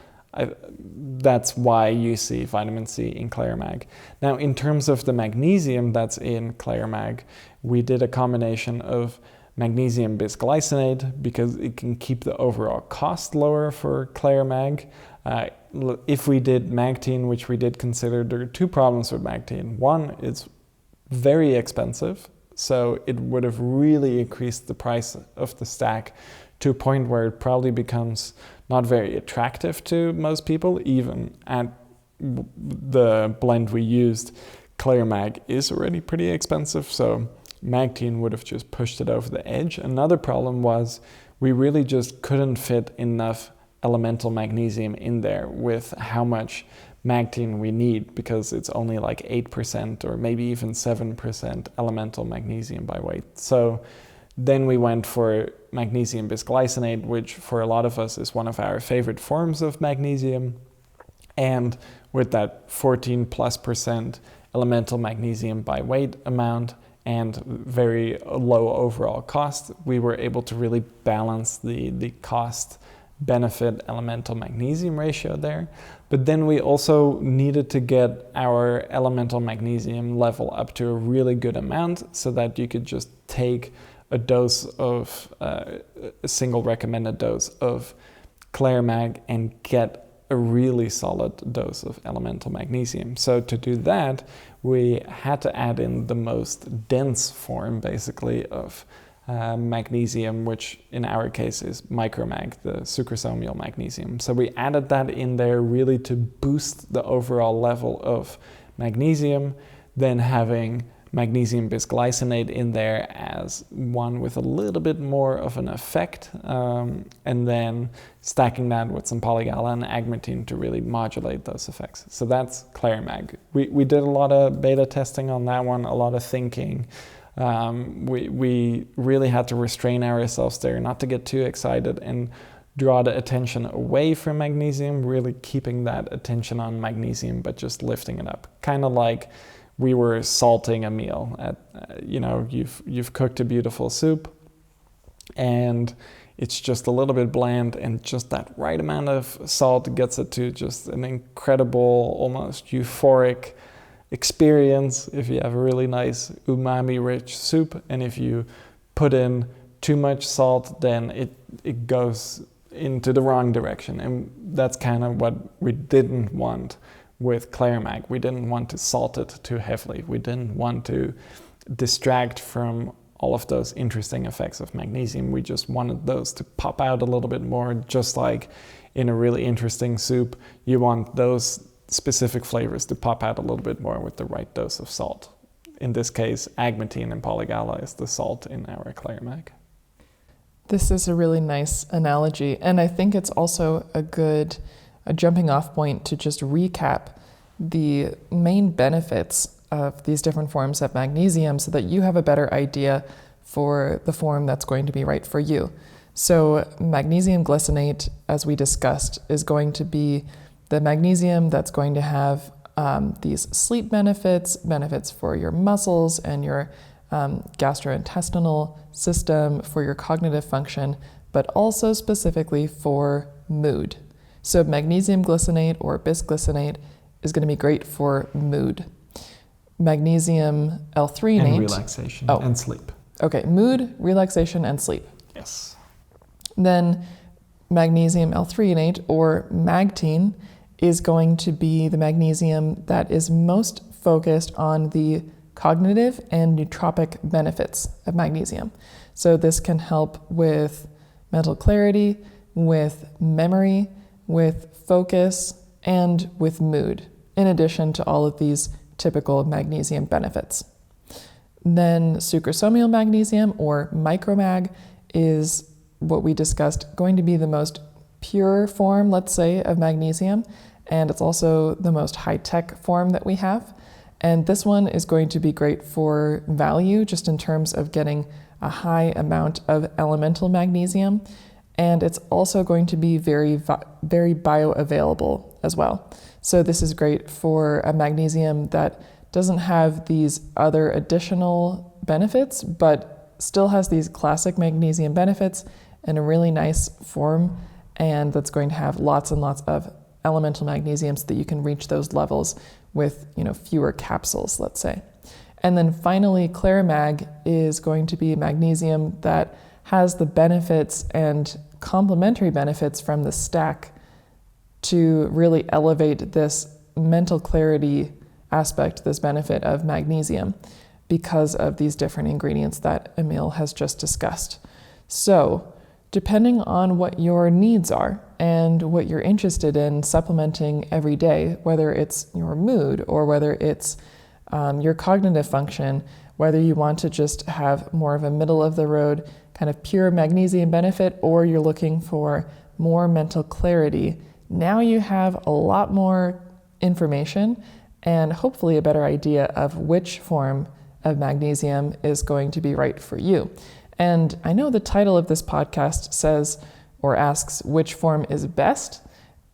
that's why you see vitamin C in ClariMAG. Now, in terms of the magnesium that's in ClariMAG, we did a combination of Magnesium Bisglycinate because it can keep the overall cost lower for ClariMAG. If we did Magtein, which we did consider, there are two problems with Magtein. One, it's very expensive, so it would have really increased the price of the stack to a point where it probably becomes not very attractive to most people, even at the blend we used. ClariMAG is already pretty expensive, so Magtein would have just pushed it over the edge. Another problem was we really just couldn't fit enough elemental magnesium in there with how much Magtein we need, because it's only like 8% or maybe even 7% elemental magnesium by weight. So then we went for Magnesium Bisglycinate, which for a lot of us is one of our favorite forms of magnesium. And with that 14+% elemental magnesium by weight amount and very low overall cost, we were able to really balance the cost benefit elemental magnesium ratio there. But then we also needed to get our elemental magnesium level up to a really good amount so that you could just take a dose of a single recommended dose of ClariMAG and get a really solid dose of elemental magnesium. So to do that, we had to add in the most dense form, basically, of magnesium, which in our case is MicroMag, the Sucrosomial magnesium. So we added that in there really to boost the overall level of magnesium, then having Magnesium Bisglycinate in there as one with a little bit more of an effect, and then stacking that with some polygala and agmatine to really modulate those effects. So that's ClariMAG. We did a lot of beta testing on that one, a lot of thinking. We really had to restrain ourselves there, not to get too excited and draw the attention away from magnesium, really keeping that attention on magnesium, but just lifting it up. Kind of like we were salting a meal. You've cooked a beautiful soup and it's just a little bit bland, and just that right amount of salt gets it to just an incredible, almost euphoric experience if you have a really nice umami-rich soup. And if you put in too much salt, then it goes into the wrong direction. And that's kind of what we didn't want with ClariMAG. We didn't want to salt it too heavily. We didn't want to distract from all of those interesting effects of magnesium. We just wanted those to pop out a little bit more, just like in a really interesting soup, you want those specific flavors to pop out a little bit more with the right dose of salt. In this case, agmatine and polygala is the salt in our ClariMAG. This is a really nice analogy, and I think it's also a jumping off point to just recap the main benefits of these different forms of magnesium so that you have a better idea for the form that's going to be right for you. So magnesium glycinate, as we discussed, is going to be the magnesium that's going to have these sleep benefits for your muscles and your gastrointestinal system, for your cognitive function, but also specifically for mood. So magnesium glycinate or bisglycinate is going to be great for mood. Magnesium L-threonate. And relaxation and sleep. Okay, mood, relaxation, and sleep. Yes. Then magnesium L-threonate or Magtein is going to be the magnesium that is most focused on the cognitive and nootropic benefits of magnesium. So this can help with mental clarity, with memory, with focus, and with mood, in addition to all of these typical magnesium benefits. Then sucrosomial magnesium or MicroMag is what we discussed, going to be the most pure form, let's say, of magnesium, and it's also the most high-tech form that we have. And this one is going to be great for value, just in terms of getting a high amount of elemental magnesium, and it's also going to be very bioavailable as well. So this is great for a magnesium that doesn't have these other additional benefits, but still has these classic magnesium benefits in a really nice form, and that's going to have lots and lots of elemental magnesium so that you can reach those levels with fewer capsules, let's say. And then finally, ClariMAG is going to be magnesium that has the benefits and complementary benefits from the stack to really elevate this mental clarity aspect, this benefit of magnesium, because of these different ingredients that Emiel has just discussed. So, depending on what your needs are and what you're interested in supplementing every day, whether it's your mood or whether it's your cognitive function, whether you want to just have more of a middle of the road kind of pure magnesium benefit, or you're looking for more mental clarity, now you have a lot more information and hopefully a better idea of which form of magnesium is going to be right for you. And I know the title of this podcast says or asks which form is best,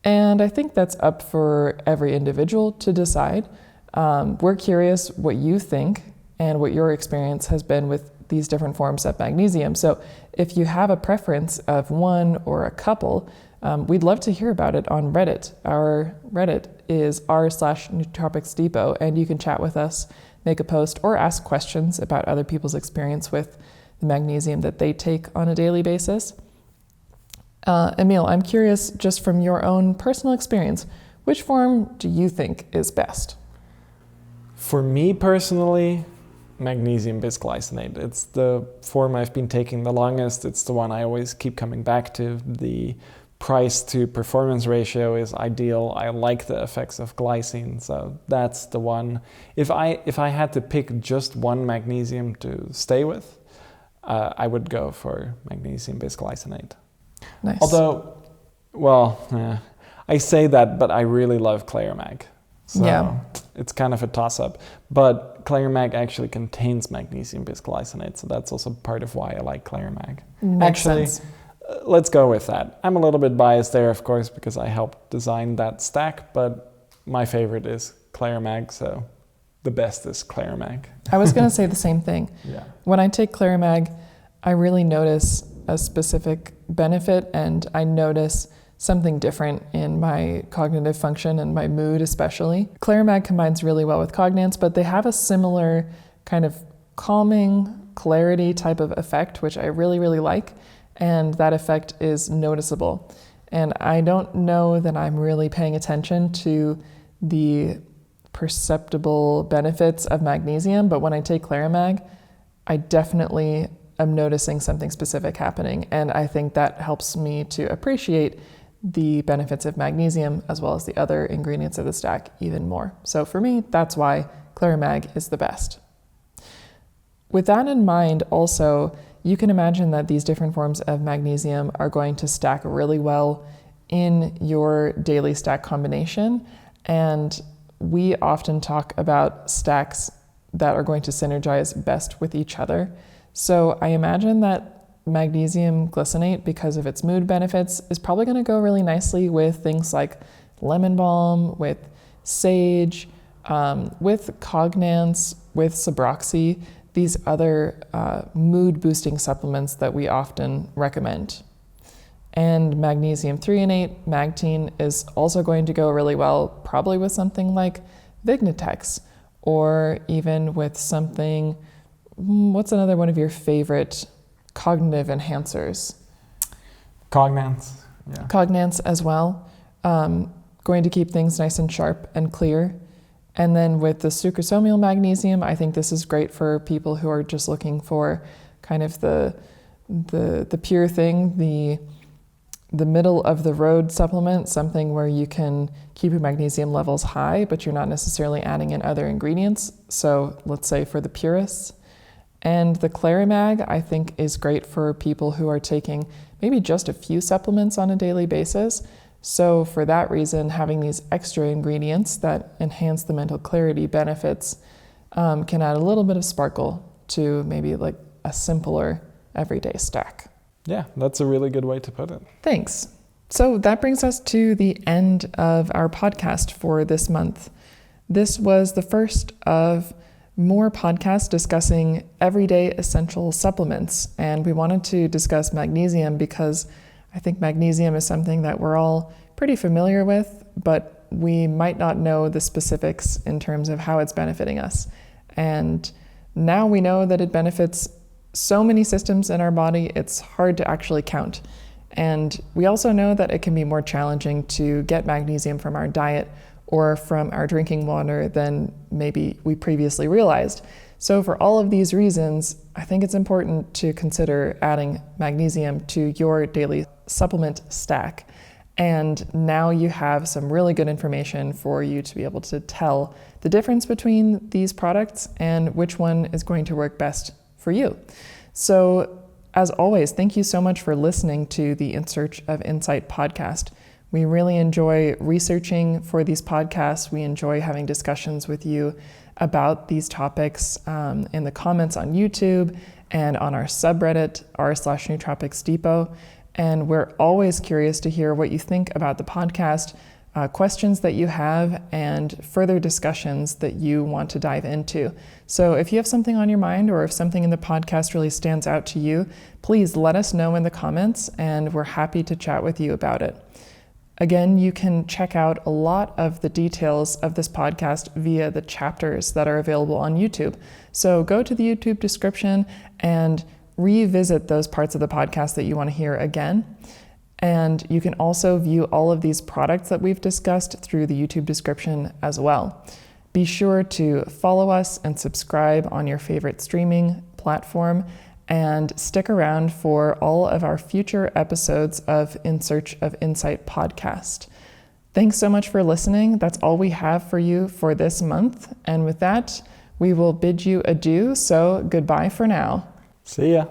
and I think that's up for every individual to decide. We're curious what you think and what your experience has been with these different forms of magnesium. So if you have a preference of one or a couple, we'd love to hear about it on Reddit. Our Reddit is r/Nootropics Depot, and you can chat with us, make a post, or ask questions about other people's experience with the magnesium that they take on a daily basis. Emiel, I'm curious, just from your own personal experience, which form do you think is best? For me personally, Magnesium Bisglycinate. It's the form I've been taking the longest. It's the one I always keep coming back to. The price to performance ratio is ideal. I like the effects of glycine, so that's the one. If I had to pick just one magnesium to stay with, I would go for Magnesium Bisglycinate. Nice. Although, I say that, but I really love ClariMAG. So it's kind of a toss-up. But ClariMAG actually contains Magnesium Bisglycinate, so that's also part of why I like ClariMAG. Makes sense. Let's go with that. I'm a little bit biased there, of course, because I helped design that stack, but my favorite is ClariMAG, so the best is ClariMAG. I was going to say the same thing. Yeah. When I take ClariMAG, I really notice a specific benefit, and I notice something different in my cognitive function and my mood especially. ClariMAG combines really well with Cognance, but they have a similar kind of calming, clarity type of effect, which I really, really like, and that effect is noticeable. And I don't know that I'm really paying attention to the perceptible benefits of magnesium, but when I take ClariMAG, I definitely am noticing something specific happening, and I think that helps me to appreciate the benefits of magnesium as well as the other ingredients of the stack even more. So for me, that's why ClariMAG is the best. With that in mind, also, you can imagine that these different forms of magnesium are going to stack really well in your daily stack combination, and we often talk about stacks that are going to synergize best with each other. So I imagine that magnesium glycinate, because of its mood benefits, is probably going to go really nicely with things like lemon balm, with sage, with cognance, with Subroxy, these other mood-boosting supplements that we often recommend. And magnesium threonate, Magtein, is also going to go really well, probably with something like Vignitex, or even with something, what's another one of your favorite cognitive enhancers? Cognance. Yeah. Cognance as well. Going to keep things nice and sharp and clear. And then with the Sucrosomial magnesium, I think this is great for people who are just looking for kind of the pure thing, the middle of the road supplement, something where you can keep your magnesium levels high, but you're not necessarily adding in other ingredients. So let's say for the purists. And the ClariMAG, I think, is great for people who are taking maybe just a few supplements on a daily basis. So for that reason, having these extra ingredients that enhance the mental clarity benefits can add a little bit of sparkle to maybe like a simpler everyday stack. Yeah, that's a really good way to put it. Thanks. So that brings us to the end of our podcast for this month. This was the first of more podcasts discussing everyday essential supplements. And we wanted to discuss magnesium because I think magnesium is something that we're all pretty familiar with, but we might not know the specifics in terms of how it's benefiting us. And now we know that it benefits so many systems in our body, it's hard to actually count. And we also know that it can be more challenging to get magnesium from our diet or from our drinking water than maybe we previously realized. So for all of these reasons, I think it's important to consider adding magnesium to your daily supplement stack. And now you have some really good information for you to be able to tell the difference between these products and which one is going to work best for you. So as always, thank you so much for listening to the In Search of Insight podcast. We really enjoy researching for these podcasts. We enjoy having discussions with you about these topics in the comments on YouTube and on our subreddit, r/Nootropics Depot. And we're always curious to hear what you think about the podcast, questions that you have, and further discussions that you want to dive into. So if you have something on your mind or if something in the podcast really stands out to you, please let us know in the comments and we're happy to chat with you about it. Again, you can check out a lot of the details of this podcast via the chapters that are available on YouTube. So go to the YouTube description and revisit those parts of the podcast that you want to hear again. And you can also view all of these products that we've discussed through the YouTube description as well. Be sure to follow us and subscribe on your favorite streaming platform and stick around for all of our future episodes of In Search of Insight podcast. Thanks so much for listening. That's all we have for you for this month. And with that, we will bid you adieu. So goodbye for now. See ya.